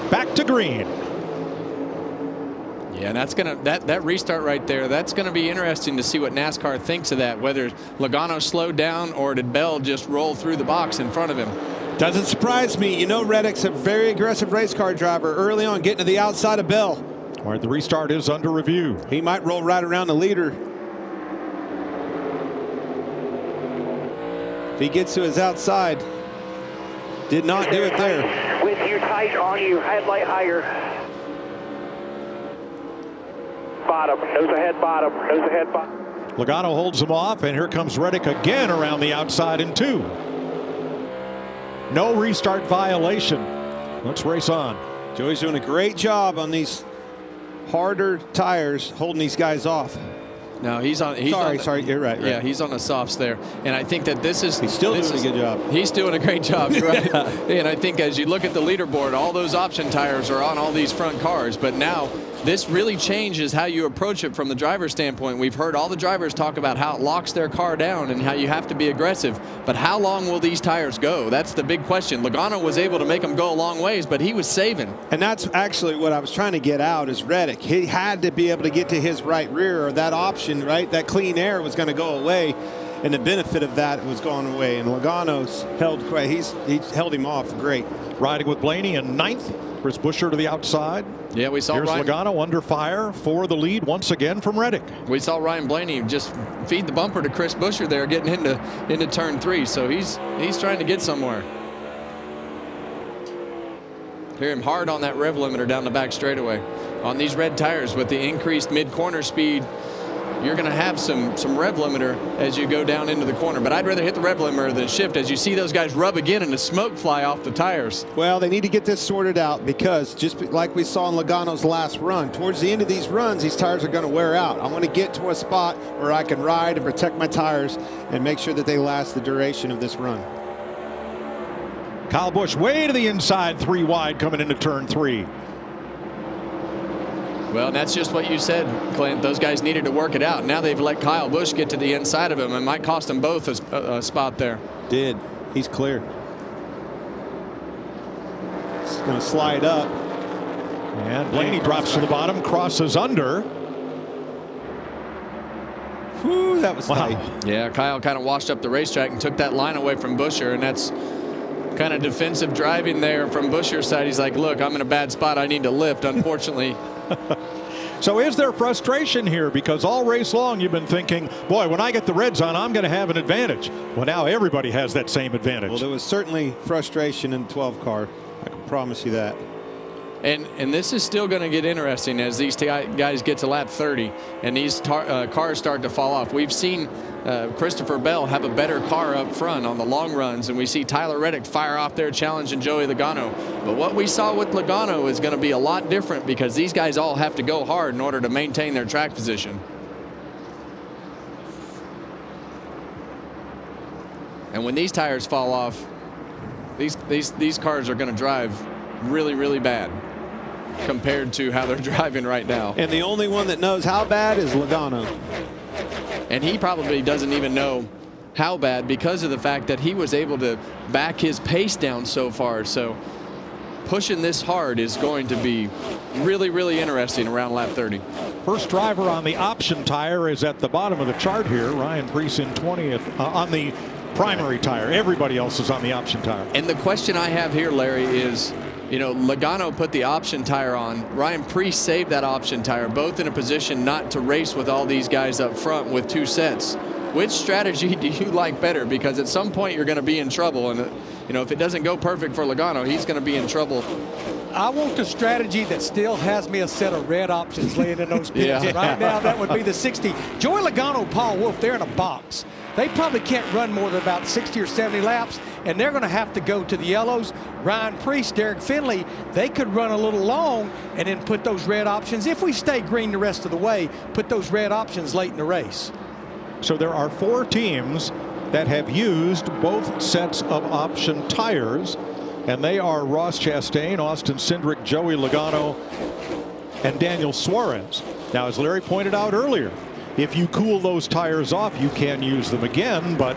Speaker 1: Back to green.
Speaker 3: Yeah, and that's gonna that restart right there. That's gonna be interesting to see what NASCAR thinks of that. Whether Logano slowed down or did Bell just roll through the box in front of him.
Speaker 2: Doesn't surprise me. You know, Reddick's a very aggressive race car driver. Early on, getting to the outside of Bell.
Speaker 1: All right, the restart is under review.
Speaker 2: He might roll right around the leader. If he gets to his outside, did not do it there.
Speaker 6: With you tight on you, headlight higher. Bottom, nose ahead, bottom, nose ahead, bottom.
Speaker 1: Logano holds him off, and here comes Reddick again around the outside in 2. No restart violation. Let's race on.
Speaker 2: Joey's doing a great job on these harder tires, holding these guys off.
Speaker 3: No, he's on.
Speaker 2: Sorry, you're right.
Speaker 3: Yeah, he's on the softs there, and I think that he's
Speaker 2: still doing a good job.
Speaker 3: He's doing a great job. You're right. And I think as you look at the leaderboard, all those option tires are on all these front cars, but now this really changes how you approach it from the driver's standpoint. We've heard all the drivers talk about how it locks their car down and how you have to be aggressive. But how long will these tires go? That's the big question. Logano was able to make them go a long ways, but he was saving.
Speaker 2: And that's actually what I was trying to get out is Reddick. He had to be able to get to his right rear, or that option, right? That clean air was going to go away. And the benefit of that was gone away. And Logano's he held him off great.
Speaker 1: Riding with Blaney in 9th. Chris Buescher to the outside.
Speaker 3: Yeah, we saw
Speaker 1: Here's Logano under fire for the lead once again from Reddick.
Speaker 3: We saw Ryan Blaney just feed the bumper to Chris Buescher there, getting into turn 3. So he's trying to get somewhere. Hear him hard on that rev limiter down the back straightaway. On these red tires with the increased mid-corner speed, you're going to have some rev limiter as you go down into the corner. But I'd rather hit the rev limiter than shift as you see those guys rub again and the smoke fly off the tires.
Speaker 2: Well, they need to get this sorted out because just like we saw in Logano's last run, towards the end of these runs, these tires are going to wear out. I want to get to a spot where I can ride and protect my tires and make sure that they last the duration of this run.
Speaker 1: Kyle Busch way to the inside, 3 wide coming into turn 3.
Speaker 3: Well, that's just what you said, Clint. Those guys needed to work it out. Now they've let Kyle Busch get to the inside of him. It might cost them both a spot there.
Speaker 2: Did. He's clear. It's going to slide up.
Speaker 1: And Blaney drops to the bottom, crosses under.
Speaker 2: Whew, that was tight.
Speaker 3: Yeah, Kyle kind of washed up the racetrack and took that line away from Buescher, and that's kind of defensive driving there from Buescher's side. He's like, look, I'm in a bad spot. I need to lift, unfortunately.
Speaker 1: So is there frustration here? Because all race long you've been thinking, boy, when I get the reds on, I'm going to have an advantage. Well, now everybody has that same advantage.
Speaker 2: Well, there was certainly frustration in the 12 car. I can promise you that.
Speaker 3: And this is still going to get interesting as these guys get to lap 30 and these cars start to fall off. We've seen Christopher Bell have a better car up front on the long runs, and we see Tyler Reddick fire off there challenging Joey Logano. But what we saw with Logano is going to be a lot different because these guys all have to go hard in order to maintain their track position. And when these tires fall off, these cars are going to drive really, really bad compared to how they're driving right now.
Speaker 2: And the only one that knows how bad is Logano.
Speaker 3: And he probably doesn't even know how bad because of the fact that he was able to back his pace down so far. So pushing this hard is going to be really, really interesting around lap 30.
Speaker 1: First driver on the option tire is at the bottom of the chart here. Ryan Preece in 20th on the primary tire. Everybody else is on the option tire.
Speaker 3: And the question I have here, Larry, is, you know, Logano put the option tire on. Ryan Preece saved that option tire, both in a position not to race with all these guys up front with 2 sets. Which strategy do you like better? Because at some point you're going to be in trouble, and you know, if it doesn't go perfect for Logano, he's going to be in trouble.
Speaker 5: I want the strategy that still has me a set of red options laying in those pits.
Speaker 3: Yeah.
Speaker 5: Right now, that would be the 60. Joey Logano, Paul Wolf, they're in a box. They probably can't run more than about 60 or 70 laps, and they're going to have to go to the yellows. Ryan Preece, Derek Finley, they could run a little long and then put those red options. If we stay green the rest of the way, put those red options late in the race.
Speaker 1: So there are 4 teams that have used both sets of option tires, and they are Ross Chastain, Austin Cindric, Joey Logano, and Daniel Suarez. Now, as Larry pointed out earlier, if you cool those tires off, you can use them again, but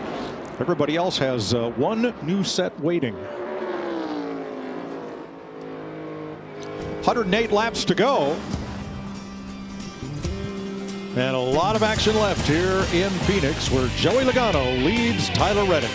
Speaker 1: everybody else has 1 new set waiting. 108 laps to go. And a lot of action left here in Phoenix, where Joey Logano leads Tyler Reddick.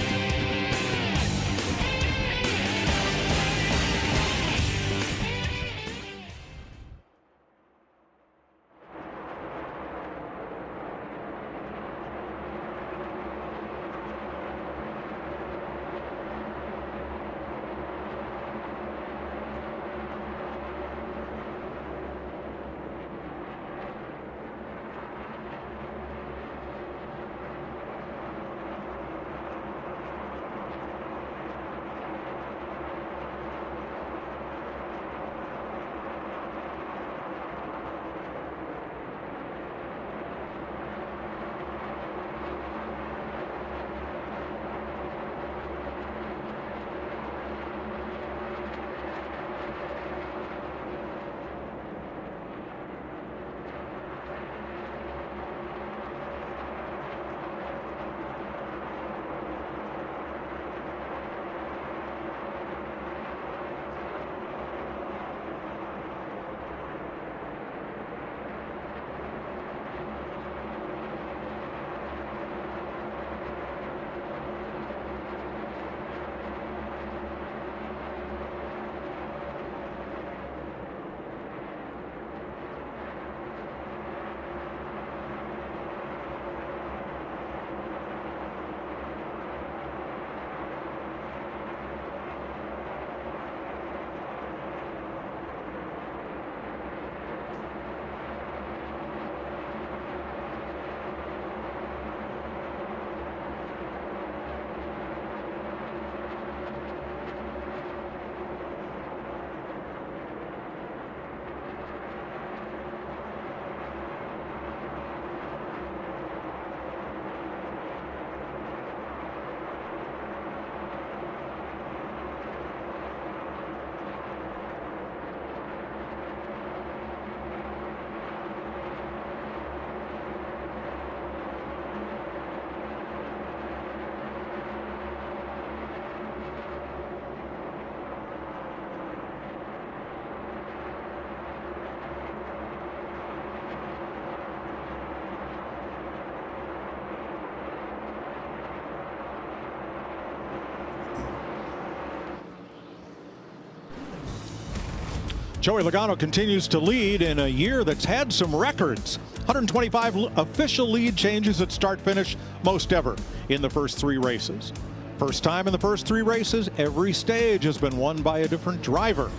Speaker 1: Joey Logano continues to lead in a year that's had some records. 125 official lead changes at start-finish, most ever in the first 3 races. First time in the first 3 races, every stage has been won by a different driver.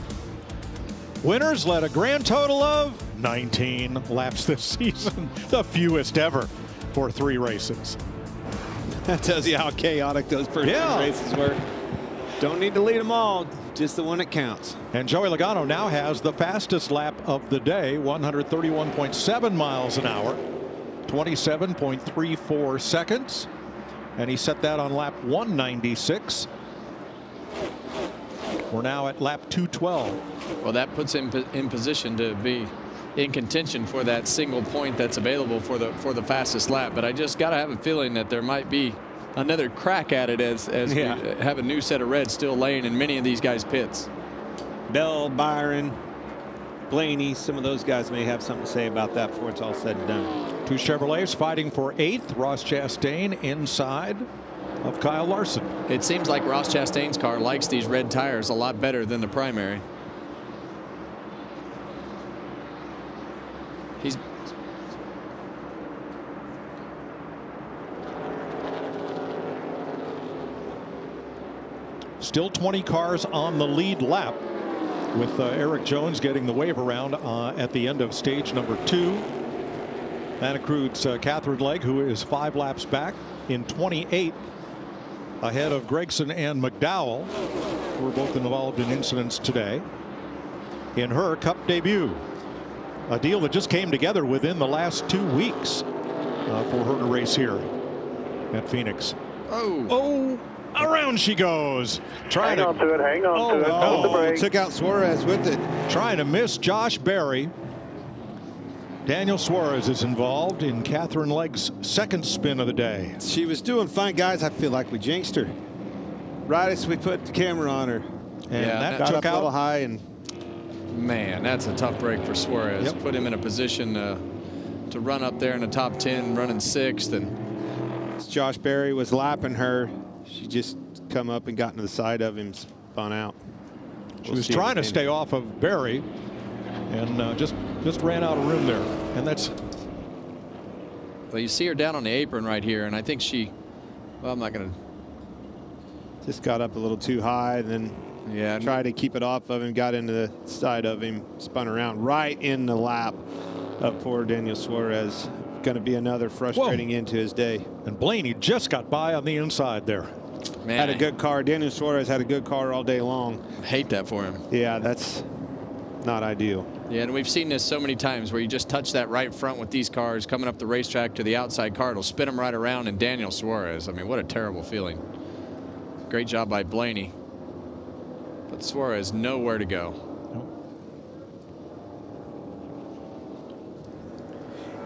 Speaker 1: Winners led a grand total of 19 laps this season, the fewest ever for 3 races.
Speaker 2: That tells you how chaotic those first 3 races were. Don't need to lead them all, just the one that counts.
Speaker 1: And Joey Logano now has the fastest lap of the day, 131.7 miles an hour, 27.34 seconds. And he set that on lap 196. We're now at lap 212.
Speaker 3: Well, that puts him in position to be in contention for that single point that's available for the fastest lap. But I just got to have a feeling that there might be another crack at it as we have a new set of reds still laying in many of these guys' pits.
Speaker 2: Bell, Byron, Blaney, some of those guys may have something to say about that before it's all said and done.
Speaker 1: 2 Chevrolets fighting for 8th. Ross Chastain inside of Kyle Larson.
Speaker 3: It seems like Ross Chastain's car likes these red tires a lot better than the primary. He's
Speaker 1: still 20 cars on the lead lap, with Eric Jones getting the wave around at the end of stage number 2. That includes Catherine Legge, who is 5 laps back in 28, ahead of Gregson and McDowell, who were both involved in incidents today in her Cup debut. A deal that just came together within the last 2 weeks for her to race here at Phoenix. Oh, around she goes.
Speaker 6: Hang on to it. Hang on to it. Hold the brake.
Speaker 2: Took out Suarez with it.
Speaker 1: Trying to miss Josh Berry. Daniel Suarez is involved in Catherine Legge's 2nd spin of the day.
Speaker 2: She was doing fine, guys. I feel like we jinxed her right as we put the camera on her.
Speaker 1: And that
Speaker 2: got
Speaker 1: took
Speaker 2: up
Speaker 1: out
Speaker 2: a little high. And
Speaker 3: man, that's a tough break for Suarez. Put him in a position to run up there in the top 10, running 6th. And
Speaker 2: as Josh Berry was lapping her, she just come up and got into the side of him, spun out.
Speaker 1: She was trying to stay off of Berry and just ran out of room there. And that's,
Speaker 3: well, you see her down on the apron right here, and I think she, well, I'm not going to,
Speaker 2: just got up a little too high, and then tried to keep it off of him, got into the side of him, spun around right in the lap of poor Daniel Suarez. Going to be another frustrating end to his day.
Speaker 1: And Blaney just got by on the inside there.
Speaker 3: Man,
Speaker 2: had a good car. Daniel Suarez had a good car all day long.
Speaker 3: Hate that for him.
Speaker 2: Yeah, that's not ideal.
Speaker 3: Yeah, and we've seen this so many times where you just touch that right front with these cars coming up the racetrack to the outside car. It'll spin them right around, and Daniel Suarez. I mean, what a terrible feeling. Great job by Blaney. But Suarez nowhere to go.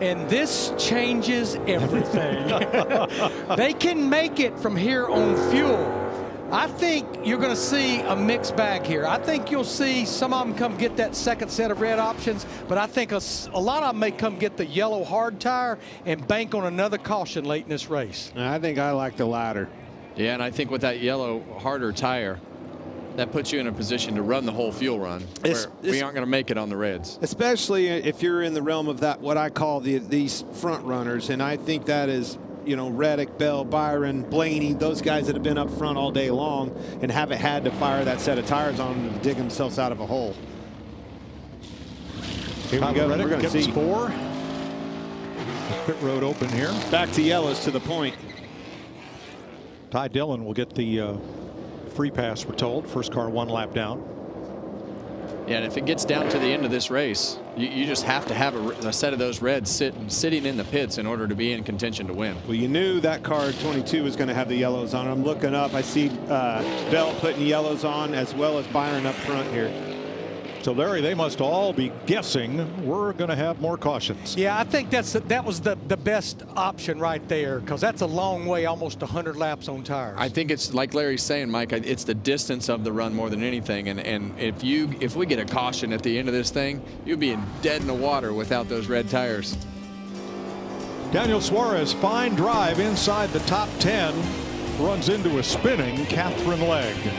Speaker 5: And this changes everything. They can make it from here on fuel. I think you're going to see a mixed bag here. I think you'll see some of them come get that 2nd set of red options, but I think a lot of them may come get the yellow hard tire and bank on another caution late in this race.
Speaker 2: I think I like the latter.
Speaker 3: Yeah, and I think with that yellow harder tire, that puts you in a position to run the whole fuel run. We aren't going to make it on the reds.
Speaker 2: Especially if you're in the realm of that, what I call these front runners. And I think that is, you know, Reddick, Bell, Byron, Blaney, those guys that have been up front all day long and haven't had to fire that set of tires on them to dig themselves out of a hole. Here we go. We're going to see
Speaker 1: 4. Pit road open here.
Speaker 2: Back to yellows to the point.
Speaker 1: Ty Dillon will get the free pass, we're told. First car 1 lap down.
Speaker 3: Yeah, and if it gets down to the end of this race, you just have to have a set of those reds sitting in the pits in order to be in contention to win.
Speaker 2: Well, you knew that car 22 was going to have the yellows on. I'm looking up. I see Bell putting yellows on as well as Byron up front here.
Speaker 1: So, Larry, they must all be guessing we're going to have more cautions.
Speaker 5: Yeah, I think that was the best option right there, because that's a long way, almost 100 laps on tires.
Speaker 3: I think it's like Larry's saying, Mike, it's the distance of the run more than anything. And if we get a caution at the end of this thing, you'll be dead in the water without those red tires.
Speaker 1: Daniel Suarez, fine drive inside the top 10, runs into a spinning Catherine Legge.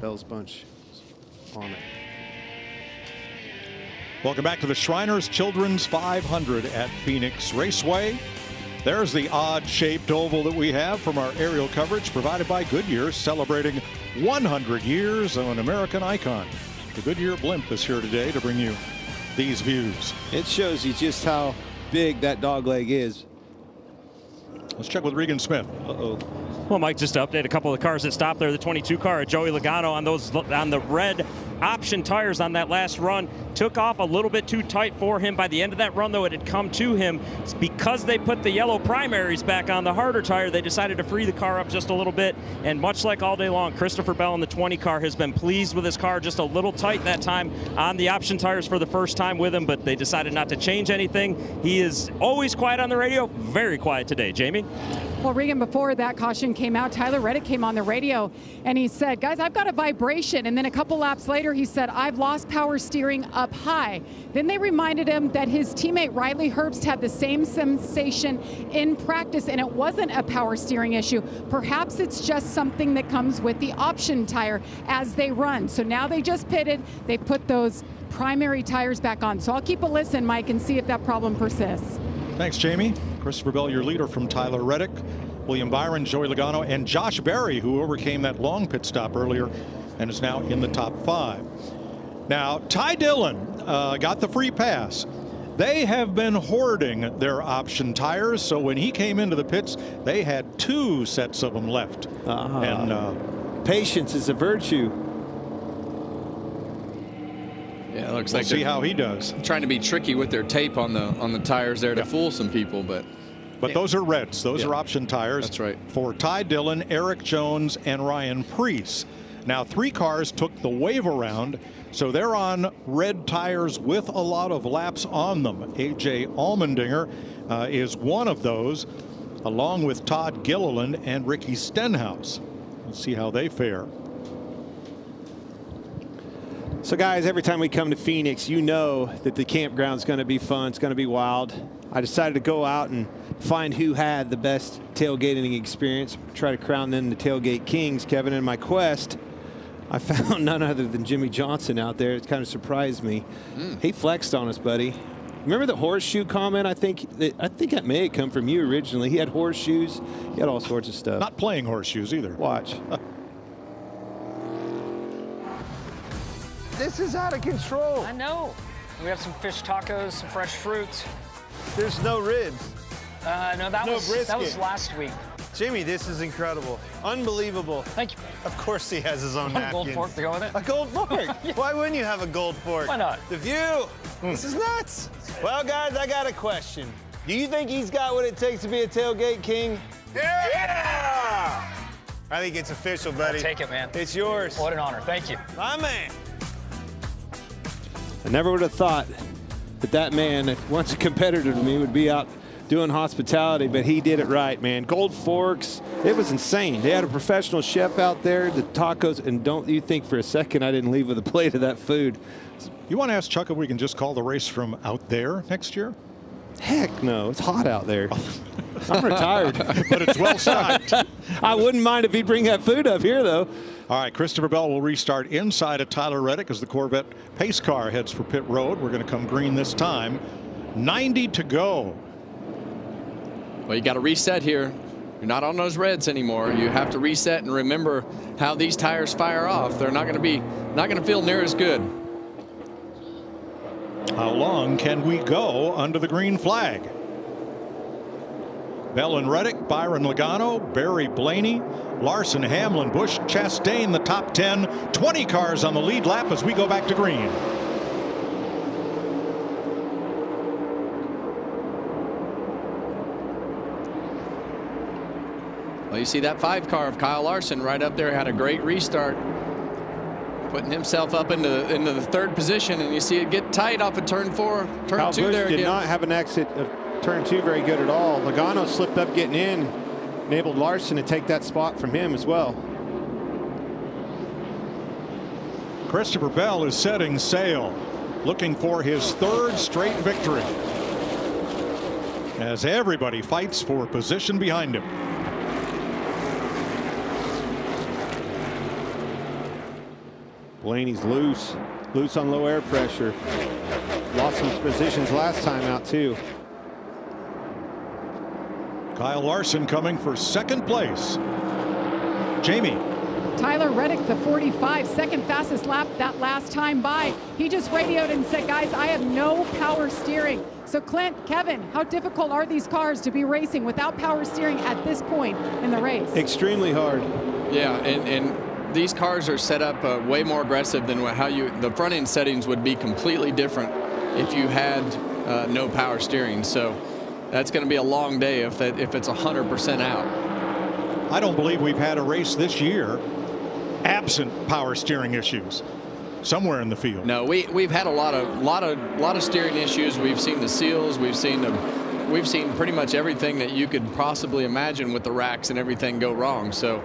Speaker 2: Hell's Bunch on it.
Speaker 1: Welcome back to the Shriners Children's 500 at Phoenix Raceway. There's the odd-shaped oval that we have from our aerial coverage provided by Goodyear, celebrating 100 years of an American icon. The Goodyear blimp is here today to bring you these views.
Speaker 2: It shows you just how big that dog leg is.
Speaker 1: Let's check with Regan Smith.
Speaker 2: Uh-oh.
Speaker 9: Well, Mike, just to update a couple of the cars that stopped there. The 22 car at Joey Logano on the red option tires on that last run took off a little bit too tight for him. By the end of that run, though, it had come to him. It's because they put the yellow primaries back on the harder tire, they decided to free the car up just a little bit. And much like all day long, Christopher Bell in the 20 car has been pleased with his car, just a little tight that time on the option tires for the first time with him, but they decided not to change anything. He is always quiet on the radio, very quiet today. Jamie?
Speaker 8: Well, Regan, before that caution came out, Tyler Reddick came on the radio and he said, guys, I've got a vibration. And then a couple laps later, he said, I've lost power steering up high. Then they reminded him that his teammate Riley Herbst had the same sensation in practice, and it wasn't a power steering issue. Perhaps it's just something that comes with the option tire as they run. So now they just pitted, they put those primary tires back on. So I'll keep a listen, Mike, and see if that problem persists.
Speaker 1: Thanks, Jamie. Christopher Bell, your leader from Tyler Reddick, William Byron, Joey Logano, and Josh Berry, who overcame that long pit stop earlier and is now in the top 5. Now, Ty Dillon got the free pass. They have been hoarding their option tires, so when he came into the pits, they had 2 sets of them left. And
Speaker 2: patience is a virtue.
Speaker 3: Yeah, it looks
Speaker 1: we'll
Speaker 3: like
Speaker 1: see how he does.
Speaker 3: Trying to be tricky with their tape on the tires there to fool some people, but
Speaker 1: those are reds. Those are option tires.
Speaker 3: That's right.
Speaker 1: For Ty Dillon, Eric Jones, and Ryan Preece. Now, 3 cars took the wave around, so they're on red tires with a lot of laps on them. AJ Allmendinger is one of those, along with Todd Gilliland and Ricky Stenhouse. Let's see how they fare.
Speaker 2: So guys, every time we come to Phoenix, you know that the campground's going to be fun. It's going to be wild. I decided to go out and find who had the best tailgating experience. Try to crown them the tailgate kings, Kevin. In my quest, I found none other than Jimmy Johnson out there. It kind of surprised me. He flexed on us, buddy. Remember the horseshoe comment? I think that may have come from you originally. He had horseshoes. He had all sorts of stuff.
Speaker 1: Not playing horseshoes either.
Speaker 2: Watch.
Speaker 12: This is out of control.
Speaker 13: I know. We have some fish tacos, some fresh fruits.
Speaker 12: There's no ribs.
Speaker 13: No, that was last week.
Speaker 12: Jimmy, this is incredible. Unbelievable.
Speaker 13: Thank you.
Speaker 12: Of course he has his own
Speaker 13: Want a
Speaker 12: napkins.
Speaker 13: gold fork to go with it?
Speaker 12: A gold fork? Why wouldn't you have a gold fork?
Speaker 13: Why not?
Speaker 12: The view. This is nuts. Well, guys, I got a question. Do you think he's got what it takes to be a tailgate king? Yeah! I think it's official, buddy.
Speaker 13: I'll take it, man.
Speaker 12: It's yours.
Speaker 13: What an honor. Thank you.
Speaker 12: My man.
Speaker 2: I never would have thought that man, once a competitor to me, would be out doing hospitality, but he did it right, man. Gold forks. It was insane. They had a professional chef out there, the tacos, and don't you think for a second I didn't leave with a plate of that food.
Speaker 1: You want to ask Chuck if we can just call the race from out there next year?
Speaker 2: Heck no. It's hot out there. I'm retired.
Speaker 1: But it's well stocked.
Speaker 2: I wouldn't mind if he'd bring that food up here, though.
Speaker 1: All right, Christopher Bell will restart inside of Tyler Reddick as the Corvette pace car heads for pit road. We're going to come green this time. 90 to go.
Speaker 3: Well, you got to reset here. You're not on those reds anymore. You have to reset and remember how these tires fire off. They're not going to feel near as good.
Speaker 1: How long can we go under the green flag? Bell and Reddick, Byron Logano, Barry Blaney, Larson, Hamlin, Busch, Chastain, the top 10. 20 cars on the lead lap as we go back to green.
Speaker 3: Well, you see that 5 car of Kyle Larson right up there, had a great restart, putting himself up into the 3rd position, and you see it get tight off of turn 4, turn
Speaker 2: Kyle
Speaker 3: 2
Speaker 2: Busch
Speaker 3: there again.
Speaker 2: did not have an exit of turn 2 very good at all. Logano slipped up getting in, enabled Larson to take that spot from him as well.
Speaker 1: Christopher Bell is setting sail, looking for his 3rd straight victory, as everybody fights for position behind him.
Speaker 2: Blaney's loose on low air pressure. Lost some positions last time out too.
Speaker 1: Kyle Larson coming for second place. Jamie.
Speaker 8: Tyler Reddick, the 45, second fastest lap that last time by. He just radioed and said, guys, I have no power steering. So Clint, Kevin, how difficult are these cars to be racing without power steering at this point in the race?
Speaker 2: Extremely hard.
Speaker 3: Yeah, and these cars are set up way more aggressive than how the front end settings would be completely different if you had no power steering. So that's going to be a long day if it's 100% out.
Speaker 1: I don't believe we've had a race this year absent power steering issues somewhere in the field.
Speaker 3: No, we've had a lot of steering issues. We've seen the seals. We've seen pretty much everything that you could possibly imagine with the racks and everything go wrong. So,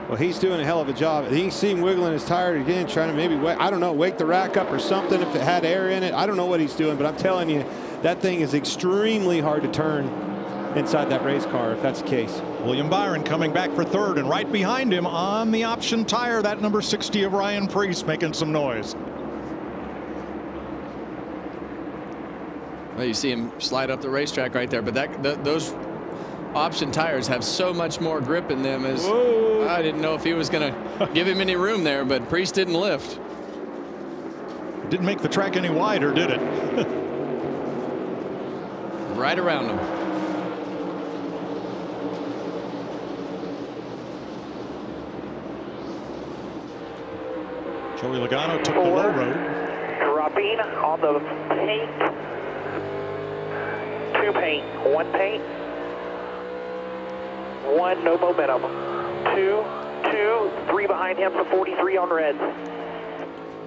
Speaker 2: well, he's doing a hell of a job. You can see him wiggling his tire again, trying to maybe wake the rack up or something if it had air in it. I don't know what he's doing, but I'm telling you, that thing is extremely hard to turn inside that race car if that's the case.
Speaker 1: William Byron coming back for third, and right behind him on the option tire, that number 60 of Ryan Preece making some noise.
Speaker 3: Well, you see him slide up the racetrack right there, but those option tires have so much more grip in them. As I didn't know if he was going to give him any room there, but Preece didn't lift.
Speaker 1: It didn't make the track any wider, did it?
Speaker 3: Right around him.
Speaker 1: Joey Logano took the low road.
Speaker 6: Dropping on the paint. 2 paint. 1 paint. 1, no momentum. 2, 3 behind him for 43 on reds.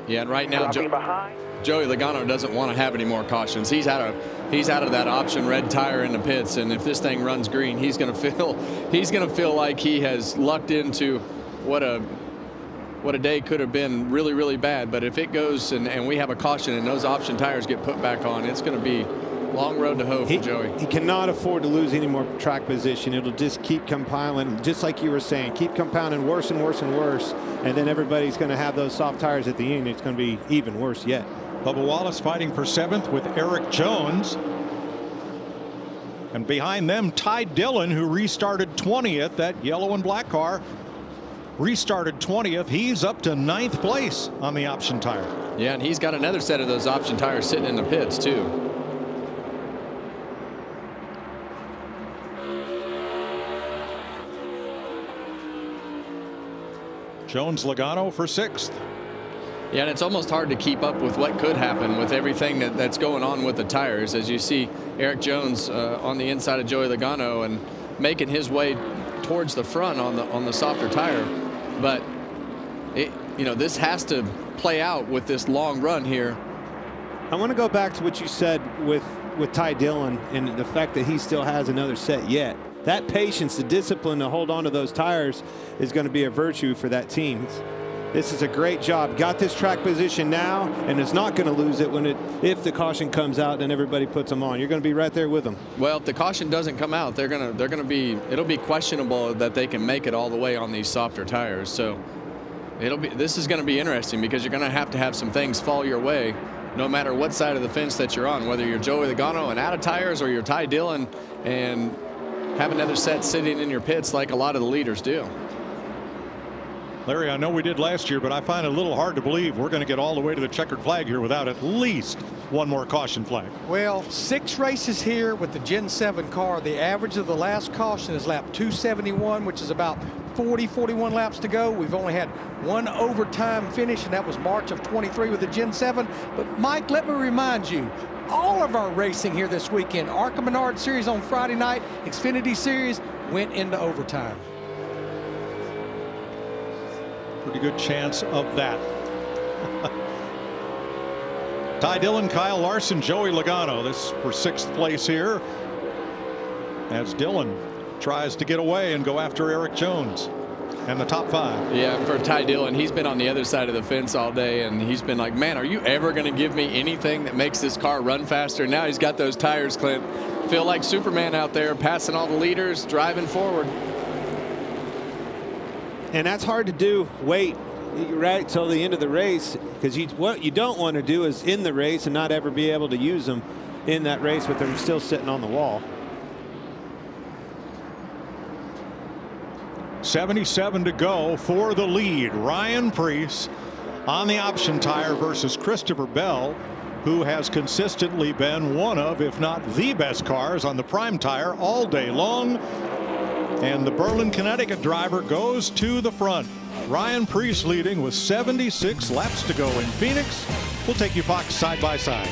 Speaker 3: Yeah, and right now Joey Logano doesn't want to have any more cautions. He's out of that option red tire in the pits, and if this thing runs green, he's going to feel like he has lucked into what a day could have been really, really bad. But if it goes and we have a caution and those option tires get put back on, it's going to be a long road to hoe for Joey.
Speaker 2: He cannot afford to lose any more track position. It'll just keep compiling, just like you were saying, keep compounding worse and worse and worse. And then everybody's going to have those soft tires at the end. It's going to be even worse yet.
Speaker 1: Bubba Wallace fighting for 7th with Eric Jones. And behind them, Ty Dillon, who restarted 20th. That yellow and black car restarted 20th. He's up to 9th place on the option tire.
Speaker 3: Yeah, and he's got another set of those option tires sitting in the pits too.
Speaker 1: Jones Logano for 6th.
Speaker 3: Yeah, and it's almost hard to keep up with what could happen with everything that's going on with the tires. As you see Eric Jones on the inside of Joey Logano and making his way towards the front on the softer tire. But this has to play out with this long run here.
Speaker 2: I want to go back to what you said with Ty Dillon and the fact that he still has another set yet. That patience, the discipline to hold on to those tires is going to be a virtue for that team. This is a great job. Got this track position now, and it's not going to lose it if the caution comes out and everybody puts them on. You're going to be right there with them.
Speaker 3: Well, if the caution doesn't come out, it'll be questionable that they can make it all the way on these softer tires. So this is going to be interesting because you're going to have some things fall your way, no matter what side of the fence that you're on, whether you're Joey Logano and out of tires or you're Ty Dillon and have another set sitting in your pits like a lot of the leaders do.
Speaker 1: Larry, I know we did last year, but I find it a little hard to believe we're going to get all the way to the checkered flag here without at least one more caution flag.
Speaker 5: Well, 6 races here with the Gen 7 car. The average of the last caution is lap 271, which is about 41 laps to go. We've only had 1 overtime finish, and that was March of 23 with the Gen 7. But Mike, let me remind you, all of our racing here this weekend, ARCA Menard Series on Friday night, Xfinity Series, went into overtime.
Speaker 1: Pretty good chance of that. Ty Dillon, Kyle Larson, Joey Logano. This for 6th place here as Dillon tries to get away and go after Eric Jones and the top 5.
Speaker 3: Yeah, for Ty Dillon, he's been on the other side of the fence all day, and he's been like, man, are you ever going to give me anything that makes this car run faster? Now he's got those tires, Clint. Feel like Superman out there, passing all the leaders, driving forward.
Speaker 2: And that's hard to do. Wait right till the end of the race, because what you don't want to do is end the race and not ever be able to use them in that race with them still sitting on the wall.
Speaker 1: 77 to go for the lead. Ryan Preece on the option tire versus Christopher Bell, who has consistently been one of, if not the best cars on the prime tire all day long. And the Berlin, Connecticut driver goes to the front. Ryan Preece leading with 76 laps to go in Phoenix. We'll take you Fox side by side.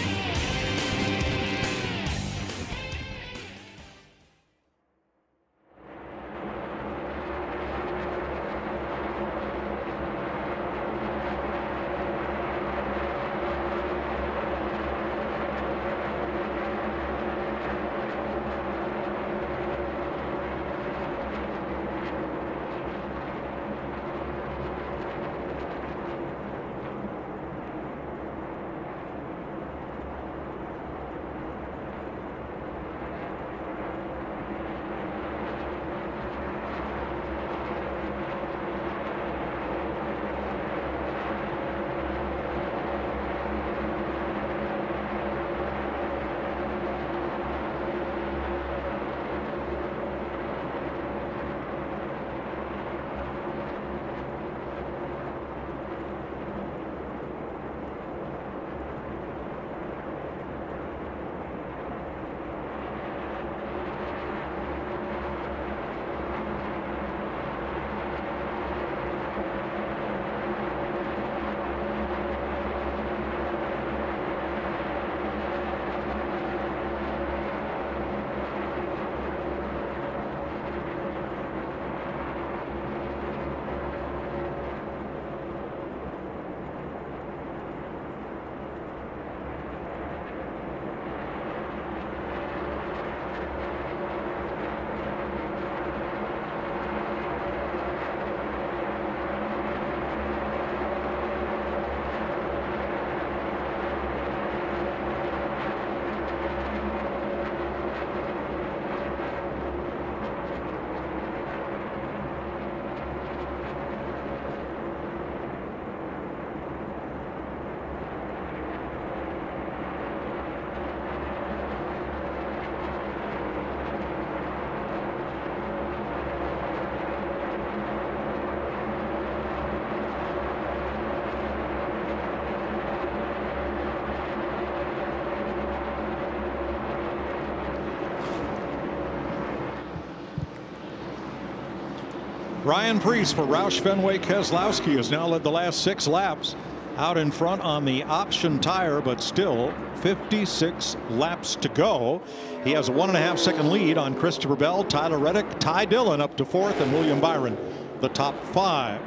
Speaker 1: Ryan Preece for Roush Fenway Keselowski has now led the last 6 laps out in front on the option tire, but still 56 laps to go. He has a 1.5 second lead on Christopher Bell, Tyler Reddick, Ty Dillon up to 4th, and William Byron the top 5.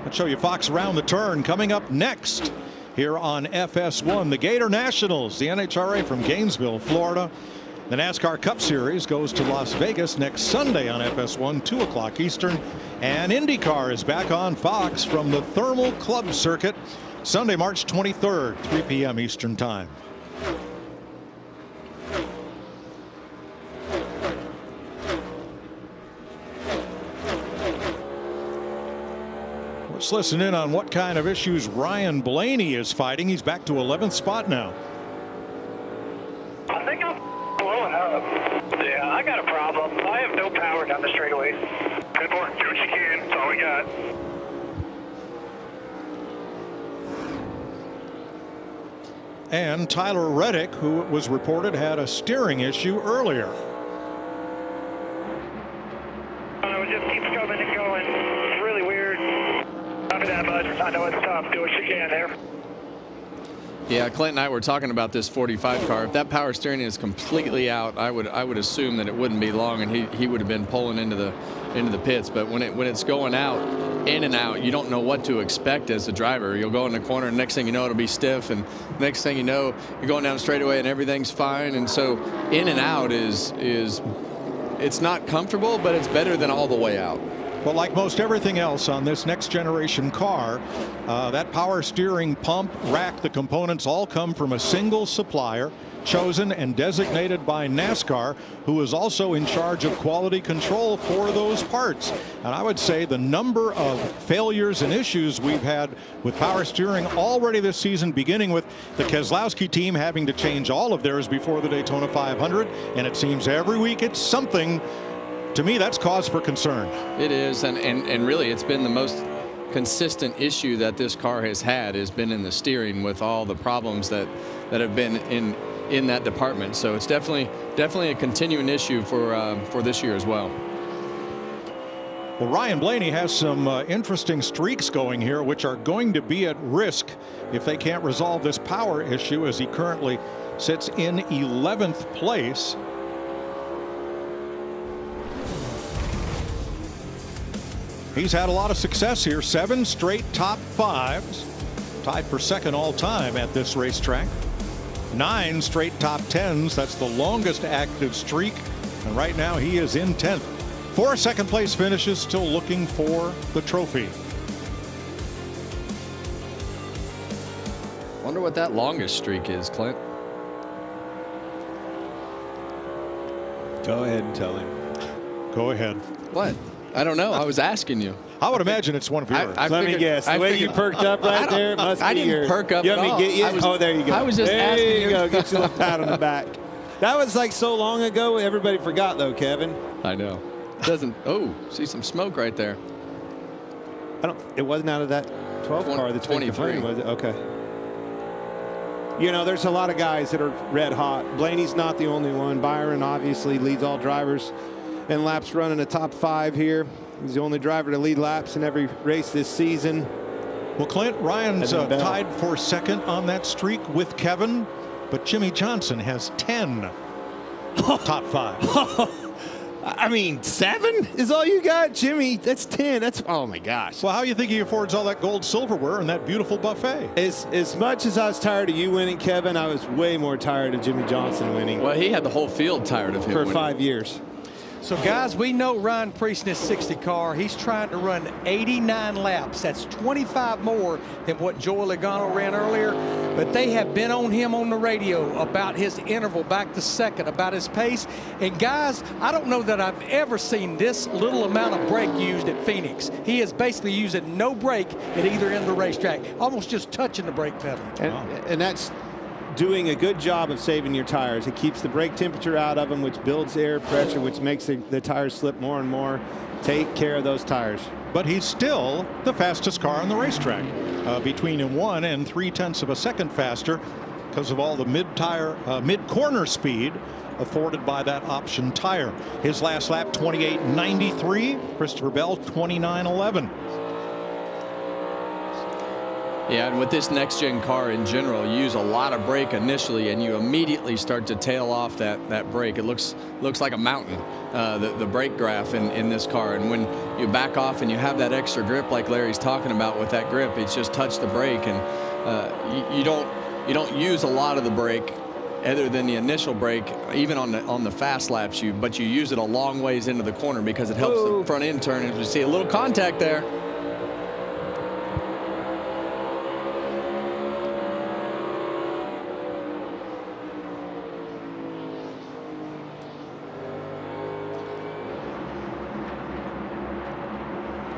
Speaker 1: Let's show you Fox around the turn coming up next here on FS1. The Gator Nationals, the NHRA from Gainesville, Florida. The NASCAR Cup Series goes to Las Vegas next Sunday on FS1, 2 o'clock Eastern. And IndyCar is back on Fox from the Thermal Club Circuit Sunday, March 23rd, 3 p.m. Eastern Time. Let's listen in on what kind of issues Ryan Blaney is fighting. He's back to 11th spot now.
Speaker 7: I think I'm blowing up. Yeah, I got a problem. I have no power down the straightaway. Good boy, do what you can. That's all we got.
Speaker 1: And Tyler Reddick, who it was reported had a steering issue earlier.
Speaker 7: It just keeps coming and going. It's really weird. Not that much. I know it's tough. Do what you can there.
Speaker 3: Yeah, Clint and I were talking about this 45 car. If that power steering is completely out, I would assume that it wouldn't be long, and he would have been pulling into the pits. But when it's going out, in and out, you don't know what to expect as a driver. You'll go in the corner, and next thing you know, it'll be stiff, and next thing you know, you're going down the straightaway and everything's fine. And so in and out is it's not comfortable, but it's better than all the way out.
Speaker 1: Well, like most everything else on this next generation car, that power steering pump, rack, the components all come from a single supplier chosen and designated by NASCAR, who is also in charge of quality control for those parts. And I would say the number of failures and issues we've had with power steering already this season, beginning with the Keselowski team having to change all of theirs before the Daytona 500, and it seems every week it's something. To me, that's cause for concern.
Speaker 3: It is, and really it's been the most consistent issue that this car has been in the steering, with all the problems that have been in that department. So it's definitely a continuing issue for this year as well.
Speaker 1: Well, Ryan Blaney has some interesting streaks going here, which are going to be at risk if they can't resolve this power issue, as he currently sits in 11th place. He's had a lot of success here. 7 straight top 5s, tied for second all time at this racetrack. 9 straight top 10s. That's the longest active streak. And right now he is in 10th. 4 second place finishes, still looking for the trophy.
Speaker 3: Wonder what that longest streak is, Clint.
Speaker 2: Go ahead and tell him.
Speaker 1: Go ahead.
Speaker 3: What? I don't know. I was asking you.
Speaker 1: I would imagine it's one of yours.
Speaker 2: Let me guess. The way you perked up right there, it must be yours.
Speaker 3: I didn't perk up
Speaker 2: You
Speaker 3: at
Speaker 2: want
Speaker 3: all.
Speaker 2: me to get you? Oh, there you go.
Speaker 3: I was just asking
Speaker 2: There
Speaker 3: you.
Speaker 2: you go. Get you a little pat on the back. That was like so long ago. Everybody forgot, though, Kevin.
Speaker 3: I know. Doesn't. Oh, see some smoke right there.
Speaker 2: It wasn't out of that 12 car that's 23, was it? Okay. You know, there's a lot of guys that are red hot. Blaney's not the only one. Byron obviously leads all drivers in laps running a top 5 here. He's the only driver to lead laps in every race this season.
Speaker 1: Well, Clint, Ryan's tied for second on that streak with Kevin, but Jimmy Johnson has 10 top 5.
Speaker 2: I mean, 7 is all you got, Jimmy. That's 10. That's, oh my gosh.
Speaker 1: Well, how do you think he affords all that gold silverware and that beautiful buffet?
Speaker 2: As much as I was tired of you winning, Kevin, I was way more tired of Jimmy Johnson winning.
Speaker 3: Well, he had the whole field tired of him
Speaker 2: for
Speaker 3: winning.
Speaker 2: 5 years.
Speaker 5: So, guys, we know Ryan Preece in his 60 car. He's trying to run 89 laps. That's 25 more than what Joey Logano ran earlier. But they have been on him on the radio about his interval back to second, about his pace. And, guys, I don't know that I've ever seen this little amount of brake used at Phoenix. He is basically using no brake at either end of the racetrack, almost just touching the brake pedal.
Speaker 2: And that's doing a good job of saving your tires. It keeps the brake temperature out of them, which builds air pressure, which makes the tires slip more and more. Take care of those tires.
Speaker 1: But he's still the fastest car on the racetrack, between 1 and 3/10 of a second faster, because of all the mid-corner speed afforded by that option tire. His last lap 28.93. Christopher Bell 29.11.
Speaker 3: Yeah, and with this next-gen car in general, you use a lot of brake initially, and you immediately start to tail off that brake. It looks like a mountain, the brake graph in this car. And when you back off and you have that extra grip like Larry's talking about with that grip, it's just touch the brake, and you don't use a lot of the brake other than the initial brake, even on the fast laps, but you use it a long ways into the corner because it helps the front end turn. As we see a little contact there.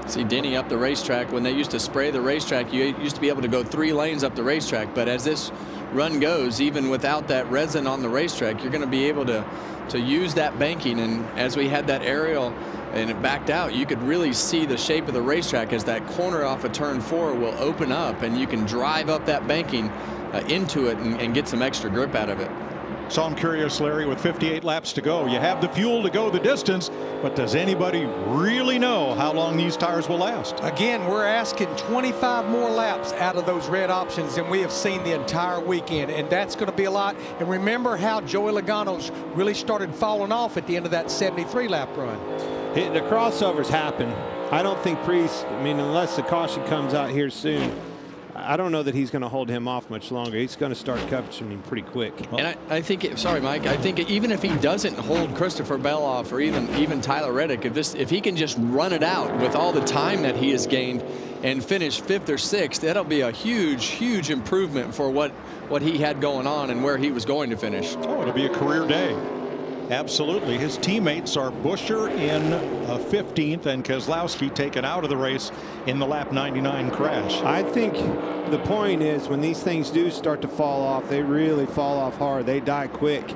Speaker 3: See Denny up the racetrack. When they used to spray the racetrack, you used to be able to go 3 lanes up the racetrack. But as this run goes, even without that resin on the racetrack, you're going to be able to use that banking. And as we had that aerial and it backed out, you could really see the shape of the racetrack as that corner off of turn 4 will open up, and you can drive up that banking into it and get some extra grip out of it.
Speaker 1: So I'm curious, Larry, with 58 laps to go, you have the fuel to go the distance, but does anybody really know how long these tires will last?
Speaker 5: Again, we're asking 25 more laps out of those red options than we have seen the entire weekend, and that's going to be a lot. And remember how Joey Logano's really started falling off at the end of that 73-lap run.
Speaker 2: The crossovers happen. I don't think Preece, I mean, unless the caution comes out here soon, I don't know that he's going to hold him off much longer. He's going to start catching him pretty quick.
Speaker 3: And I think, sorry, Mike, I think even if he doesn't hold Christopher Bell off or even Tyler Reddick, if he can just run it out with all the time that he has gained and finish 5th or 6th, that'll be a huge improvement for what he had going on and where he was going to finish.
Speaker 1: Oh, it'll be a career day. Absolutely. His teammates are Buescher in 15th and Keselowski taken out of the race in the lap 99 crash.
Speaker 2: I think the point is when these things do start to fall off, they really fall off hard. They die quick.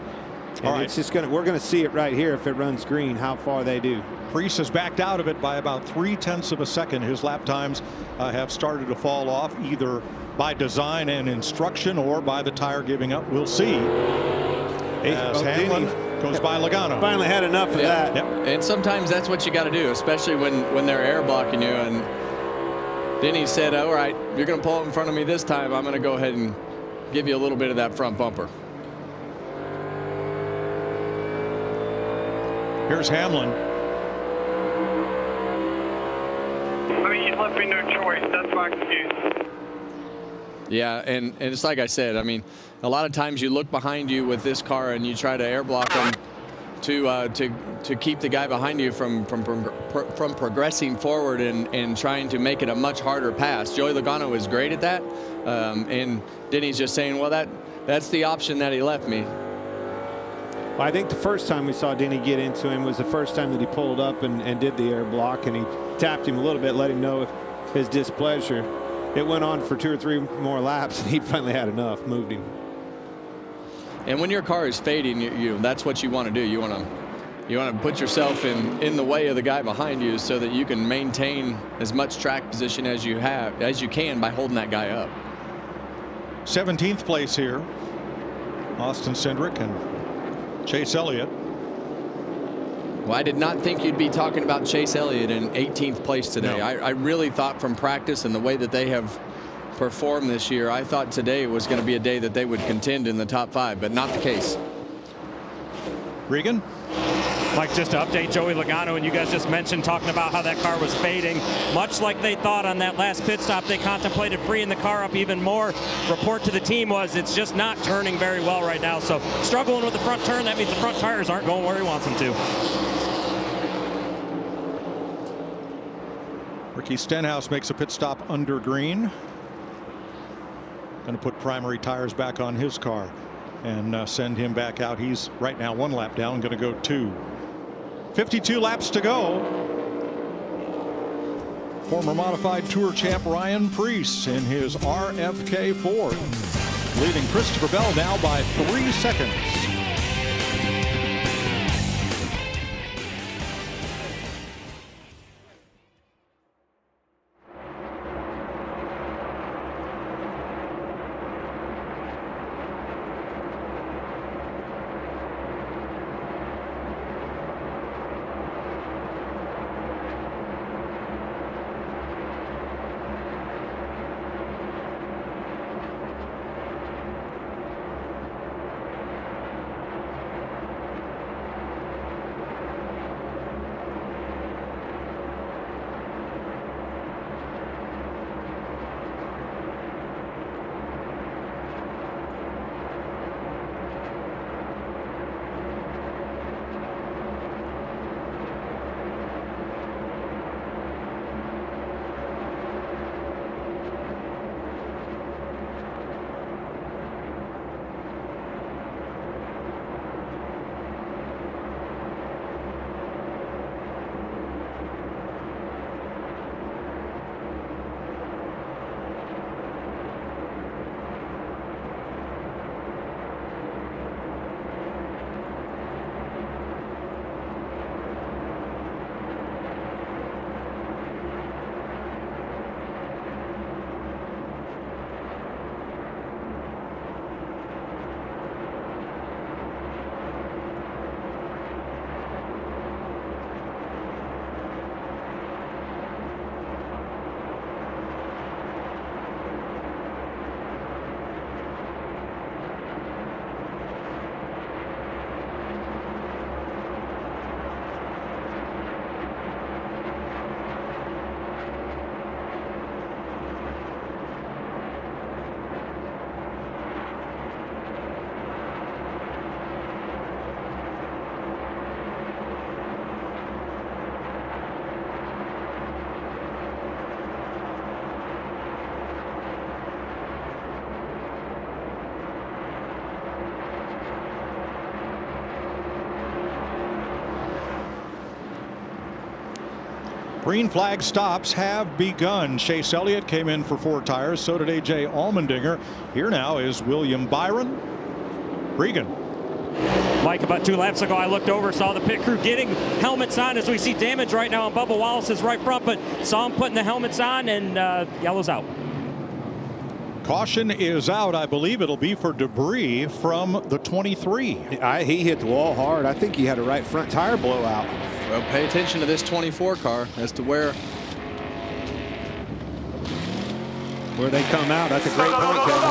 Speaker 2: And it's just we're going to see it right here if it runs green, how far they do.
Speaker 1: Preece has backed out of it by about 0.3 of a second. His lap times have started to fall off either by design and instruction or by the tire giving up. We'll see. As Hamlin goes by Logano.
Speaker 2: Finally had enough of that.
Speaker 1: Yep.
Speaker 3: And sometimes that's what you got to do, especially when they're air blocking you. And then he said, all right, you're going to pull in front of me this time. I'm going to go ahead and give you a little bit of that front bumper.
Speaker 1: Here's Hamlin.
Speaker 18: I mean, you left me no choice. That's my excuse.
Speaker 3: Yeah, and it's like I said, I mean, a lot of times you look behind you with this car and you try to air block them to keep the guy behind you from progressing forward and trying to make it a much harder pass. Joey Logano is great at that, and Denny's just saying, well, that's the option that he left me.
Speaker 2: Well, I think the first time we saw Denny get into him was the first time that he pulled up and did the air block, and he tapped him a little bit, let him know his displeasure. It went on for 2 or 3 more laps, and he finally had enough, moved him.
Speaker 3: And when your car is fading, that's what you want to do. You want to put yourself in the way of the guy behind you so that you can maintain as much track position as you can by holding that guy up.
Speaker 1: 17th place here. Austin Cindric and Chase Elliott.
Speaker 3: Well, I did not think you'd be talking about Chase Elliott in 18th place today.
Speaker 1: No.
Speaker 3: I really thought from practice and the way that they have performed this year, I thought today was going to be a day that they would contend in the top 5, but not the case.
Speaker 1: Regan?
Speaker 9: Mike, just to update Joey Logano, and you guys just mentioned talking about how that car was fading. Much like they thought on that last pit stop, they contemplated freeing the car up even more. Report to the team was it's just not turning very well right now. So struggling with the front turn, that means the front tires aren't going where he wants them to.
Speaker 1: Ricky Stenhouse makes a pit stop under green. Going to put primary tires back on his car and send him back out. He's right now 1 lap down, going to go 2. 52 laps to go. Former modified tour champ Ryan Preece in his RFK Ford, leading Christopher Bell now by 3 seconds. Green flag stops have begun. Chase Elliott came in for 4 tires. So did A.J. Allmendinger. Here now is William Byron. Regan.
Speaker 9: Mike, about 2 laps ago, I looked over, saw the pit crew getting helmets on as we see damage right now on Bubba Wallace's right front, but saw him putting the helmets on, and yellow's out.
Speaker 1: Caution is out. I believe it'll be for debris from the 23.
Speaker 2: He hit the wall hard. I think he had a right front tire blowout.
Speaker 3: Well, pay attention to this 24 car as to where
Speaker 2: they come out. That's a great point, Kevin.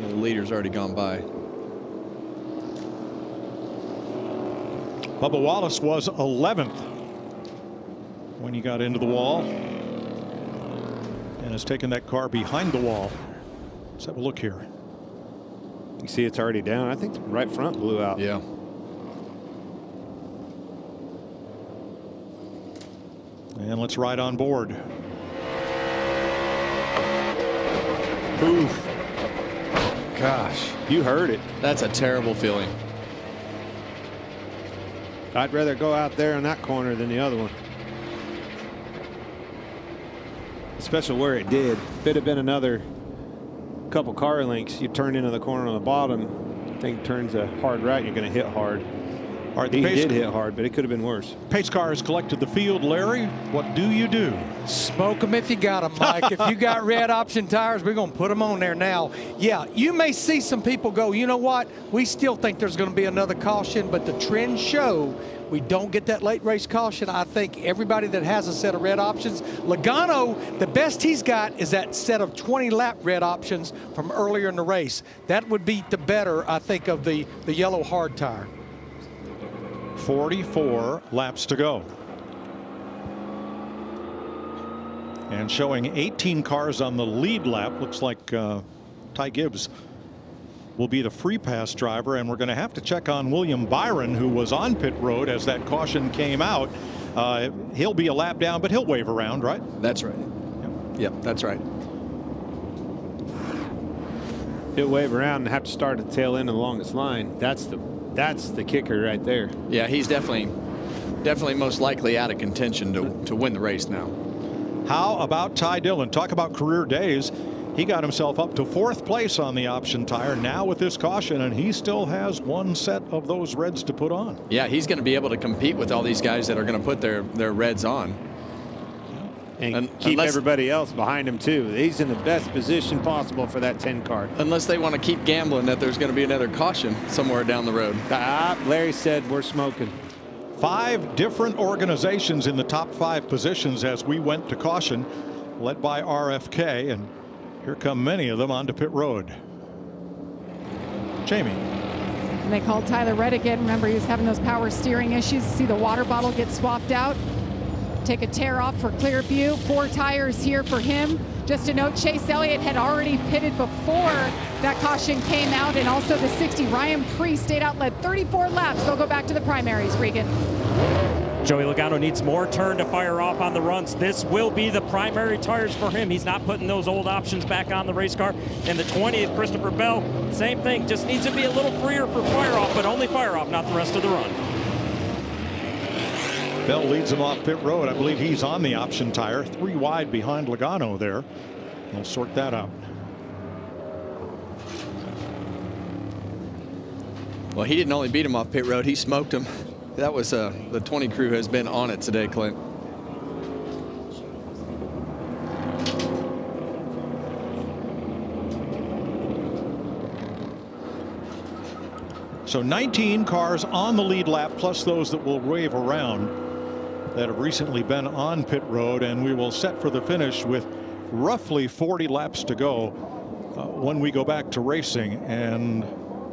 Speaker 3: The leader's already gone by.
Speaker 1: Bubba Wallace was 11th when he got into the wall and has taken that car behind the wall. Let's have a look here.
Speaker 2: You see it's already down. I think the right front blew out.
Speaker 3: Yeah.
Speaker 1: And let's ride on board.
Speaker 2: Oof. Gosh, you heard it.
Speaker 3: That's a terrible feeling.
Speaker 2: I'd rather go out there in that corner than the other one. Especially where it did. If it had been another couple car lengths, you turn into the corner on the bottom, thing turns a hard right, you're going to hit hard.
Speaker 1: All right,
Speaker 2: he did hit hard, but it could have been worse.
Speaker 1: Pace car has collected the field. Larry, what do you do?
Speaker 5: Smoke them if you got them, Mike. If you got red option tires, we're going to put them on there now. Yeah, you may see some people go, you know what? We still think there's going to be another caution, but the trends show we don't get that late race caution. I think everybody that has a set of red options, Logano, the best he's got is that set of 20-lap red options from earlier in the race. That would be the better, I think, of the yellow hard tire.
Speaker 1: 44 laps to go. And showing 18 cars on the lead lap. Looks like Ty Gibbs will be the free pass driver, and we're going to have to check on William Byron, who was on pit road as that caution came out. He'll be a lap down, but he'll wave around, right?
Speaker 3: That's right. Yep, that's right.
Speaker 2: He'll wave around and have to start at the tail end of the longest line. That's the kicker right there.
Speaker 3: Yeah, he's definitely most likely out of contention to win the race now.
Speaker 1: How about Ty Dillon? Talk about career days. He got himself up to 4th place on the option tire now with this caution, and he still has 1 set of those reds to put on.
Speaker 3: Yeah, he's going to be able to compete with all these guys that are going to put their reds on.
Speaker 2: And keep everybody else behind him too. He's in the best position possible for that 10 car.
Speaker 3: Unless they want to keep gambling that there's going to be another caution somewhere down the road.
Speaker 2: Larry said we're smoking.
Speaker 1: 5 different organizations in the top 5 positions as we went to caution, led by RFK, and here come many of them onto pit road. Jamie.
Speaker 8: And they called Tyler Reddick in. Remember, he was having those power steering issues. See the water bottle get swapped out. Take a tear off for Clearview. 4 tires here for him. Just a note, Chase Elliott had already pitted before that caution came out, and also the 60. Ryan Preece stayed out, led 34 laps. They'll go back to the primaries, Regan.
Speaker 9: Joey Logano needs more turn to fire off on the runs. This will be the primary tires for him. He's not putting those old options back on the race car. And the 20th, Christopher Bell, same thing. Just needs to be a little freer for fire off, but only fire off, not the rest of the run.
Speaker 1: Bell leads him off pit road. I believe he's on the option tire, 3 wide behind Logano there. We'll sort that out.
Speaker 3: Well, he didn't only beat him off pit road, he smoked him. That was the 20 crew has been on it today, Clint.
Speaker 1: So 19 cars on the lead lap, plus those that will wave around that have recently been on pit road, and we will set for the finish with roughly 40 laps to go when we go back to racing. And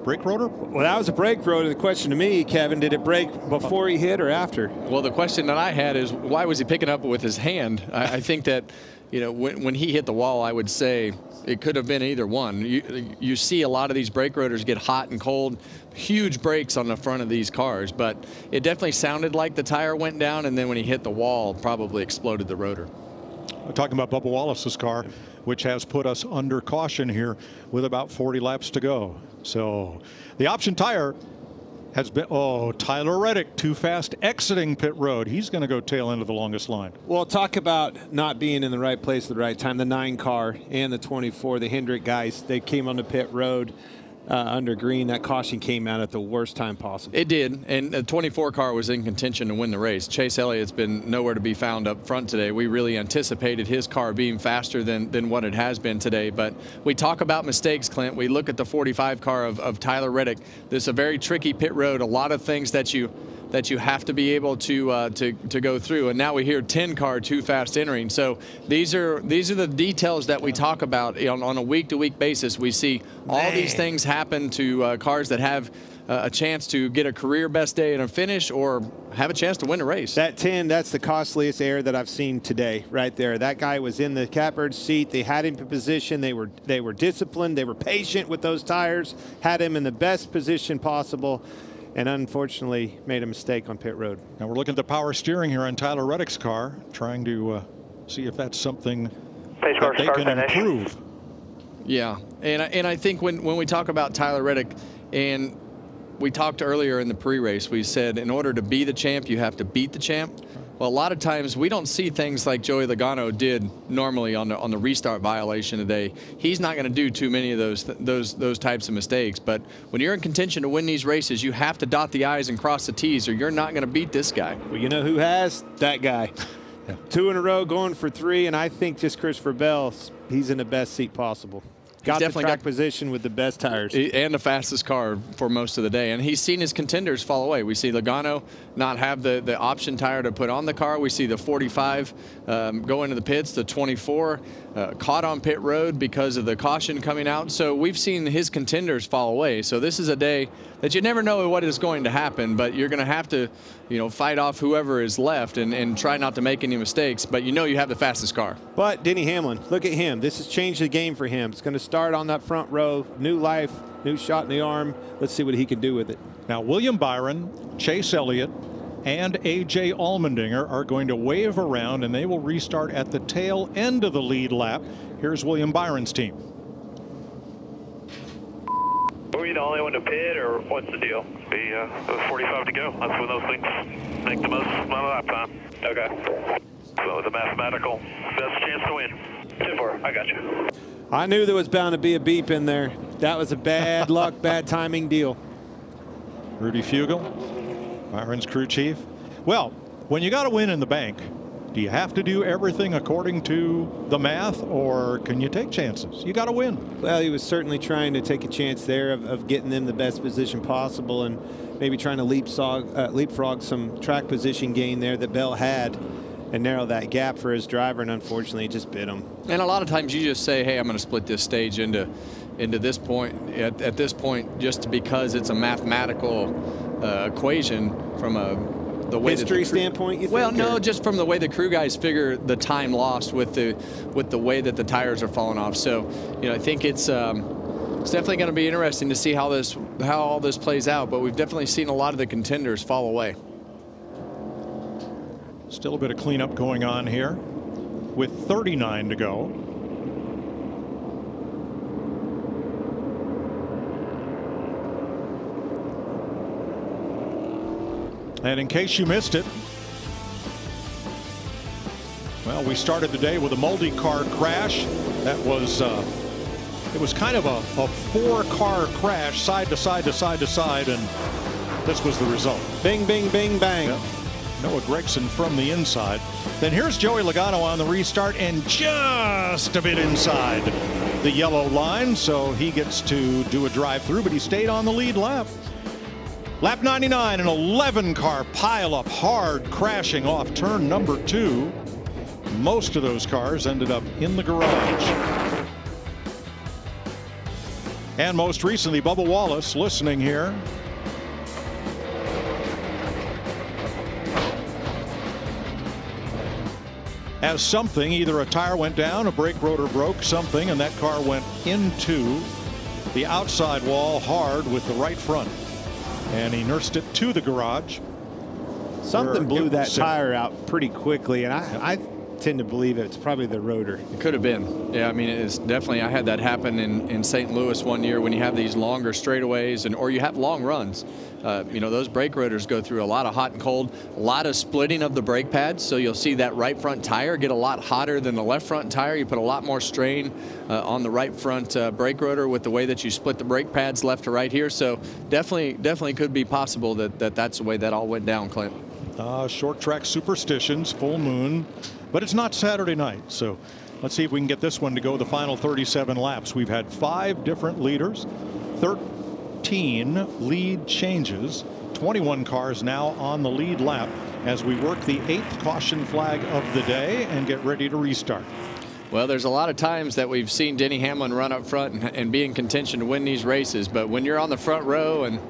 Speaker 1: brake rotor?
Speaker 2: Well, that was a brake rotor. The question to me, Kevin, did it break before he hit or after?
Speaker 3: Well, the question that I had is, why was he picking up with his hand? I think that, you know, when he hit the wall, I would say it could have been either one. You see a lot of these brake rotors get hot and cold, huge brakes on the front of these cars, but it definitely sounded like the tire went down, and then when he hit the wall, probably exploded the rotor.
Speaker 1: We're talking about Bubba Wallace's car, which has put us under caution here with about 40 laps to go. So the option tire has been, Tyler Reddick, too fast exiting pit road. He's going to go tail end of the longest line.
Speaker 2: Well, talk about not being in the right place at the right time. The 9 car and the 24, the Hendrick guys, they came on the pit road under green. That caution came out at the worst time possible.
Speaker 3: It did, and the 24 car was in contention to win the race. Chase Elliott's been nowhere to be found up front today. We really anticipated his car being faster than what it has been today. But we talk about mistakes, Clint. We look at the 45 car of Tyler Reddick. This is a very tricky pit road. A lot of things that you have to be able to go through. And now we hear 10 car too fast entering. So these are the details that we talk about on a week-to-week basis. We see all these things happen to cars that have a chance to get a career best day and a finish, or have a chance to win a race.
Speaker 2: That 10, that's the costliest error that I've seen today, right there. That guy was in the catbird seat. They had him in position. They were disciplined. They were patient with those tires. Had him in the best position possible, and unfortunately made a mistake on pit road.
Speaker 1: Now we're looking at the power steering here on Tyler Reddick's car, trying to see if that's something that they can improve.
Speaker 3: Yeah, and I think when we talk about Tyler Reddick, and we talked earlier in the pre-race, we said in order to be the champ, you have to beat the champ. Well, a lot of times we don't see things like Joey Logano did normally on the restart violation today. He's not going to do too many of those types of mistakes. But when you're in contention to win these races, you have to dot the I's and cross the T's, or you're not going to beat this guy.
Speaker 2: Well, you know who has? That guy. 2 in a row, going for 3, and I think just Christopher Bell, he's in the best seat possible. Got the track position with the best tires.
Speaker 3: And the fastest car for most of the day. And he's seen his contenders fall away. We see Logano not have the option tire to put on the car. We see the 45 go into the pits, the 24 caught on pit road because of the caution coming out. So we've seen his contenders fall away. So this is a day that you never know what is going to happen, but you're going to have to, fight off whoever is left and try not to make any mistakes. But you have the fastest car.
Speaker 2: But Denny Hamlin, look at him. This has changed the game for him. It's going to start on that front row, new life, new shot in the arm. Let's see what he can do with it.
Speaker 1: Now, William Byron, Chase Elliott, and A.J. Allmendinger are going to wave around, and they will restart at the tail end of the lead lap. Here's William Byron's team.
Speaker 18: Were you the only one to pit, or what's the deal? It was 45 to go. That's when those things make the most amount of lap time. Okay. So it was a mathematical best chance to win. 2-4, I got you.
Speaker 2: I knew there was bound to be a beep in there. That was a bad luck, bad timing deal.
Speaker 1: Rudy Fugel, Byron's crew chief. Well, when you got to win in the bank, do you have to do everything according to the math, or can you take chances? You got to win.
Speaker 2: Well, he was certainly trying to take a chance there of getting them the best position possible, and maybe trying to leapfrog some track position gain there that Bell had, and narrow that gap for his driver, and unfortunately it just bit him.
Speaker 3: And a lot of times you just say, hey, I'm going to split this stage into this point, at this point, just because it's a mathematical equation from the way
Speaker 2: history standpoint, you think?
Speaker 3: Well, no, just from the way the crew guys figure the time lost with the way that the tires are falling off. So, I think it's definitely going to be interesting to see how all this plays out. But we've definitely seen a lot of the contenders fall away.
Speaker 1: Still a bit of cleanup going on here with 39 to go. And in case you missed it, well, we started the day with a multi-car crash. That was it was kind of a 4-car crash, side to side to side to side, and this was the result.
Speaker 2: Bing, bing, bing, bang.
Speaker 1: Yep. Noah Gregson from the inside. Then here's Joey Logano on the restart, and just a bit inside the yellow line, so he gets to do a drive-through, but he stayed on the lead lap. Lap 99, an 11-car pileup, hard crashing off turn number 2. Most of those cars ended up in the garage. And most recently, Bubba Wallace listening here. As something, either a tire went down, a brake rotor broke, something, and that car went into the outside wall hard with the right front. And he nursed it to the garage.
Speaker 2: Something blew that tire out pretty quickly, and I tend to believe it's probably the rotor.
Speaker 3: It could have been. Yeah, I mean, it's definitely, I had that happen in St. Louis one year when you have these longer straightaways or you have long runs. You know, those brake rotors go through a lot of hot and cold, a lot of splitting of the brake pads. So you'll see that right front tire get a lot hotter than the left front tire. You put a lot more strain on the right front brake rotor with the way that you split the brake pads left to right here. So definitely could be possible that's the way that all went down, Clint.
Speaker 1: Short track superstitions, full moon, but it's not Saturday night. So let's see if we can get this one to go the final 37 laps. We've had 5 different leaders, 13 lead changes, 21 cars now on the lead lap as we work the 8th caution flag of the day and get ready to restart.
Speaker 3: Well, there's a lot of times that we've seen Denny Hamlin run up front and be in contention to win these races, but when you're on the front row and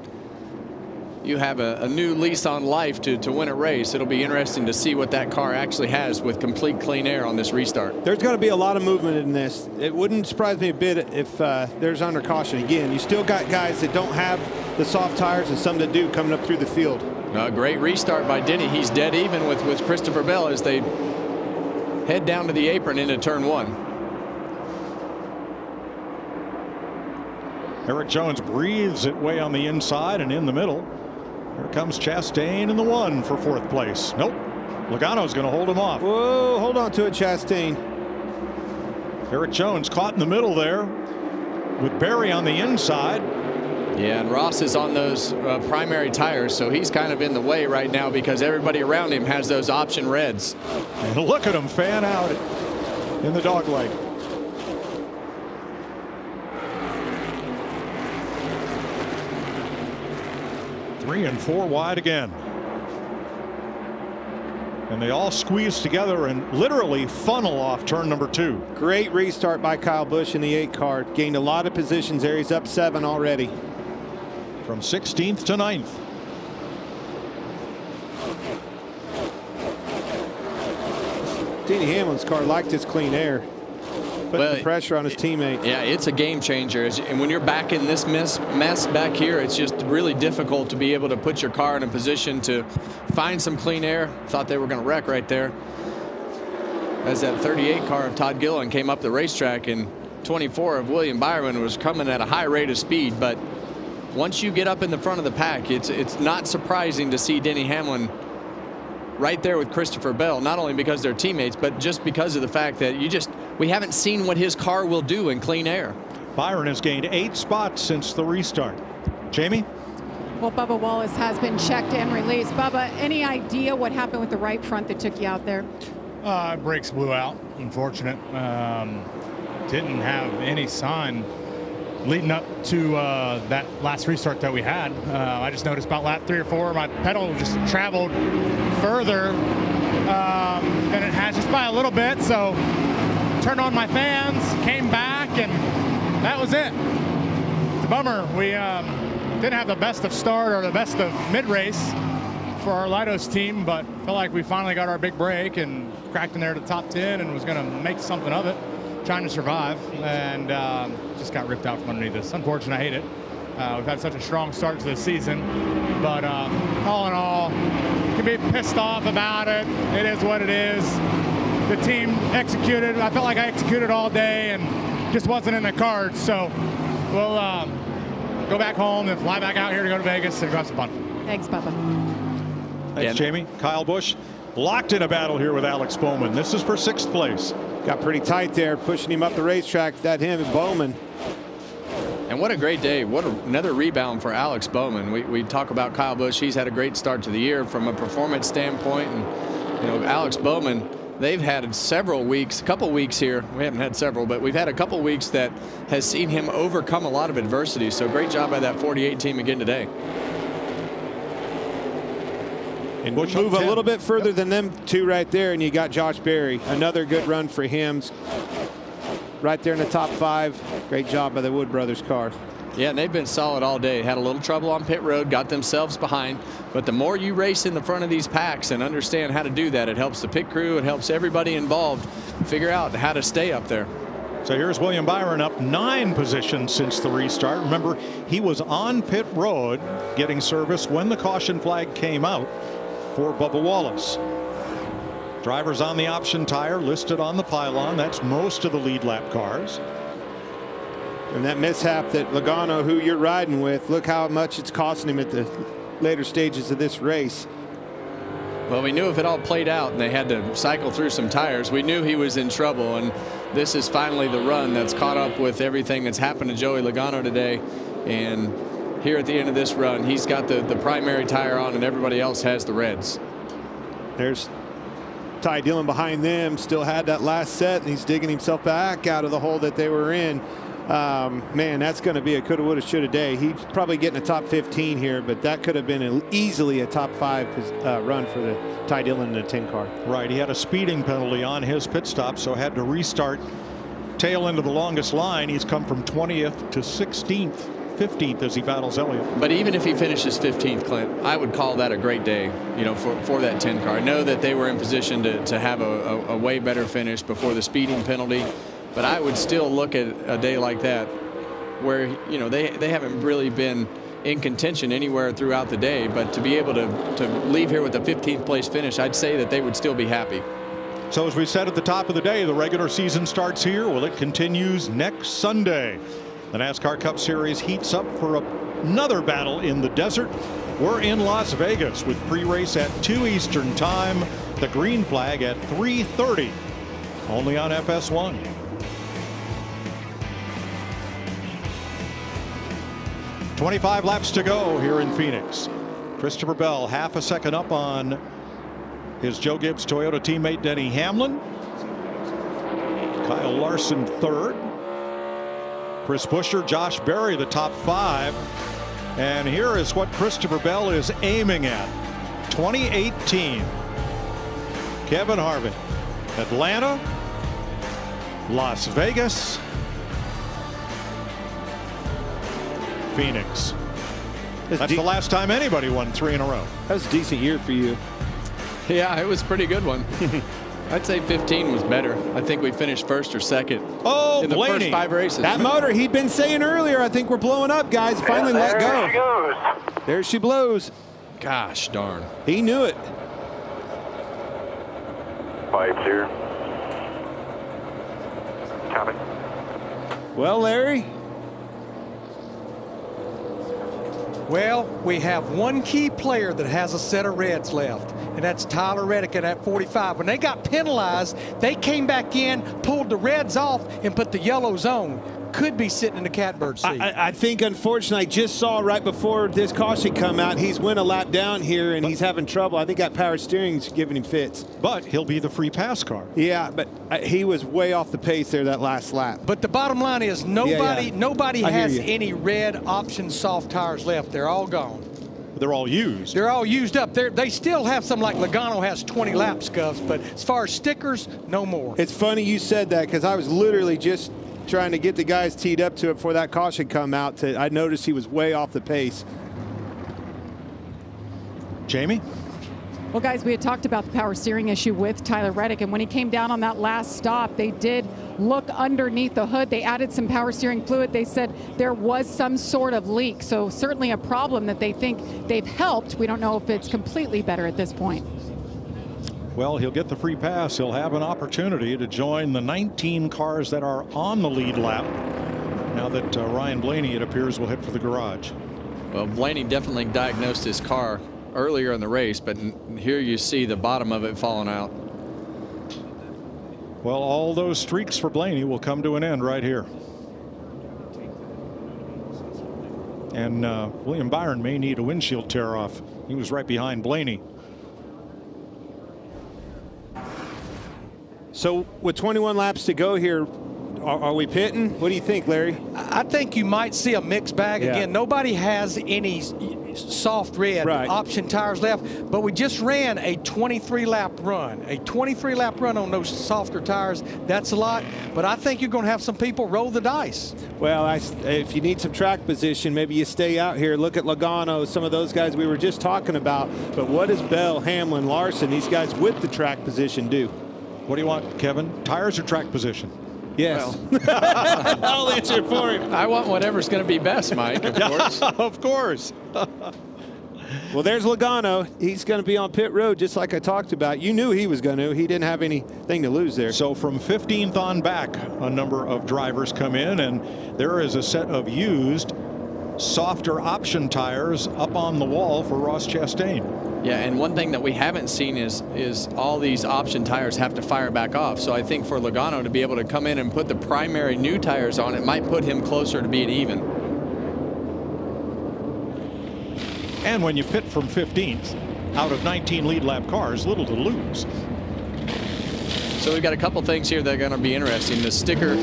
Speaker 3: you have a new lease on life to win a race, it'll be interesting to see what that car actually has with complete clean air on this restart.
Speaker 2: There's got to be a lot of movement in this. It wouldn't surprise me a bit if there's under caution again. You still got guys that don't have the soft tires and some that do coming up through the field.
Speaker 3: Great restart by Denny. He's dead even with Christopher Bell as they head down to the apron into turn 1.
Speaker 1: Eric Jones breathes it way on the inside and in the middle. Here comes Chastain in the 1 for 4th place. Nope. Logano's going to hold him off.
Speaker 2: Whoa, hold on to it, Chastain.
Speaker 1: Eric Jones caught in the middle there with Barry on the inside.
Speaker 3: Yeah, and Ross is on those primary tires, so he's kind of in the way right now because everybody around him has those option reds.
Speaker 1: And look at him fan out in the dogleg. Three and 4 wide again. And they all squeeze together and literally funnel off turn number 2.
Speaker 2: Great restart by Kyle Busch in the 8 car. Gained a lot of positions there. He's up 7 already.
Speaker 1: From 16th to 9th.
Speaker 2: Denny Hamlin's car liked his clean air. Putting the pressure on his teammate.
Speaker 3: Yeah, it's a game changer. And when you're back in this mess back here, it's just really difficult to be able to put your car in a position to find some clean air. Thought they were going to wreck right there. As that 38 car of Todd Gilliland came up the racetrack, and 24 of William Byron was coming at a high rate of speed. But once you get up in the front of the pack, it's not surprising to see Denny Hamlin right there with Christopher Bell, not only because they're teammates, but just because of the fact that we haven't seen what his car will do in clean air.
Speaker 1: Byron has gained 8 spots since the restart. Jamie?
Speaker 8: Well, Bubba Wallace has been checked and released. Bubba, any idea what happened with the right front that took you out there?
Speaker 15: Brakes blew out, unfortunate. Didn't have any sign leading up to that last restart that we had. I just noticed about lap 3 or 4, my pedal just traveled further than it has, just by a little bit. So turned on my fans, came back, and that was it. It's a bummer. We didn't have the best of start or the best of mid-race for our Lidos team, but felt like we finally got our big break and cracked in there to the top 10 and was going to make something of it, trying to survive, and just got ripped out from underneath us. Unfortunate, I hate it. We've had such a strong start to the season, but all in all, can be pissed off about it. It is what it is. The team executed. I felt like I executed all day and just wasn't in the cards. So we'll go back home and fly back out here to go to Vegas and go have some fun.
Speaker 8: Thanks, Bubba.
Speaker 1: Thanks, Jamie. Kyle Busch locked in a battle here with Alex Bowman. This is for 6th place.
Speaker 2: Got pretty tight there, pushing him up the racetrack. That him and Bowman.
Speaker 3: And what a great day. What another rebound for Alex Bowman. We talk about Kyle Busch. He's had a great start to the year from a performance standpoint. And, Alex Bowman, they've had several weeks, a couple weeks here. We haven't had several, but we've had a couple weeks that has seen him overcome a lot of adversity. So great job by that 48 team again today.
Speaker 2: And we'll move a little bit further than them 2 right there, and you got Josh Berry. Another good run for him. Right there in the top 5. Great job by the Wood Brothers car.
Speaker 3: Yeah, and they've been solid all day. Had a little trouble on pit road, got themselves behind. But the more you race in the front of these packs and understand how to do that, it helps the pit crew, it helps everybody involved figure out how to stay up there.
Speaker 1: So here's William Byron up 9 positions since the restart. Remember, he was on pit road getting service when the caution flag came out for Bubba Wallace. Drivers on the option tire listed on the pylon. That's most of the lead lap cars.
Speaker 2: And that mishap that Logano, who you're riding with, look how much it's costing him at the later stages of this race.
Speaker 3: Well, we knew if it all played out and they had to cycle through some tires, we knew he was in trouble. And this is finally the run that's caught up with everything that's happened to Joey Logano today. And here at the end of this run, he's got the primary tire on and everybody else has the reds.
Speaker 2: There's Ty Dillon behind them, still had that last set, and he's digging himself back out of the hole that they were in. Man, that's going to be a coulda, woulda, shoulda day. He's probably getting a top 15 here, but that could have been easily a top 5 run for the Ty Dillon in the 10 car.
Speaker 1: Right, he had a speeding penalty on his pit stop, so had to restart tail end of the longest line. He's come from 20th to 16th. 15th as he battles Elliott.
Speaker 3: But even if he finishes 15th, Clint, I would call that a great day, you know, for that 10 car. I know that they were in position to have a way better finish before the speeding penalty, but I would still look at a day like that where, you know, they haven't really been in contention anywhere throughout the day, but to be able to leave here with a 15th place finish, I'd say that they would still be happy.
Speaker 1: So as we said at the top of the day, the regular season starts here. Well, it continues next Sunday. The NASCAR Cup Series heats up for another battle in the desert. We're in Las Vegas with pre-race at 2 Eastern time. The green flag at 3:30. Only on FS1. "25 laps to go here in Phoenix." Christopher Bell half a second up on his Joe Gibbs Toyota teammate Denny Hamlin. Kyle Larson third. Chris Buescher, Josh Berry, the top 5. And here is what Christopher Bell is aiming at. 2018. Kevin Harvick. Atlanta. Las Vegas. Phoenix. That's the last time anybody won 3 in a row.
Speaker 2: That was a decent year for you.
Speaker 3: Yeah, it was a pretty good one. I'd say 15 was better. I think we finished first or second in the
Speaker 2: Blaney.
Speaker 3: first 5 races.
Speaker 2: That motor, he'd been saying earlier, I think we're blowing up, guys. Finally let go.
Speaker 7: There she goes.
Speaker 2: There she blows.
Speaker 3: Gosh darn.
Speaker 2: He knew it.
Speaker 7: Pipes here. Copy.
Speaker 2: Well, Larry.
Speaker 5: Well, we have one key player that has a set of reds left, and that's Tyler Reddick at that 45. When they got penalized, they came back in, pulled the reds off, and put the yellows on. Could be sitting in the catbird seat.
Speaker 2: I think, unfortunately, I just saw right before this caution come out, he's went a lap down here, and he's having trouble. I think that power steering's giving him fits.
Speaker 1: But he'll be the free pass car.
Speaker 2: Yeah, but he was way off the pace there that last lap.
Speaker 5: But the bottom line is nobody has any red option soft tires left. They're all gone.
Speaker 1: They're all used.
Speaker 5: They're all used up. They still have some, like Logano has 20 lap scuffs, but as far as stickers, no more.
Speaker 2: It's funny you said that because I was literally just trying to get the guys teed up to it before that caution come out. I noticed he was way off the pace.
Speaker 1: Jamie?
Speaker 8: Well, guys, we had talked about the power steering issue with Tyler Reddick, and when he came down on that last stop, they did look underneath the hood. They added some power steering fluid. They said there was some sort of leak, so certainly a problem that they think they've helped. We don't know if it's completely better at this point.
Speaker 1: Well, he'll get the free pass. He'll have an opportunity to join the 19 cars that are on the lead lap. Now that Ryan Blaney, it appears, will head for the garage.
Speaker 3: Well, Blaney definitely diagnosed his car earlier in the race, but here you see the bottom of it falling out.
Speaker 1: Well, all those streaks for Blaney will come to an end right here. And William Byron may need a windshield tear off. He was right behind Blaney.
Speaker 2: So with 21 laps to go here, are we pitting? What do you think, Larry?
Speaker 5: I think you might see a mixed bag again. Nobody has any soft red option tires left, but we just ran a 23 lap run. A 23 lap run on those softer tires, that's a lot, but I think you're going to have some people roll the dice.
Speaker 2: Well, if you need some track position, maybe you stay out here. Look at Logano, some of those guys we were just talking about. But what does Bell, Hamlin, Larson, these guys with the track position do?
Speaker 1: What do you want, Kevin? Tires or track position?
Speaker 2: Yes.
Speaker 3: Well,
Speaker 2: I'll answer for him.
Speaker 3: I want whatever's going to be best, Mike, of course.
Speaker 1: Of course.
Speaker 2: Well, there's Logano. He's going to be on pit road just like I talked about. You knew he was going to. He didn't have anything to lose there.
Speaker 1: So from 15th on back, a number of drivers come in, and there is a set of used softer option tires up on the wall for Ross Chastain.
Speaker 3: Yeah, and one thing that we haven't seen is all these option tires have to fire back off. So I think for Logano to be able to come in and put the primary new tires on, it might put him closer to being even.
Speaker 1: And when you pit from 15th out of 19 lead lap cars, little to lose.
Speaker 3: So we've got a couple things here that are going to be interesting. The sticker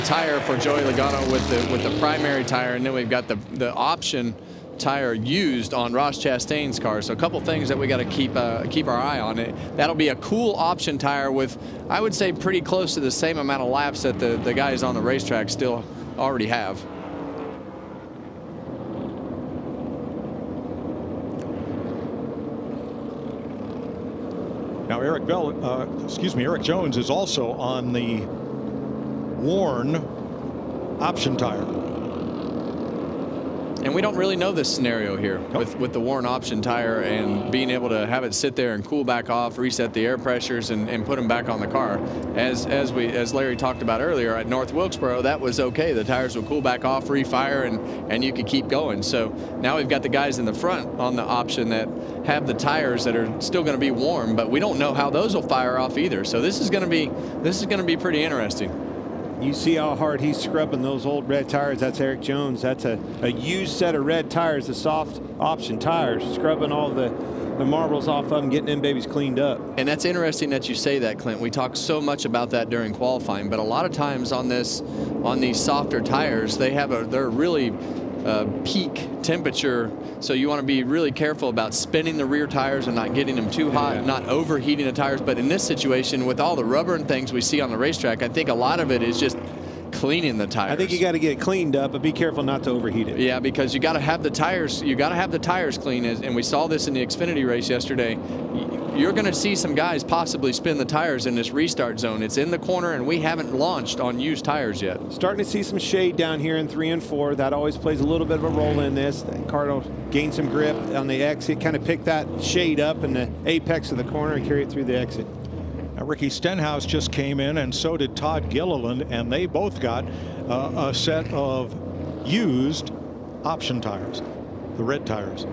Speaker 3: tire for Joey Logano with the primary tire, and then we've got the option tire used on Ross Chastain's car. So a couple things that we got to keep our eye on. That'll be a cool option tire with, I would say, pretty close to the same amount of laps that the guys on the racetrack still already have.
Speaker 1: Now Eric Jones is also on the worn option tire.
Speaker 3: And we don't really know this scenario here with the worn option tire and being able to have it sit there and cool back off, reset the air pressures, and put them back on the car. As Larry talked about earlier at North Wilkesboro, that was okay. The tires would cool back off, refire, and you could keep going. So now we've got the guys in the front on the option that have the tires that are still going to be warm, but we don't know how those will fire off either. So this is going to be pretty interesting.
Speaker 2: You see how hard he's scrubbing those old red tires. That's Eric Jones. That's a used set of red tires, the soft option tires, scrubbing all the marbles off of them, getting them babies cleaned up.
Speaker 3: And that's interesting that you say that, Clint. We talked so much about that during qualifying, but a lot of times on these softer tires, they're really peak temperature, so you want to be really careful about spinning the rear tires and not getting them too hot, not overheating the tires. But in this situation, with all the rubber and things we see on the racetrack, I think a lot of it is just cleaning the tires.
Speaker 2: I think you got to get it cleaned up, but be careful not to overheat it.
Speaker 3: Yeah, because you got to have the tires. You got to have the tires clean, and we saw this in the Xfinity race yesterday. You're going to see some guys possibly spin the tires in this restart zone. It's in the corner, and we haven't launched on used tires yet.
Speaker 2: Starting to see some shade down here in 3 and 4. That always plays a little bit of a role in this. The car will gain some grip on the exit, kind of pick that shade up in the apex of the corner and carry it through the exit.
Speaker 1: Now, Ricky Stenhouse just came in, and so did Todd Gilliland, and they both got a set of used option tires, the red tires.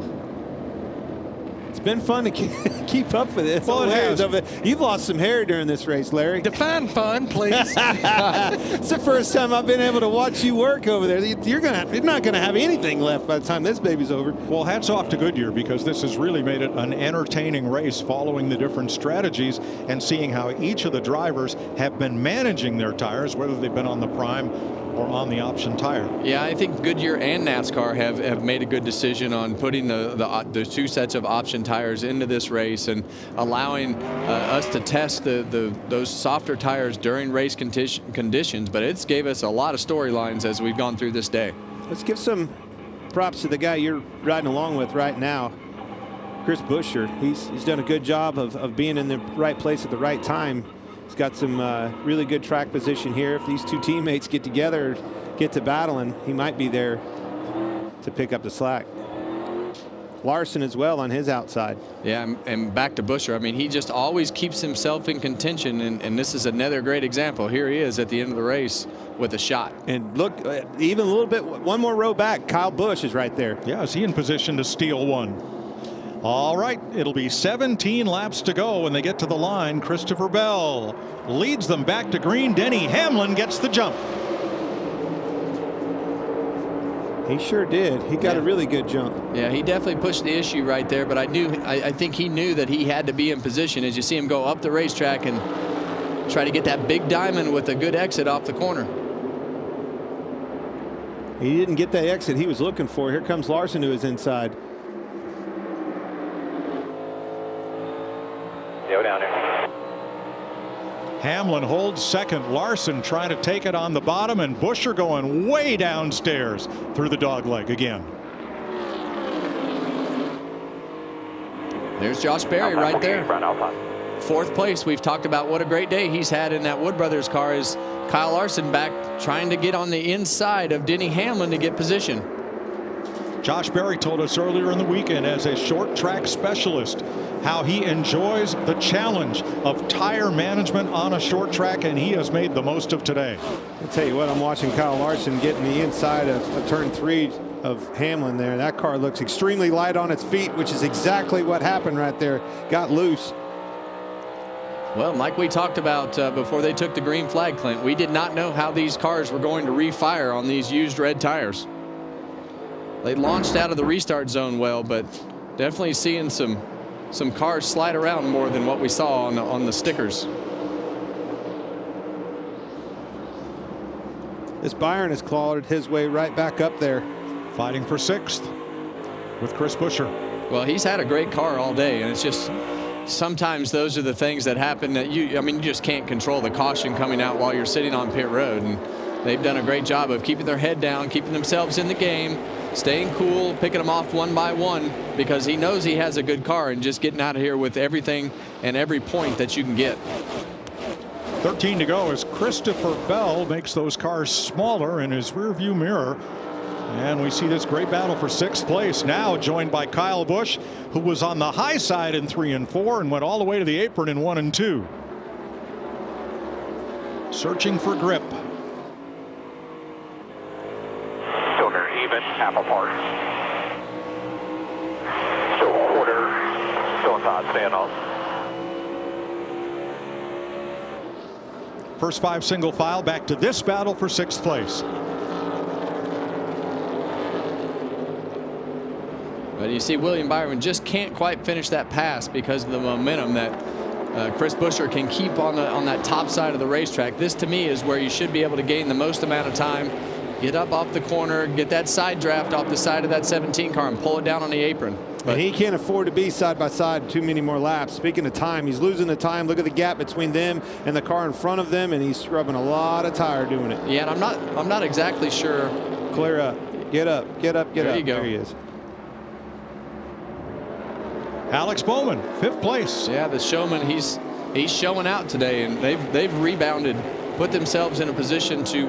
Speaker 2: It's been fun to keep up with this.
Speaker 1: Well, it has.
Speaker 2: You've lost some hair during this race, Larry.
Speaker 5: Define fun, please.
Speaker 2: It's the first time I've been able to watch you work over there. You're not going to have anything left by the time this baby's over.
Speaker 1: Well, hats off to Goodyear, because this has really made it an entertaining race, following the different strategies and seeing how each of the drivers have been managing their tires, whether they've been on the prime or on the option tire.
Speaker 3: Yeah, I think Goodyear and NASCAR have made a good decision on putting the two sets of option tires into this race and allowing us to test those softer tires during race conditions. But it's gave us a lot of storylines as we've gone through this day.
Speaker 2: Let's give some props to the guy you're riding along with right now, Chris Buescher. He's done a good job of being in the right place at the right time. He's got some really good track position here. If these two teammates get together, get to battling, he might be there to pick up the slack. Larson as well on his outside.
Speaker 3: Yeah, and back to Buescher. I mean, he just always keeps himself in contention, and this is another great example. Here he is at the end of the race with a shot.
Speaker 2: And look, even a little bit, one more row back, Kyle Busch is right there.
Speaker 1: Yeah, is he in position to steal one? All right, it'll be 17 laps to go when they get to the line. Christopher Bell leads them back to green. Denny Hamlin gets the jump.
Speaker 2: He sure did. He got a really good jump.
Speaker 3: Yeah, he definitely pushed the issue right there, but I think he knew that he had to be in position as you see him go up the racetrack and try to get that big diamond with a good exit off the corner.
Speaker 2: He didn't get that exit he was looking for. Here comes Larson to his inside.
Speaker 17: Go down there.
Speaker 1: Hamlin holds second. Larson trying to take it on the bottom, and Buescher going way downstairs through the dogleg again.
Speaker 3: There's Josh Berry right there. Fourth place. We've talked about what a great day he's had in that Wood Brothers car. Is Kyle Larson back trying to get on the inside of Denny Hamlin to get position.
Speaker 1: Josh Berry told us earlier in the weekend, as a short track specialist, how he enjoys the challenge of tire management on a short track, and he has made the most of today.
Speaker 2: I'll tell you what, I'm watching Kyle Larson getting the inside of turn 3 of Hamlin there. That car looks extremely light on its feet, which is exactly what happened right there. Got loose.
Speaker 3: Well, like we talked about before they took the green flag, Clint, we did not know how these cars were going to refire on these used red tires. They launched out of the restart zone well, but definitely seeing some cars slide around more than what we saw on the stickers.
Speaker 2: This Byron has clawed his way right back up there.
Speaker 1: Fighting for 6th with Chris Buescher.
Speaker 3: Well, he's had a great car all day, and it's just sometimes those are the things that happen that you just can't control the caution coming out while you're sitting on pit road. And they've done a great job of keeping their head down, keeping themselves in the game, staying cool, picking them off one by one, because he knows he has a good car, and just getting out of here with everything and every point that you can get.
Speaker 1: 13 to go as Christopher Bell makes those cars smaller in his rearview mirror. And we see this great battle for 6th place, now joined by Kyle Busch, who was on the high side in 3 and 4 and went all the way to the apron in 1 and 2. Searching for grip.
Speaker 17: Still very even, half apart. Still a quarter, still inside standoff.
Speaker 1: First 5 single file back to this battle for 6th place.
Speaker 3: But you see William Byron just can't quite finish that pass because of the momentum that Chris Buescher can keep on that top side of the racetrack. This to me is where you should be able to gain the most amount of time. Get up off the corner, get that side draft off the side of that 17 car and pull it down on the apron.
Speaker 2: But he can't afford to be side by side too many more laps. Speaking of time, he's losing the time. Look at the gap between them and the car in front of them, and he's scrubbing a lot of tire doing it.
Speaker 3: Yeah, and I'm not exactly sure.
Speaker 2: Clear up, get up, get up, get up.
Speaker 3: There you go.
Speaker 2: There he is.
Speaker 1: Alex Bowman, 5th place.
Speaker 3: Yeah, the showman, he's showing out today, and they've rebounded, put themselves in a position to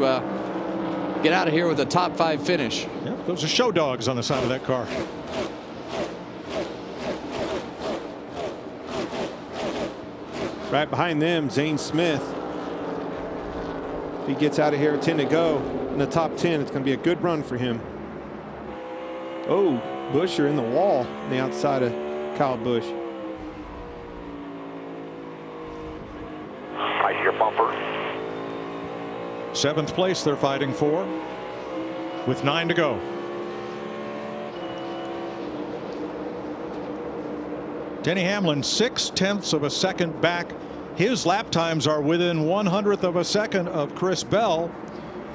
Speaker 3: get out of here with a top 5 finish.
Speaker 1: Yep, those are show dogs on the side of that car.
Speaker 2: Right behind them, Zane Smith. If he gets out of here at 10 to go in the top 10, it's going to be a good run for him. Oh, Buescher in the wall on the outside of Kyle Busch.
Speaker 17: Right here, bumper.
Speaker 1: 7th place they're fighting for with 9 to go. Denny Hamlin 6/10ths of a second back. His lap times are within 1/100th of a second of Chris Bell,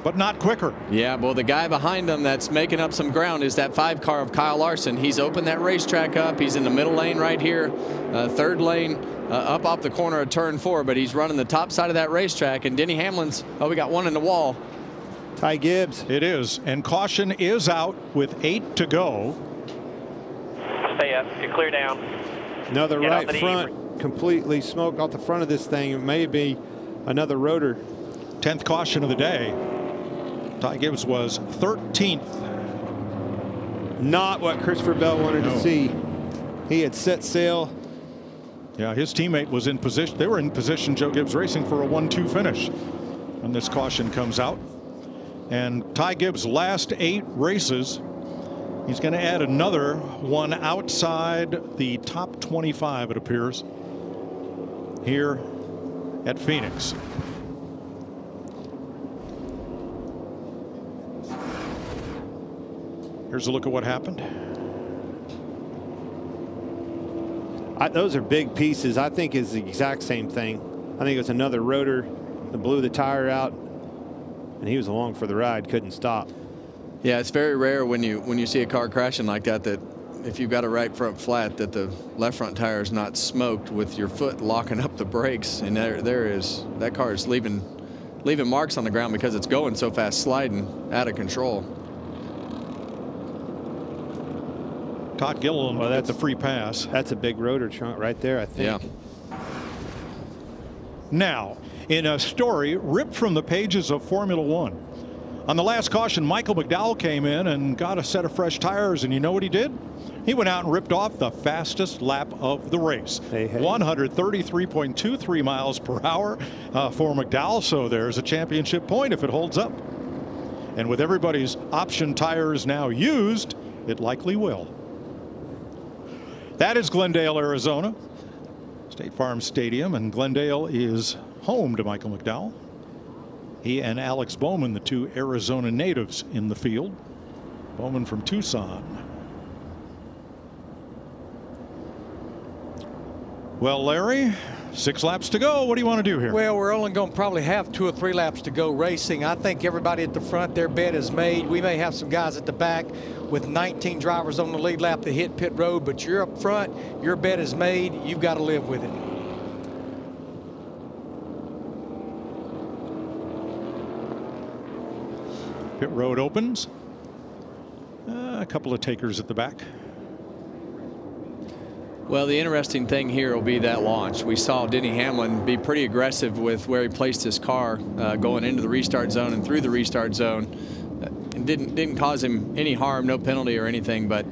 Speaker 1: but not quicker.
Speaker 3: Yeah, well, the guy behind him that's making up some ground is that 5 car of Kyle Larson. He's opened that racetrack up. He's in the middle lane right here, 3rd lane up off the corner of turn 4, but he's running the top side of that racetrack. And Denny Hamlin's, oh, we got one in the wall.
Speaker 2: Ty Gibbs.
Speaker 1: It is, and caution is out with 8 to go.
Speaker 17: Stay up, you clear down.
Speaker 2: Another right front, completely smoked off the front of this thing. It may be another rotor.
Speaker 1: 10th caution of the day. Ty Gibbs was 13th.
Speaker 2: Not what Christopher Bell wanted to see. He had set sail.
Speaker 1: Yeah, his teammate was in position. They were in position, Joe Gibbs Racing, for a 1-2 finish when this caution comes out. And Ty Gibbs' last 8 races, he's going to add another one outside the top 25, it appears, here at Phoenix. Here's a look at what happened.
Speaker 2: Those are big pieces. I think it's the exact same thing. I think it was another rotor that blew the tire out, and he was along for the ride, couldn't stop.
Speaker 3: Yeah, it's very rare when you see a car crashing like that if you've got a right front flat, that the left front tire is not smoked with your foot locking up the brakes. And that car is leaving marks on the ground because it's going so fast, sliding out of control.
Speaker 1: Todd Gilliland at the free pass.
Speaker 2: That's a big rotor trunk right there, I think.
Speaker 3: Yeah.
Speaker 1: Now, in a story ripped from the pages of Formula One, On the last caution, Michael McDowell came in and got a set of fresh tires, and you know what he did? He went out and ripped off the fastest lap of the race. 133.23 miles per hour for McDowell, so there's a championship point if it holds up. And with everybody's option tires now used, it likely will. That is Glendale, Arizona. State Farm Stadium, and Glendale is home to Michael McDowell. He and Alex Bowman, the two Arizona natives in the field. Bowman from Tucson. Well, Larry, 6 laps to go. What do you want to do here?
Speaker 5: Well, we're only going to probably have 2 or 3 laps to go racing. I think everybody at the front, their bed is made. We may have some guys at the back with 19 drivers on the lead lap that hit pit road, but you're up front, your bed is made. You've got to live with it.
Speaker 1: Pit road opens. A couple of takers at the back.
Speaker 3: Well, the interesting thing here will be that launch. We saw Denny Hamlin be pretty aggressive with where he placed his car going into the restart zone and through the restart zone. It didn't cause him any harm, no penalty or anything, but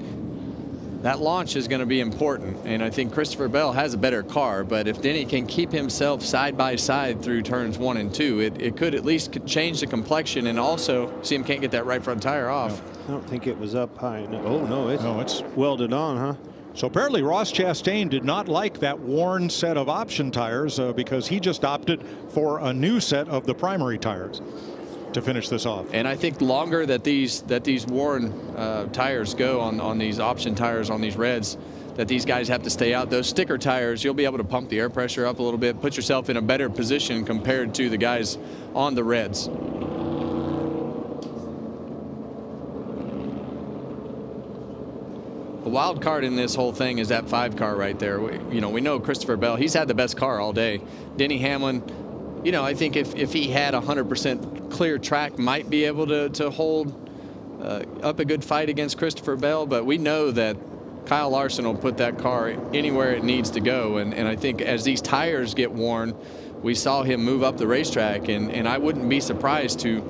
Speaker 3: that launch is going to be important. And I think Christopher Bell has a better car, but if Denny can keep himself side by side through turns 1 and 2, it could at least change the complexion, and also see him can't get that right front tire off.
Speaker 2: I don't think it was up high. Oh no, it's welded on, huh?
Speaker 1: So apparently Ross Chastain did not like that worn set of option tires because he just opted for a new set of the primary tires to finish this off.
Speaker 3: And I think longer that these worn tires go on these option tires on these reds, that these guys have to stay out. Those sticker tires, you'll be able to pump the air pressure up a little bit, put yourself in a better position compared to the guys on the reds. The wild card in this whole thing is that 5 car right there. We know Christopher Bell, he's had the best car all day. Denny Hamlin, I think if he had 100% clear track, might be able to hold up a good fight against Christopher Bell, but we know that Kyle Larson will put that car anywhere it needs to go. And I think as these tires get worn, we saw him move up the racetrack, and I wouldn't be surprised to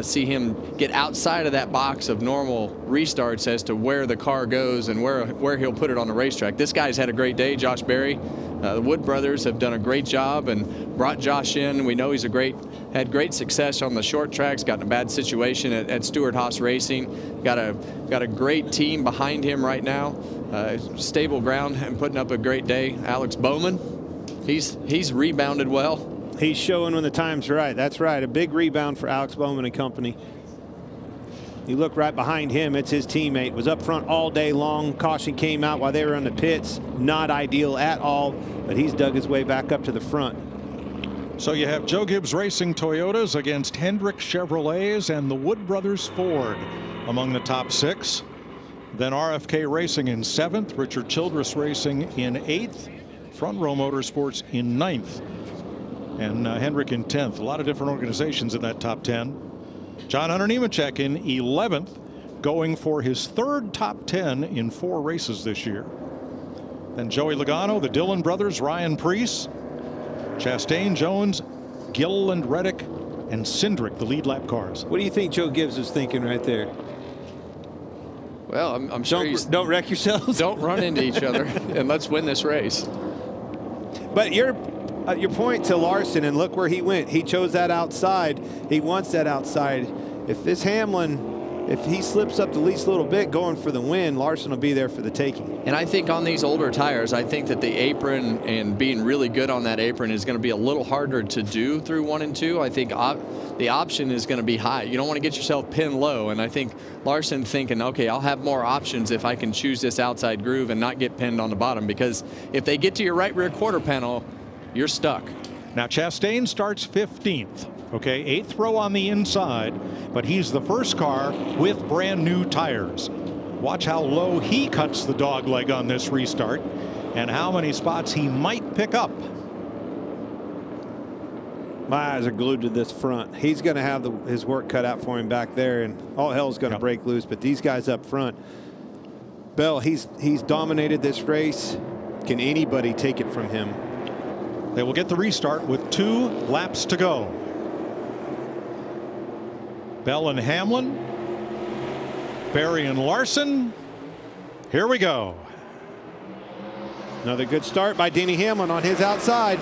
Speaker 3: see him get outside of that box of normal restarts as to where the car goes and where he'll put it on the racetrack. This guy's had a great day, Josh Berry. The Wood brothers have done a great job and brought Josh in. We know he's had great success on the short tracks, got in a bad situation at Stewart Haas Racing. Got a great team behind him right now. Stable ground and putting up a great day. Alex Bowman, he's rebounded well.
Speaker 2: He's showing when the time's right. That's right. A big rebound for Alex Bowman and company. You look right behind him, it's his teammate. Was up front all day long. Caution came out while they were on the pits. Not ideal at all, but he's dug his way back up to the front.
Speaker 1: So you have Joe Gibbs Racing Toyotas against Hendrick Chevrolets and the Wood Brothers Ford among the top 6. Then RFK Racing in 7th, Richard Childress Racing in 8th, Front Row Motorsports in 9th. And Hendrick in 10th. A lot of different organizations in that top 10. John Hunter Nemechek in 11th, going for his 3rd top 10 in 4 races this year. Then Joey Logano, the Dillon brothers, Ryan Preece, Chastain, Jones, Gilliland, Reddick, and Cindric, the lead lap cars.
Speaker 2: What do you think Joe Gibbs was thinking right there?
Speaker 3: Well, I'm sure
Speaker 2: don't wreck yourselves.
Speaker 3: Don't run into each other, and let's win this race.
Speaker 2: But your point to Larson, and look where he went. He chose that outside. He wants that outside. If this Hamlin, if he slips up the least little bit going for the win, Larson will be there for the taking.
Speaker 3: And I think on these older tires, I think that the apron and being really good on that apron is going to be a little harder to do through 1 and 2. I think the option is going to be high. You don't want to get yourself pinned low. And I think Larson thinking, okay, I'll have more options if I can choose this outside groove and not get pinned on the bottom, because if they get to your right rear quarter panel, you're stuck.
Speaker 1: Now Chastain starts 15th. Okay, 8th row on the inside, but he's the first car with brand new tires. Watch how low he cuts the dog leg on this restart and how many spots he might pick up.
Speaker 2: My eyes are glued to this front. He's going to have his work cut out for him back there, and all hell's going to break loose. But these guys up front, Bell, he's dominated this race. Can anybody take it from him?
Speaker 1: They will get the restart with 2 laps to go. Bell and Hamlin. Berry and Larson. Here we go.
Speaker 2: Another good start by Denny Hamlin on his outside.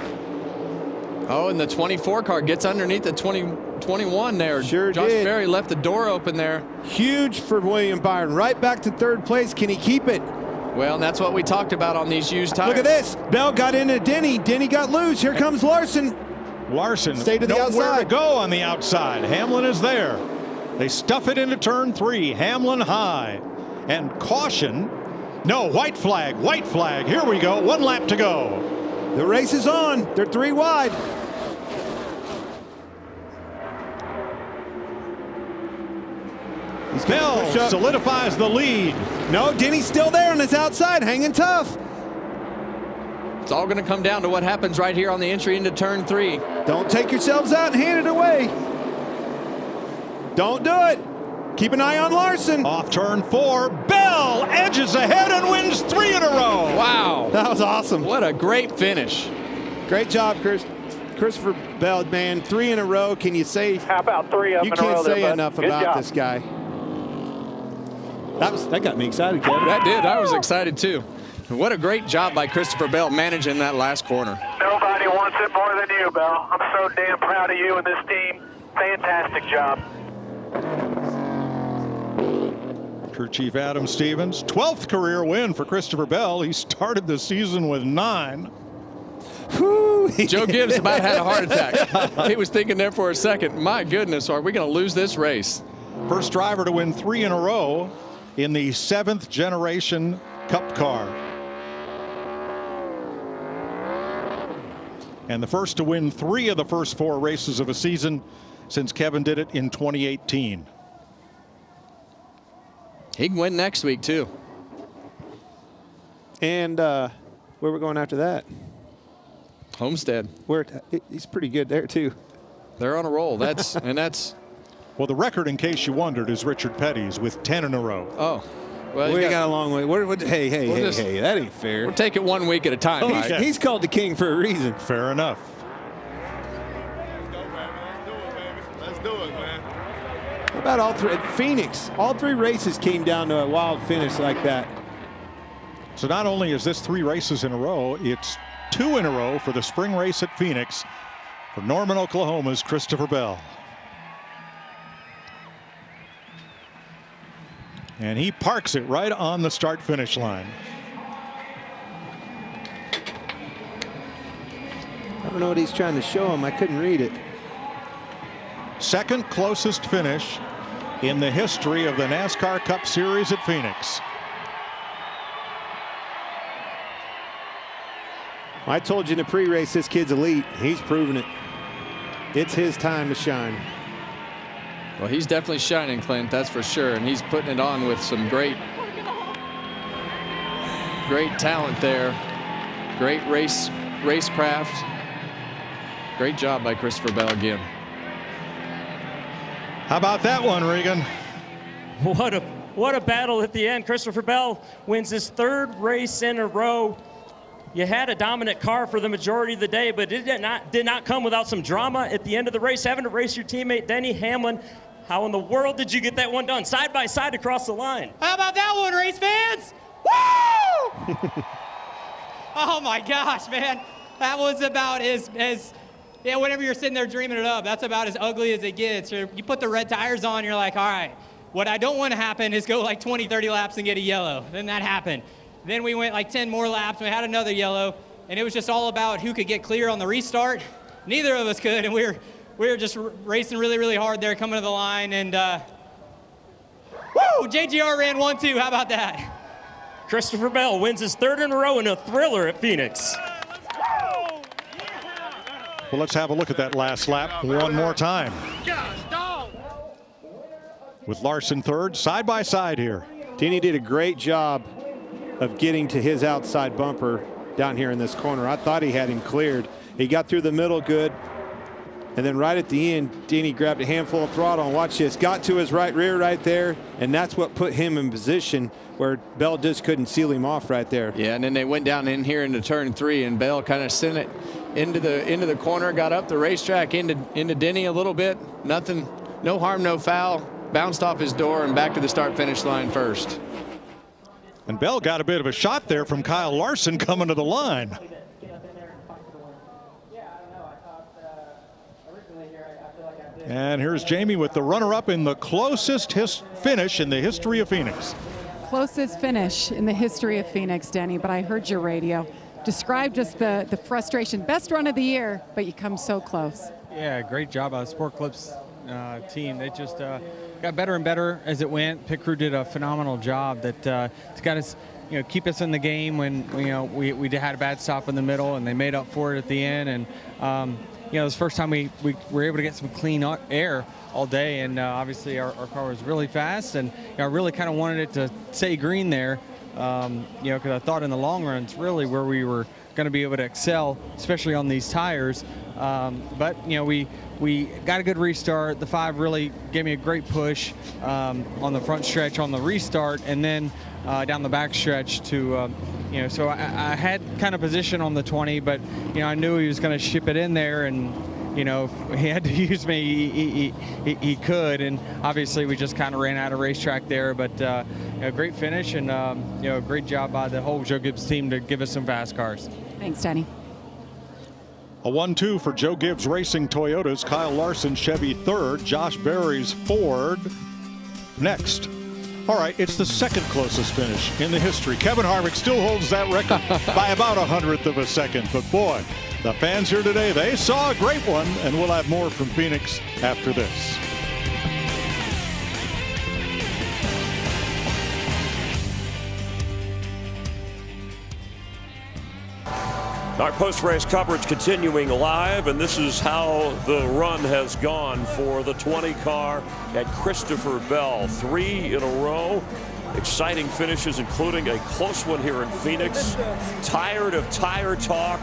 Speaker 3: Oh, and the 24 car gets underneath the 21 there.
Speaker 2: Sure
Speaker 3: Josh
Speaker 2: did.
Speaker 3: Berry left the door open there.
Speaker 2: Huge for William Byron. Right back to third place. Can he keep it?
Speaker 3: Well, and that's what we talked about on these used tires.
Speaker 2: Look at this. Bell got into Denny. Denny got loose. Here comes Larson.
Speaker 1: Larson
Speaker 2: stay to the
Speaker 1: nowhere
Speaker 2: outside.
Speaker 1: to go on the outside. Hamlin is there. They stuff it into turn 3. Hamlin high. And caution. No, white flag, white flag. Here we go. 1 lap to go.
Speaker 2: The race is on. They're 3 wide.
Speaker 1: Bell solidifies the lead.
Speaker 2: No, Denny's still there on his outside, hanging tough.
Speaker 3: It's all going to come down to what happens right here on the entry into turn 3.
Speaker 2: Don't take yourselves out and hand it away. Don't do it. Keep an eye on Larson.
Speaker 1: Off turn 4. Bell edges ahead and wins 3 in a row.
Speaker 3: Wow.
Speaker 2: That was awesome.
Speaker 3: What a great finish.
Speaker 2: Great job, Christopher Bell, man. 3 in a row. Can you say?
Speaker 6: How about 3 up
Speaker 2: You
Speaker 6: in a row
Speaker 2: can't
Speaker 6: there,
Speaker 2: say
Speaker 6: bud?
Speaker 2: enough
Speaker 6: Good
Speaker 2: about
Speaker 6: job.
Speaker 2: this guy. That got me excited, Kevin.
Speaker 3: That did. I was excited too. What a great job by Christopher Bell managing that last corner.
Speaker 6: Nobody wants it more than you, Bell. I'm so damn proud of you and this team. Fantastic job.
Speaker 1: Crew Chief Adam Stevens, 12th career win for Christopher Bell. He started the season with 9.
Speaker 3: Joe Gibbs about had a heart attack. He was thinking there for a second, my goodness, are we going to lose this race?
Speaker 1: First driver to win 3 in a row in the 7th generation Cup car. And the first to win 3 of the first 4 races of a season since Kevin did it in 2018.
Speaker 3: He can win next week too.
Speaker 2: And where we're going after that?
Speaker 3: Homestead.
Speaker 2: He's pretty good there too.
Speaker 3: They're on a roll. That's
Speaker 1: well, the record, in case you wondered, is Richard Petty's with 10 in a row.
Speaker 3: Oh. Well,
Speaker 2: we got a long way. Hey, that ain't fair.
Speaker 3: We'll take it 1 week at a time.
Speaker 2: He's called the king for a reason.
Speaker 1: Fair enough.
Speaker 21: Let's do it, man.
Speaker 2: How about all 3? Phoenix, all 3 races came down to a wild finish like that.
Speaker 1: So not only is this 3 races in a row, it's 2 in a row for the spring race at Phoenix for Norman, Oklahoma's Christopher Bell. And he parks it right on the start-finish line.
Speaker 2: I don't know what he's trying to show him. I couldn't read it.
Speaker 1: Second closest finish in the history of the NASCAR Cup Series at Phoenix.
Speaker 2: I told you in the pre-race this kid's elite. He's proven it. It's his time to shine.
Speaker 3: Well, he's definitely shining, Clint, that's for sure. And he's putting it on with some great talent there. Great racecraft. Great job by Christopher Bell again.
Speaker 1: How about that one, Regan?
Speaker 9: What a battle at the end. Christopher Bell wins his 3rd race in a row. You had a dominant car for the majority of the day, but it did not come without some drama at the end of the race, having to race your teammate Denny Hamlin. How in the world did you get that one done? Side by side across the line.
Speaker 19: How about that one, race fans? Woo! Oh my gosh, man. That was about as whenever you're sitting there dreaming it up, that's about as ugly as it gets. You put the red tires on, you're like, all right, what I don't want to happen is go like 20, 30 laps and get a yellow. Then that happened. Then we went like 10 more laps, and we had another yellow, and it was just all about who could get clear on the restart. Neither of us could, and we were just racing really, really hard there, coming to the line, and woo! JGR ran 1-2. How about that?
Speaker 9: Christopher Bell wins his 3rd in a row in a thriller at Phoenix.
Speaker 1: Well, let's have a look at that last lap one more time. With Larson 3rd, side by side here.
Speaker 2: Denny did a great job of getting to his outside bumper down here in this corner. I thought he had him cleared. He got through the middle good. And then right at the end, Denny grabbed a handful of throttle, and watch this, got to his right rear right there, and that's what put him in position where Bell just couldn't seal him off right there.
Speaker 3: Yeah, and then they went down in here into turn 3, and Bell kind of sent it into the corner, got up the racetrack into Denny a little bit. Nothing no harm, no foul. Bounced off his door and back to the start-finish line first.
Speaker 1: And Bell got a bit of a shot there from Kyle Larson coming to the line. And here's Jamie with the runner-up in the closest finish in the history of Phoenix.
Speaker 8: Closest finish in the history of Phoenix, Denny, but I heard your radio. Describe just the frustration. Best run of the year, but you come so close.
Speaker 20: Yeah, great job by the Sport Clips team. They just got better and better as it went. Pit crew did a phenomenal job that got us, keep us in the game when we had a bad stop in the middle, and they made up for it at the end. And it was the first time we were able to get some clean air all day, and obviously our car was really fast, and I really kind of wanted it to stay green there, because I thought in the long run it's really where we were going to be able to excel, especially on these tires. But we got a good restart. The 5 really gave me a great push on the front stretch on the restart, and then down the back stretch to so I had kind of position on the 20, but I knew he was going to ship it in there, and if he had to use me, he could, and obviously we just kind of ran out of racetrack there. But great finish, and great job by the whole Joe Gibbs team to give us some fast cars.
Speaker 8: Thanks, Denny.
Speaker 1: A 1-2 for Joe Gibbs Racing Toyotas. Kyle Larson Chevy third. Josh Berry's Ford next. All right, it's the second closest finish in the history. Kevin Harvick still holds that record by about 100th of a second. But boy, the fans here today, they saw a great one, and we'll have more from Phoenix after this.
Speaker 14: Our post-race coverage continuing live, and this is how the run has gone for the 20 car at Christopher Bell. 3 in a row. Exciting finishes, including a close one here in Phoenix. Tired of tire talk.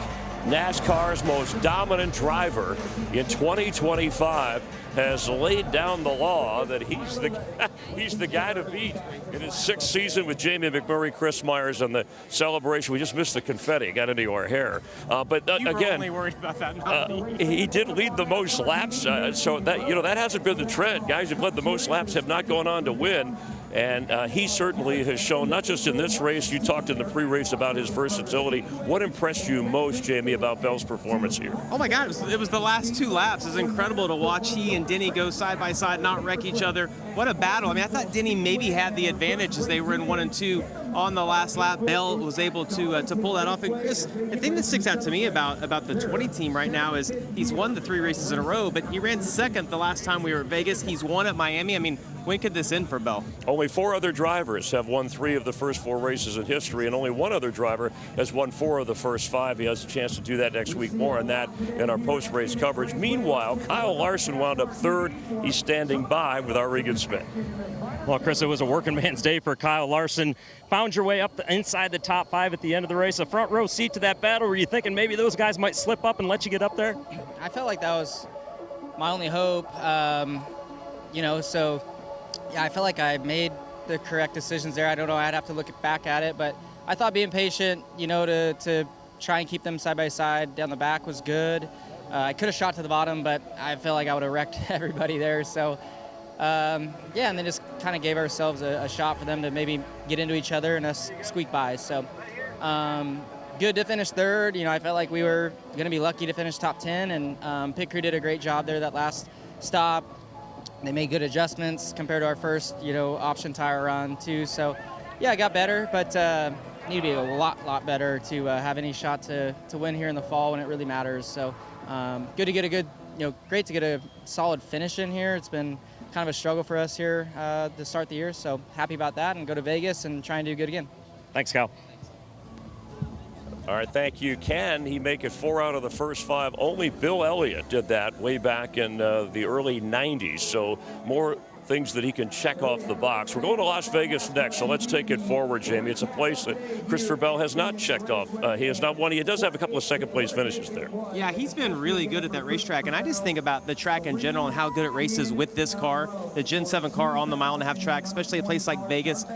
Speaker 14: NASCAR's most dominant driver in 2025 has laid down the law that he's the guy to beat in his 6th season with Jamie McMurray, Chris Myers, and the celebration. We just missed the confetti, got into our hair. But
Speaker 16: you
Speaker 14: again,
Speaker 16: were only worried about that, not me.
Speaker 14: He did lead the most laps, so that hasn't been the trend. Guys who've led the most laps have not gone on to win. And he certainly has shown, not just in this race, you talked in the pre-race about his versatility. What impressed you most, Jamie, about Bell's performance here?
Speaker 16: Oh my God, it was the last 2 laps. It was incredible to watch he and Denny go side by side, not wreck each other. What a battle. I mean, I thought Denny maybe had the advantage as they were in 1 and 2 on the last lap. Bell was able to pull that off. And Chris, the thing that sticks out to me about the 20 team right now is he's won the 3 races in a row, but he ran 2nd the last time we were at Vegas. He's won at Miami. I mean, when could this end for Bell?
Speaker 14: Only 4 other drivers have won 3 of the first 4 races in history, and only 1 other driver has won 4 of the first 5. He has a chance to do that next week. More on that in our post-race coverage. Meanwhile, Kyle Larson wound up 3rd. He's standing by with our Regan Smith.
Speaker 9: Well, Chris, it was a working man's day for Kyle Larson. Found your way up inside the top 5 at the end of the race. A front row seat to that battle. Were you thinking maybe those guys might slip up and let you get up there?
Speaker 22: I felt like that was my only hope. So yeah, I felt like I made the correct decisions there. I don't know, I'd have to look back at it, but I thought being patient, to try and keep them side by side down the back was good. I could have shot to the bottom, but I feel like I would have wrecked everybody there. So, and then just kind of gave ourselves a shot for them to maybe get into each other and us squeak by. So, good to finish 3rd. I felt like we were going to be lucky to finish top 10, and pit crew did a great job there that last stop. They made good adjustments compared to our first, option tire run too. So, yeah, it got better, but need to be a lot better to have any shot to win here in the fall when it really matters. So, good to get a good, great to get a solid finish in here. It's been kind of a struggle for us here to start the year. So happy about that, and go to Vegas and try and do good again.
Speaker 9: Thanks, Kyle.
Speaker 14: All right, thank you. Can he make it 4 out of the first 5? Only Bill Elliott did that way back in the early 90s. So more things that he can check off the box. We're going to Las Vegas next, so let's take it forward, Jamie. It's a place that Christopher Bell has not checked off. He has not won. He does have a couple of second-place finishes there.
Speaker 16: Yeah, he's been really good at that racetrack, and I just think about the track in general and how good it races with this car, the Gen 7 car on the mile-and-a-half track, especially a place like Vegas,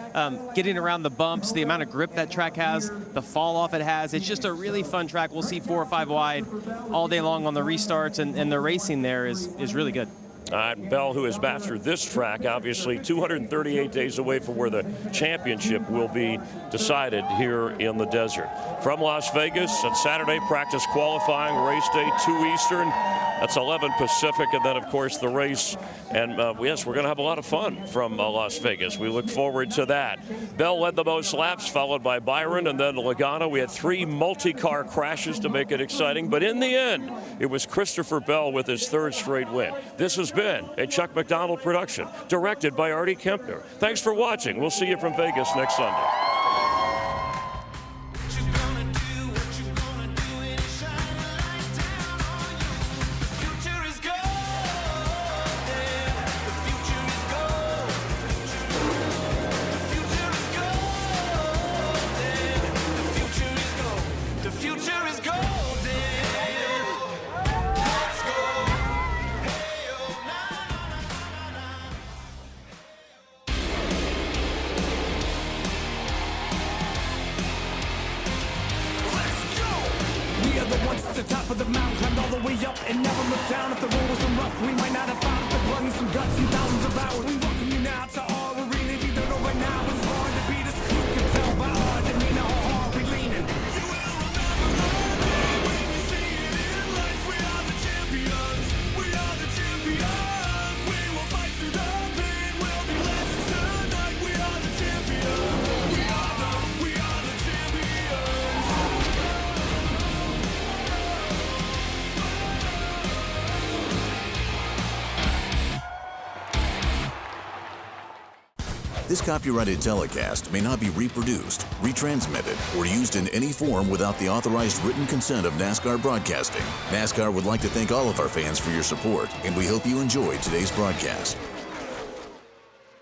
Speaker 16: getting around the bumps, the amount of grip that track has, the fall-off it has. It's just a really fun track. We'll see 4 or 5 wide all day long on the restarts, and the racing there is really good.
Speaker 14: Bell, who has mastered this track, obviously 238 days away from where the championship will be decided here in the desert. From Las Vegas on Saturday, practice qualifying, race day 2 Eastern. That's 11 Pacific, and then, of course, the race. And, yes, we're going to have a lot of fun from Las Vegas. We look forward to that. Bell led the most laps, followed by Byron and then Logano. We had 3 multi-car crashes to make it exciting, but in the end, it was Christopher Bell with his 3rd straight win. This has been a Chuck McDonald production, directed by Artie Kempner. Thanks for watching. We'll see you from Vegas next Sunday.
Speaker 11: The top of the mountain, climbed all the way up and never looked down. If the road wasn't rough, we might not have found the blood and some guts and thousands of hours. We welcome you now to our arena. If you don't know right now, it's hard to beat us. You can tell by our demeanor how hard we leaning. You will remember when you see it in lights. We are the champions. We are the champions. We will fight through the pain. We'll be legends tonight. We are the champions. We are the champions.
Speaker 4: This copyrighted telecast may not be reproduced, retransmitted, or used in any form without the authorized written consent of NASCAR Broadcasting. NASCAR would like to thank all of our fans for your support, and we hope you enjoyed today's broadcast.